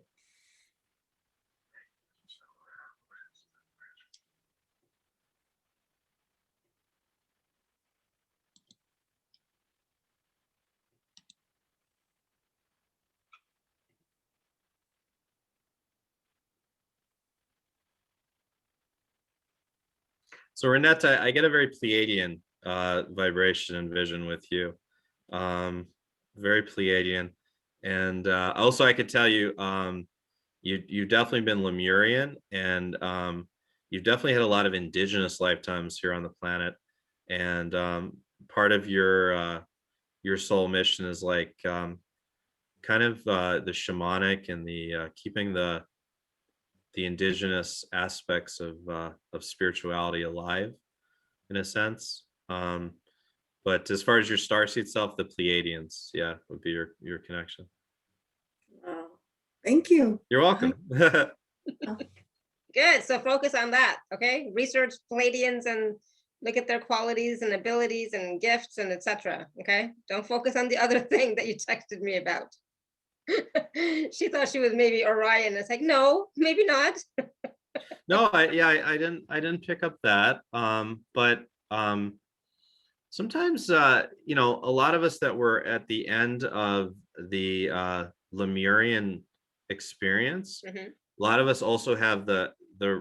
So Renetta, I get a very Pleiadian vibration and vision with you. Very Pleiadian. And also I could tell you, you've definitely been Lemurian, and you've definitely had a lot of indigenous lifetimes here on the planet. And part of your soul mission is like kind of the shamanic and the keeping the indigenous aspects of spirituality alive, in a sense. But as far as your starseed self, the Pleiadians, yeah, would be your connection. Thank you. You're welcome. Good. So focus on that. Okay. Research Pleiadians and Look at their qualities and abilities and gifts and etc. Okay, don't focus on the other thing that you texted me about. She thought she was maybe Orion. It's like, no, maybe not. No, I didn't pick up that. But sometimes you know, a lot of us that were at the end of the Lemurian experience, Mhm. a lot of us also have the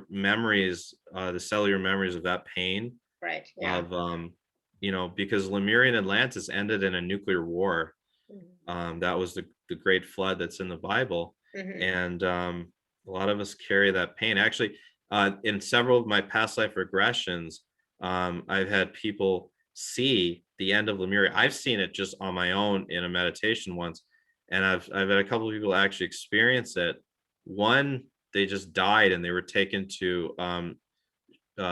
memories, the cellular memories of that pain Right. Yeah. of you know, because Lemurian Atlantis ended in a nuclear war. Mhm. That was the great flood that's in the Bible. Mhm. And a lot of us carry that pain. Actually, in several of my past life regressions, I've had people see the end of Lemuria. I've seen it just on my own in a meditation once, and I've had a couple of people actually experience it. One, they just died and they were taken to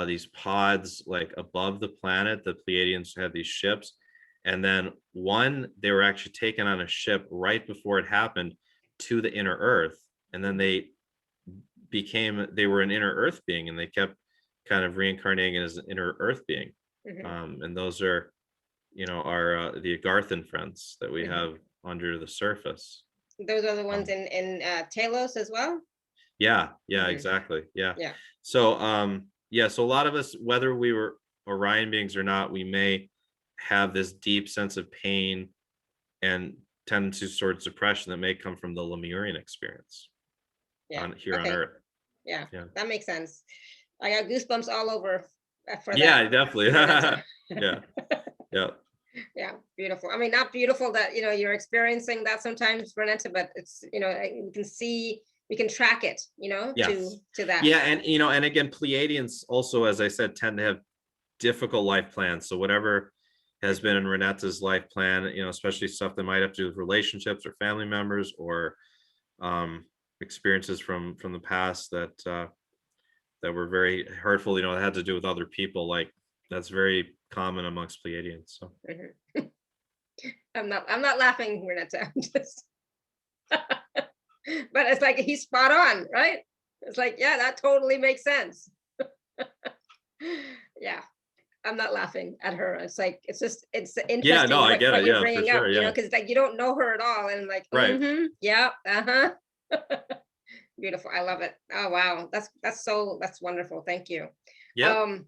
these pods like above the planet. The Pleiadians had these ships, and then one, they were actually taken on a ship right before it happened to the inner Earth, and then they were an inner Earth being, and they kept kind of reincarnating as an inner Earth being. Mhm. And those are, you know, our the Agarthan friends that we Mhm. have under the surface. Those are the ones Um, in Talos as well. yeah, Mhm. exactly. Yeah. Yeah. So yeah, so a lot of us, whether we were Orion beings or not, we may have this deep sense of pain and tendencies towards depression that may come from the Lemurian experience Yeah. on here on Okay. Earth. Yeah. Yeah. That makes sense. I got goosebumps all over for Yeah, that. definitely. Renata. Yeah. Yeah. Yeah, beautiful. I mean, not beautiful that, you know, you're experiencing that sometimes, Renata, but it's, you know, we can see, we can track it, you know, Yes. to that. Yeah, and you know, and again, Pleiadians also, as I said, tend to have difficult life plans. So whatever has been in Renata's life plan, you know, especially stuff that might have to do with relationships or family members or experiences from the past that were very hurtful, you know, it had to do with other people. Like that's very common amongst Pleiadians. So Mhm. I'm not laughing, Renata. I'm just, but it's like he's spot on, right? It's like, yeah, that totally makes sense. Yeah, I'm not laughing at her. It's like it's yeah, no, interesting I get what it. you're Yeah, for bringing up, sure. you know, Yeah. because like you don't know her at all, and like, Right. yeah, beautiful. I love it. Oh wow, that's wonderful. Thank you. Yep. Um,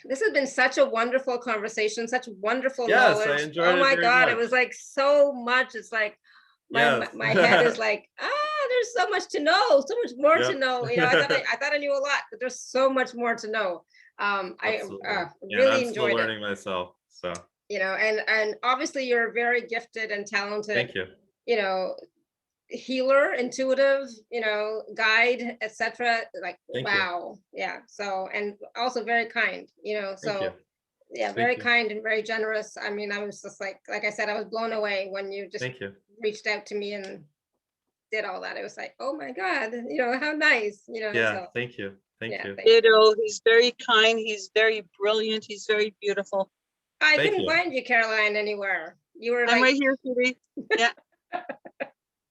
this has been such a wonderful conversation, such wonderful Yes, I knowledge. enjoyed Oh it my very God, it much. was like so much. It's like Yes. my head is like, there's so much to know, so much more to Yep. know. You know, I thought I knew a lot, but there's so much more to know. I Absolutely. Yeah, and really I'm still enjoyed it. learning myself. So You know, and obviously you're very gifted and talented. thank you. You know, healer, intuitive, you know, guide, etc. Like, Thank you. wow, yeah. So, and also very kind. You know, Thank you. so yeah, Thank very you. kind and very generous. I mean, I was just like I said, I was blown away when you just Thank you. reached out to me and did all that. It was like, oh my God, you know, how nice, you know. Yeah, So thank you. Thank yeah, you. thank you. Ditto. He's very kind. He's very brilliant. He's very beautiful. I Thank couldn't you. find you, Caroline, anywhere. You were I'm like, right here, Judy. Yeah.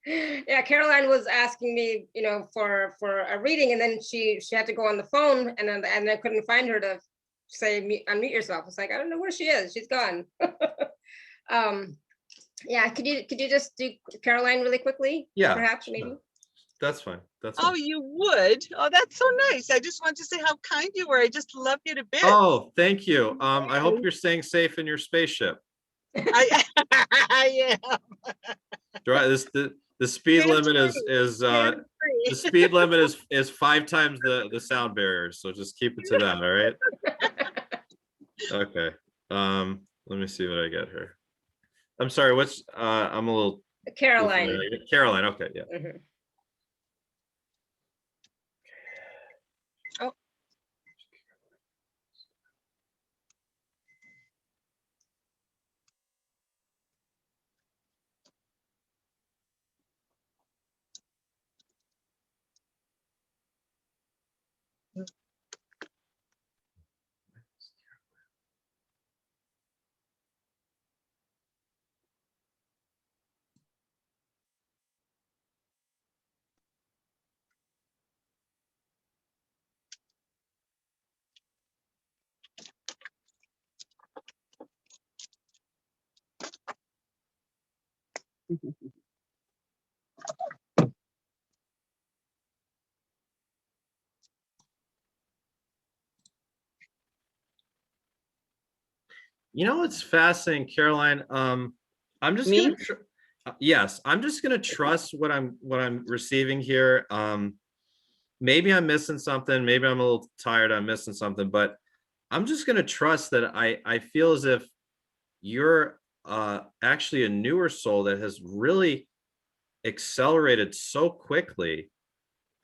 yeah, Caroline was asking me, you know, for a reading, and then she had to go on the phone, and I couldn't find her to say unmute yourself. It's like, I don't know where she is. She's gone. Yeah, could you just do Caroline really quickly? Yeah, Perhaps sure. maybe. That's fine. That's Oh, fine. you would? Oh, that's so nice. I just want to say how kind you were. I just love you to bits. Oh, thank you. I hope you're staying safe in your spaceship. I am. This the speed limit is the Hands-free. speed limit is 5 times the sound barrier. So just keep it to that. All right. Okay. Let me see what I get here. I'm sorry. What's I'm a little Caroline. Caroline. Okay. Yeah. Mhm. You know what's fascinating, Caroline? I'm just Me? gonna yes, I'm just gonna trust what I'm receiving here. Maybe I'm missing something. Maybe I'm a little tired. I'm missing something, but I'm just gonna trust that I feel as if you're actually a newer soul that has really accelerated so quickly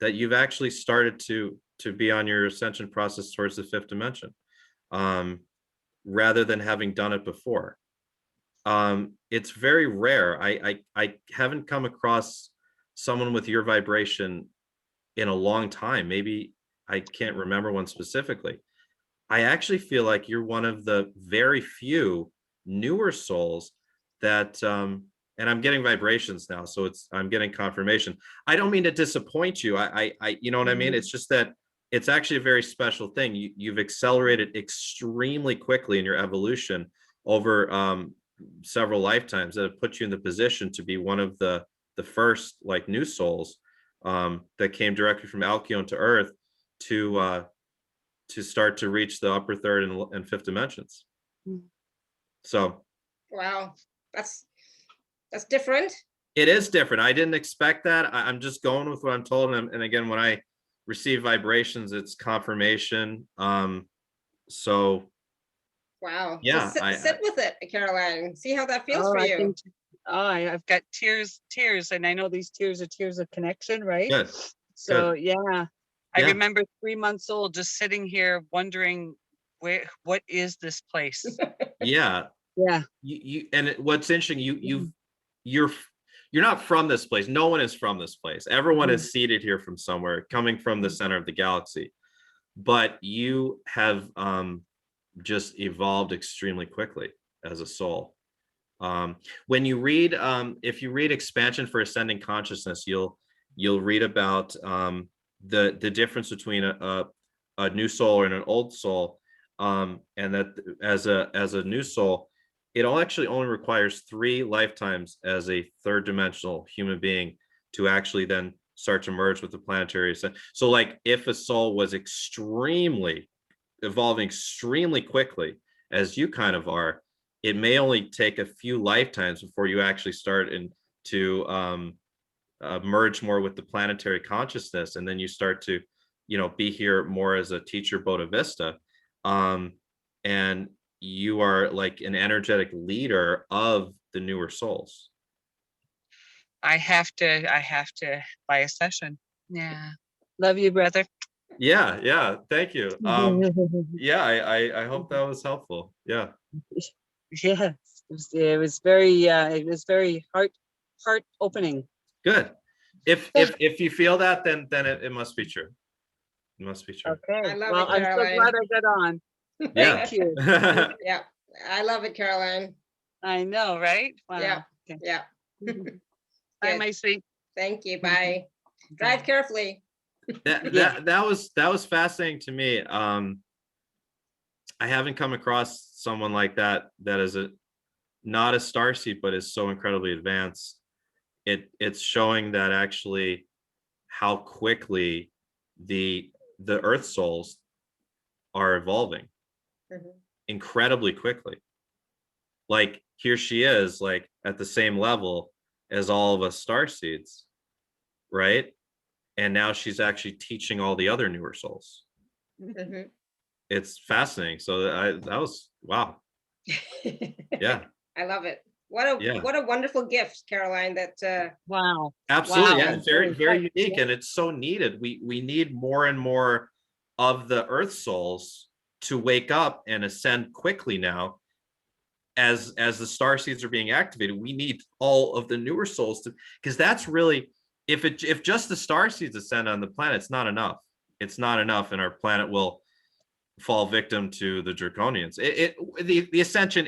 that you've actually started to be on your ascension process towards the fifth dimension, rather than having done it before. It's very rare. I haven't come across someone with your vibration in a long time. Maybe I can't remember one specifically. I actually feel like you're one of the very few newer souls that and I'm getting vibrations now, so I'm getting confirmation. I don't mean to disappoint you. I you know what I mean? It's just that it's actually a very special thing. You've accelerated extremely quickly in your evolution over several lifetimes that have put you in the position to be one of the first like new souls that came directly from Alcyon to Earth to start to reach the upper third and fifth dimensions. So Wow, that's different. it is different. I didn't expect that. I'm just going with what I'm told. And again, when I receive vibrations, it's confirmation. So Wow. yeah, So sit with it, Caroline. See how that feels Oh, for I you. think, I've got tears, and I know these tears are tears of connection, right? good. So yeah, I Yeah. remember 3 months old, just sitting here wondering what is this place? Yeah. Yeah. What's interesting, you're not from this place. No one is from this place. Everyone is seated here from somewhere, coming from the center of the galaxy. But you have just evolved extremely quickly as a soul. When you read, if you read Expansion for Ascending Consciousness, you'll read about the difference between a new soul and an old soul, and that as a new soul, it actually only requires 3 lifetimes as a third dimensional human being to actually then start to merge with the planetary ascent. So like if a soul was evolving extremely quickly, as you kind of are, it may only take a few lifetimes before you actually start to merge more with the planetary consciousness, and then you start to be here more as a teacher Bodhisattva, and you are like an energetic leader of the newer souls. I have to buy a session. Yeah. Love you, brother. Yeah, thank you. Yeah, I hope that was helpful. Yeah. Yes, it was very heart opening. Good. If you feel that, then it must be true. It must be true. Okay. I love Well, it, I'm so Caroline. glad I got on. Yeah. Thank you. Yeah, I love it, Caroline. I know, right? Wow. Yeah. Okay. Yeah. Bye, Good. my sweet. Thank you. Bye. Drive carefully. That was fascinating to me. I haven't come across someone like that is not a starseed, but is so incredibly advanced. It's showing that actually how quickly the Earth souls are evolving, incredibly quickly. Like here she is, like at the same level as all of us starseeds, right? And now she's actually teaching all the other newer souls. It's fascinating. So that was wow. Yeah. I love it. What a wonderful gift, Caroline. That Wow. Absolutely. Wow. Yeah, it's very, very Right. unique, and it's so needed. We need more and more of the Earth souls to wake up and ascend quickly now. As the star seeds are being activated, we need all of the newer souls to, because that's really, if just the star seeds ascend on the planet, it's not enough. It's not enough, and our planet will fall victim to the draconians. The ascension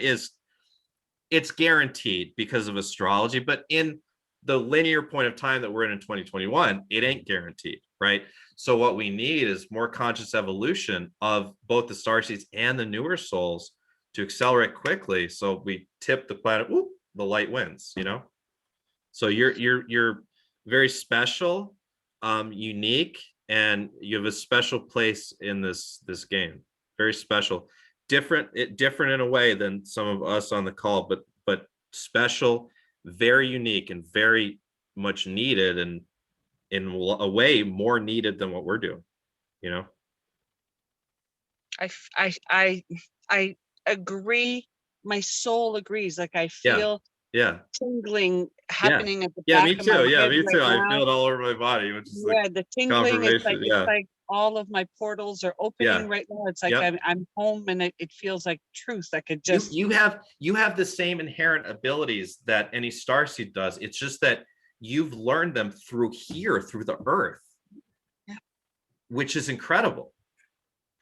it's guaranteed because of astrology, but in the linear point of time that we're in 2021, it ain't guaranteed, right? So what we need is more conscious evolution of both the starseeds and the newer souls to accelerate quickly, so we tip the planet, whoop, the light wins, So you're very special, unique, and you have a special place in this game. Very special, different in a way than some of us on the call, but special, very unique, and very much needed, and in a way more needed than what we're doing. You know. I agree. My soul agrees. Like I Yeah. feel Yeah. tingling happening at the Yeah, back me of my too. Yeah, head me too. right I now. feel it all over my body, which is Yeah, like the tingling is like, confirmation. Yeah. it's like all of my portals are opening right now. It's like Yep. I'm home, and it feels like truth. I could You just you have the same inherent abilities that any starseed does. It's just that you've learned them through the earth, which is incredible.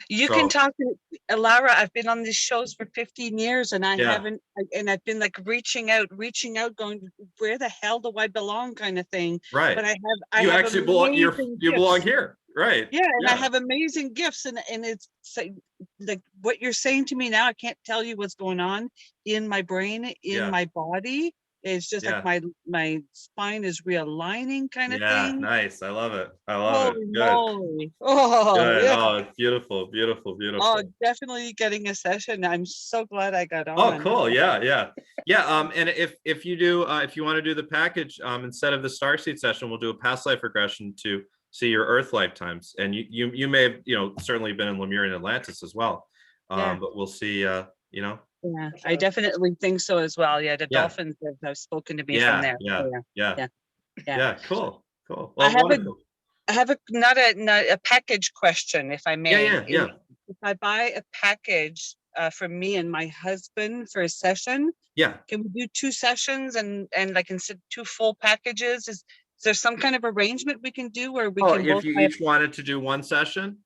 You So- can talk to Lara. I've been on these shows for 15 years, and I Yeah. haven't, and I've been like reaching out, going, where the hell do I belong, kind of thing. Right. But I You have actually belong. You amazing belong gifts. here. Right. Yeah, and I have amazing gifts, and it's like what you're saying to me now. I can't tell you what's going on in my brain, in my body. It's just like my spine is realigning, kind of thing. Nice. I love it. I love Holy it. Good. moly. Oh, Good. yeah. Oh, it's beautiful, beautiful, beautiful. Oh, definitely getting a session. I'm so glad I got on. Oh, cool. Yeah. And if you do, if you want to do the package, instead of the Starseed session, we'll do a past life regression to see your Earth lifetimes. And you may have, certainly been in Lemurian Atlantis as well. But we'll see, Yeah, I definitely think so as well. Yeah, the dolphins have spoken to me from there. Yeah. Cool. Well, I have wonderful. not a package question, if I may. Yeah. If I buy a package for me and my husband for a session, can we do 2 sessions and like instead of 2 full packages? Is there some kind of arrangement we can do where we can both if you each wanted to do 1 session?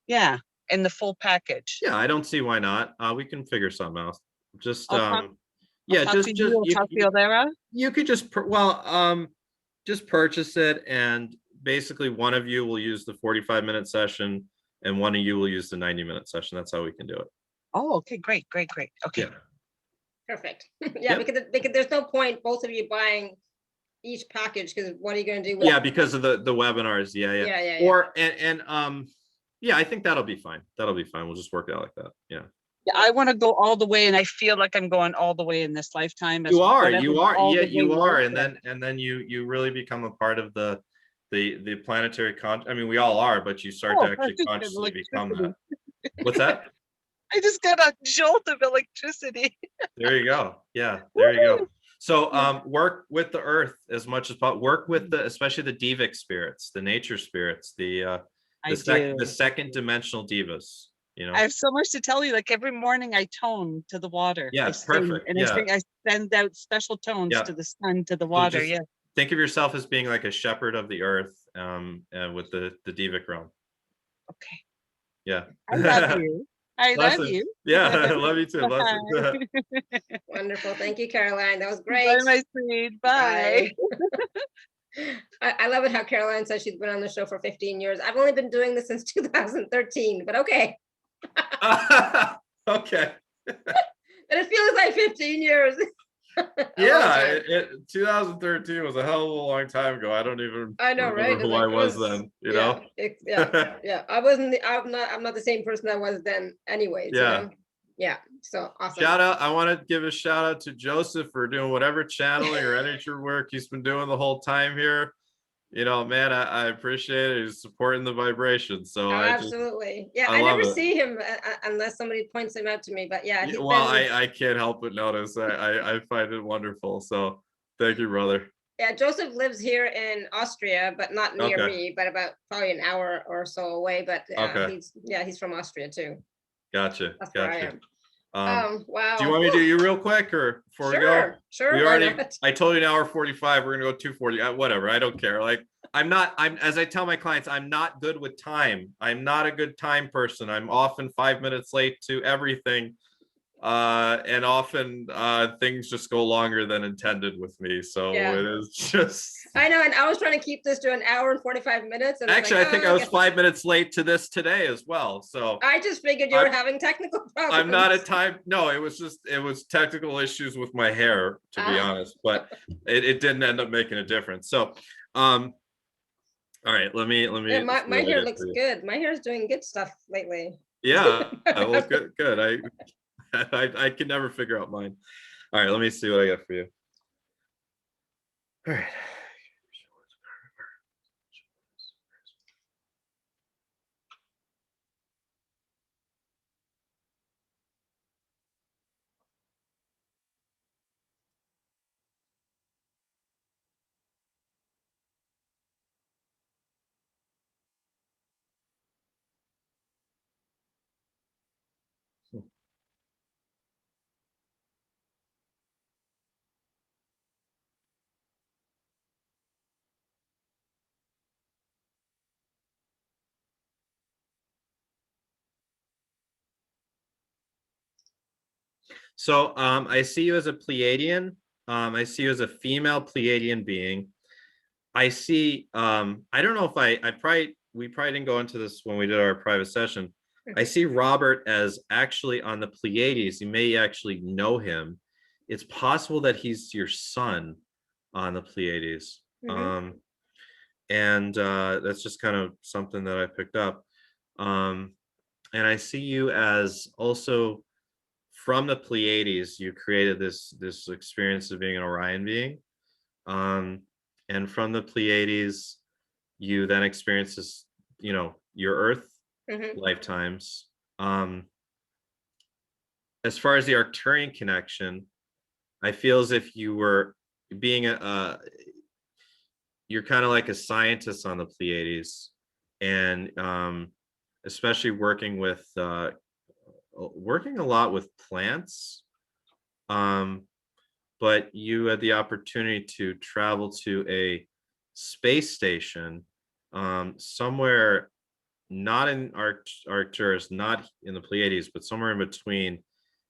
Yeah, in the full package. Yeah, I don't see why not. We can figure something else. Just I'll talk to you, Lara. You could just just purchase it, and basically one of you will use the 45-minute session and one of you will use the 90-minute session. That's how we can do it. Oh, okay, great. Okay. Yeah. Perfect. Because there's no point both of you buying each package, because what are you going to do with because of the webinars. Yeah. Or I think that'll be fine. We'll just work it out like that. Yeah, I want to go all the way, and I feel like I'm going all the way in this lifetime. You are. And then you really become a part of the planetary we all are, but you start to actually consciously become that. What's that? I just got a jolt of electricity. There you go. Yeah, there you go. So work with the earth as much as possible. Work with especially the devic spirits, the nature spirits, the second dimensional divas. I have so much to tell you. Like every morning I tone to the water. Yes, perfect. And I send out special tones to the sun, to the water. Think of yourself as being like a shepherd of the earth, with the devic realm. Okay. Yeah. I love you. I love you. Yeah, I love you too. Wonderful. Thank you, Caroline. That was great. Bye, my sweet. Bye. I love it how Caroline says she's been on the show for 15 years. I've only been doing this since 2013, but okay. Okay. But it feels like 15 years. 2013 was a hell of a long time ago. I know, remember who I was then. Yeah. I'm not the same person I was then anyways. Yeah. So awesome. Shout out. I want to give a shout out to Joseph for doing whatever channeling or energy work he's been doing the whole time here. Man, I appreciate it. He's supporting the vibration. So absolutely. I never see him unless somebody points him out to me. But I can't help but notice. I find it wonderful. So thank you, brother. Yeah, Joseph lives here in Austria, but not near me, but about probably an hour or so away. But he's from Austria too. Gotcha. That's where I am. Wow. Do you want me to do you real quick or before we go? Sure. I told you an hour 45. We're gonna go 2:40. Whatever. I don't care. Like I'm as I tell my clients, I'm not good with time. I'm not a good time person. I'm often 5 minutes late to everything. and often things just go longer than intended with me. So Yeah. it is just. I know, and I was trying to keep this to an hour and 45 minutes. And Actually, like, I think oh, I was guess- 5 minutes late to this today as well. So I just figured you were having technical problems. I'm not at time. No, it was technical issues with my hair, to be honest, but it didn't end up making a difference. So, all right, let me. Yeah, my hair looks good. My hair is doing good stuff lately. Yeah, well, good. I can never figure out mine. All right, let me see what I got for you. All right. So I see you as a Pleiadian. I see you as a female Pleiadian being. I see, I don't know if we probably didn't go into this when we did our private session. I see Robert as actually on the Pleiades. You may actually know him. It's possible that he's your son on the Pleiades. And that's just kind of something that I picked up. And I see you as also from the Pleiades, you created this experience of being an Orion being. And from the Pleiades, you then experience this, your Earth lifetimes. As far as the Arcturian connection, I feel as if you were being you're kind of like a scientist on the Pleiades, and especially working a lot with plants. But you had the opportunity to travel to a space station somewhere not in Arcturus, not in the Pleiades, but somewhere in between,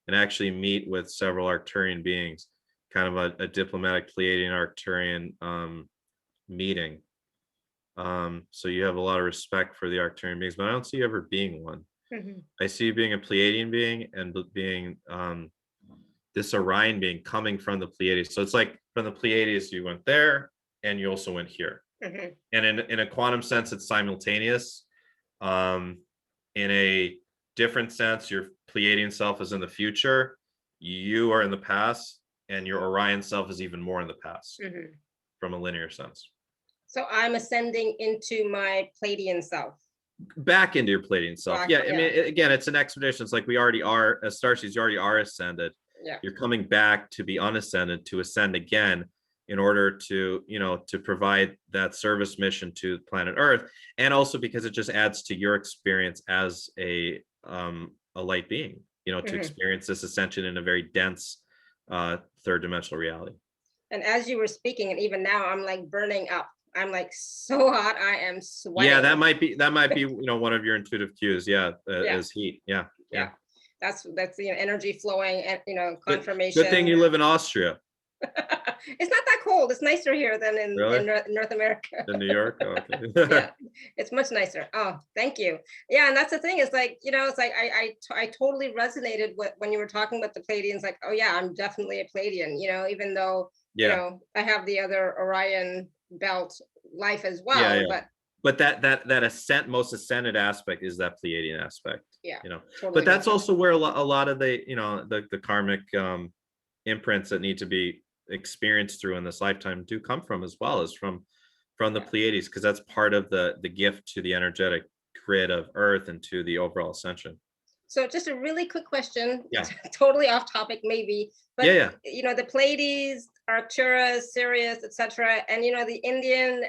and actually meet with several Arcturian beings, kind of a diplomatic Pleiadian Arcturian meeting. So you have a lot of respect for the Arcturian beings, but I don't see you ever being one. I see you being a Pleiadian being and being this Orion being coming from the Pleiades. So it's like from the Pleiades, you went there and you also went here. And in a quantum sense, it's simultaneous. In a different sense, your Pleiadian self is in the future, you are in the past, and your Orion self is even more in the past from a linear sense. So I'm ascending into my Pleiadian self. Back into your Pleiadian self. I mean, again, it's an expedition. It's like we already are, as Starseeds, you already are ascended. You're coming back to be unascended, to ascend again in order to, to provide that service mission to planet Earth. And also because it just adds to your experience as a light being, to experience this ascension in a very dense third dimensional reality. And as you were speaking, and even now, I'm like burning up. I'm like so hot. I am sweating. Yeah, that might be one of your intuitive cues. Is heat. Yeah. That's energy flowing and confirmation. Good thing you live in Austria. It's not that cold. It's nicer here than in North America. In New York? Oh, okay. Yeah, it's much nicer. Oh, thank you. Yeah, and that's the thing. It's like, it's like I totally resonated with when you were talking about the Pleiadians. Like, oh yeah, I'm definitely a Pleiadian. Even though I have the other Orion belt life as well. But that most ascended aspect is that Pleiadian aspect. Totally but that's also where a lot of the the karmic imprints that need to be experienced through in this lifetime do come from, as well as from the Pleiades, because that's part of the gift to the energetic grid of Earth and to the overall ascension. So just a really quick question, totally off topic maybe, but the Pleiades, Arcturus, Sirius, etc., and the Indian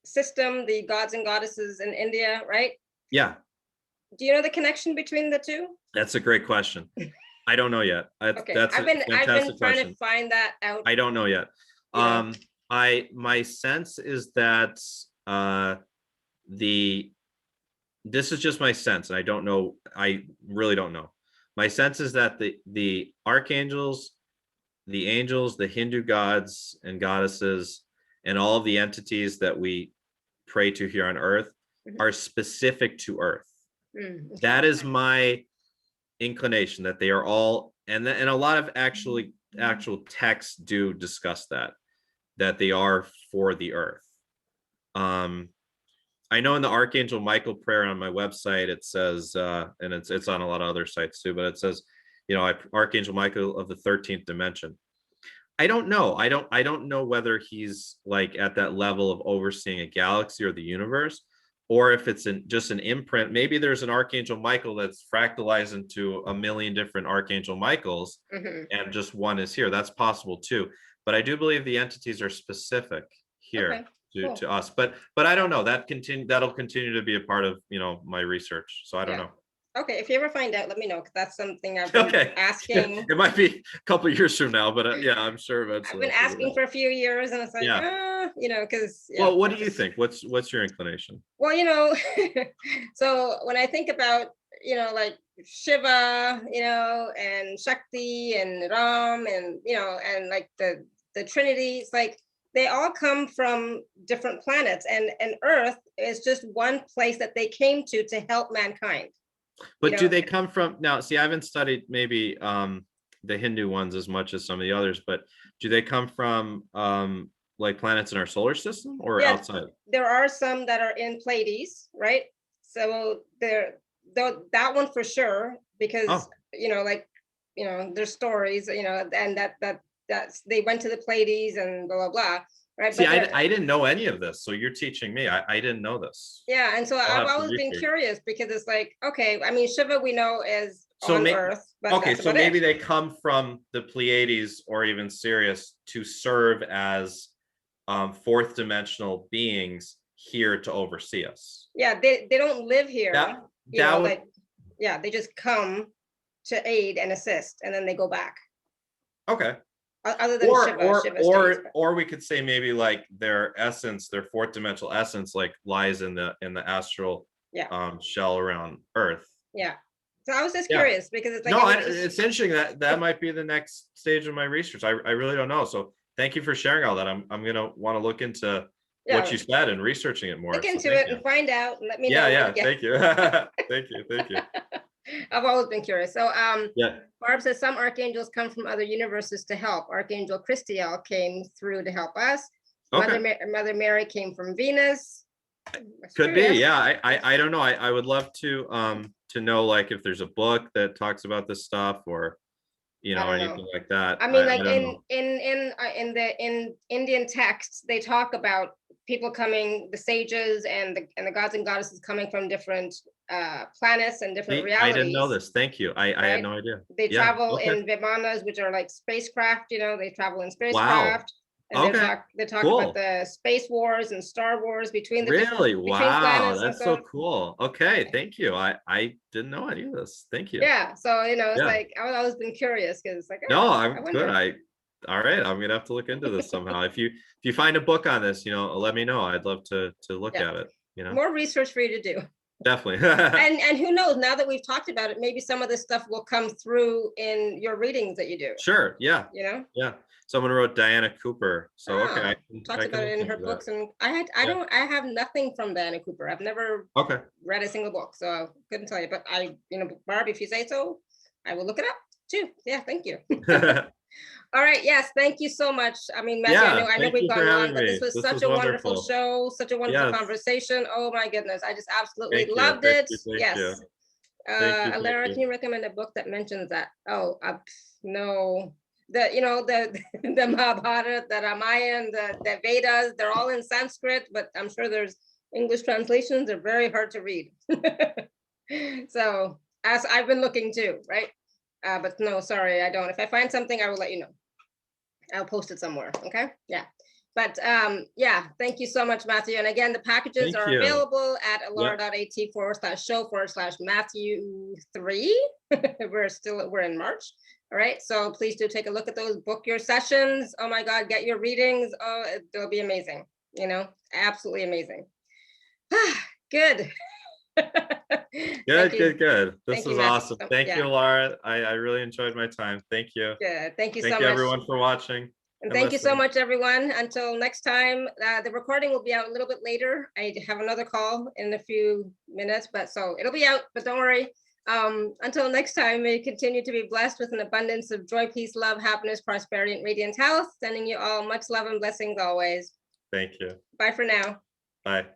system, the gods and goddesses in India, right? Yeah. Do you know the connection between the two? That's a great question. I don't know yet. Okay. That's I've been trying to find that out. I don't know yet. My sense is that this is just my sense, and I don't know. I really don't know. My sense is that the archangels, the angels, the Hindu gods and goddesses, and all of the entities that we pray to here on Earth are specific to Earth. Okay. That is my inclination, that they are all, and a lot of actual texts do discuss that they are for the Earth. I know in the Archangel Michael prayer on my website, it says, and it's on a lot of other sites too, but it says, Archangel Michael of the 13th dimension. I don't know. I don't know whether he's like at that level of overseeing a galaxy or the universe, or if it's just an imprint. Maybe there's an Archangel Michael that's fractalized into a million different Archangel Michaels, and just one is here. That's possible too. But I do believe the entities are specific here. Okay, to us, but I don't know. That'll continue to be a part of my research. So I don't know. Okay, if you ever find out, let me know, because that's something I've been asking. It might be a couple of years from now, but yeah, I'm sure eventually. I've been asking for a few years, and it's like, because. Well, what do you think? What's your inclination? Well, so when I think about, like Shiva, and Shakti and Ram, and and like the Trinity, it's like they all come from different planets, and Earth is just one place that they came to help mankind. But do they come from, now, see, I haven't studied maybe the Hindu ones as much as some of the others, but do they come from like planets in our solar system or outside? There are some that are in Pleiades, right? So that one for sure, because there's stories, and that's they went to the Pleiades and blah blah blah. Right. See, I didn't know any of this, so you're teaching me. I didn't know this. Yeah, and so I've always been curious, because it's like, okay, I mean, Shiva we know is on Earth, but okay, so maybe they come from the Pleiades or even Sirius to serve as fourth dimensional beings here to oversee us. Yeah, they don't live here. They just come to aid and assist, and then they go back. Okay. Other than Shiva, or we could say maybe like their essence, their fourth dimensional essence, like lies in the astral shell around Earth. Yeah. So I was just curious, because it's like, it's interesting that might be the next stage of my research. I really don't know. So thank you for sharing all that. I'm gonna want to look into what you said and researching it more. Look into it and find out. And let me know. Yeah. Thank you. Thank you. I've always been curious. So Barb says some archangels come from other universes to help. Archangel Christiel came through to help us. Okay. Mother Mary came from Venus. Could be, yeah. I don't know. I would love to know, like, if there's a book that talks about this stuff, or anything like that. I mean, like in Indian texts, they talk about people coming, the sages and the gods and goddesses coming from different planets and different realities. I didn't know this. Thank you. I had no idea. They travel in Vimanas, which are like spacecraft. They travel in spacecraft. Wow. And they talk about the space wars and Star Wars between the between planets. That's so cool. Okay, thank you. I didn't know any of this. Thank you. Yeah, so it's like I've always been curious, because it's like, I'm good. All right, I'm gonna have to look into this somehow. If you find a book on this, let me know. I'd love to look at it. More research for you to do. Definitely. and who knows, now that we've talked about it, maybe some of this stuff will come through in your readings that you do. Sure. Yeah. Yeah. Someone wrote Diana Cooper. So I talked about it in her books, and I have nothing from Diana Cooper. I've never read a single book, so I couldn't tell you. But Barb, if you say so, I will look it up too. Yeah, thank you. All right. Yes, thank you so much. I mean, Matthew, I know we've gone long, but this was such a wonderful show, such a wonderful conversation. Oh my goodness, I just absolutely loved it. Yes. Alara, can you recommend a book that mentions that? Oh, no. The Mahabharata, the Ramayana, the Vedas, they're all in Sanskrit, but I'm sure there's English translations. They're very hard to read. So as I've been looking too, right? But no, sorry, I don't. If I find something, I will let you know. I'll post it somewhere. Okay. Yeah. But thank you so much, Matthew. And again, the packages are available at alara.at/show/Matthew3. We're in March. All right. So please do take a look at those, book your sessions. Oh my God, get your readings. Oh, they'll be amazing. Absolutely amazing. Good. Good, you. good. This Thank you, was Matthew. awesome. Thank Yeah. you, Laura. I really enjoyed my time. Thank you. Good. Thank you so Thank you, much. everyone, for watching. And thank you so listening. much, everyone. Until next time, the recording will be out a little bit later. I have another call in a few minutes, but so it'll be out, but don't worry. Until next time, may you continue to be blessed with an abundance of joy, peace, love, happiness, prosperity, and radiant health. Sending you all much love and blessings always. Thank you. Bye for now. Bye.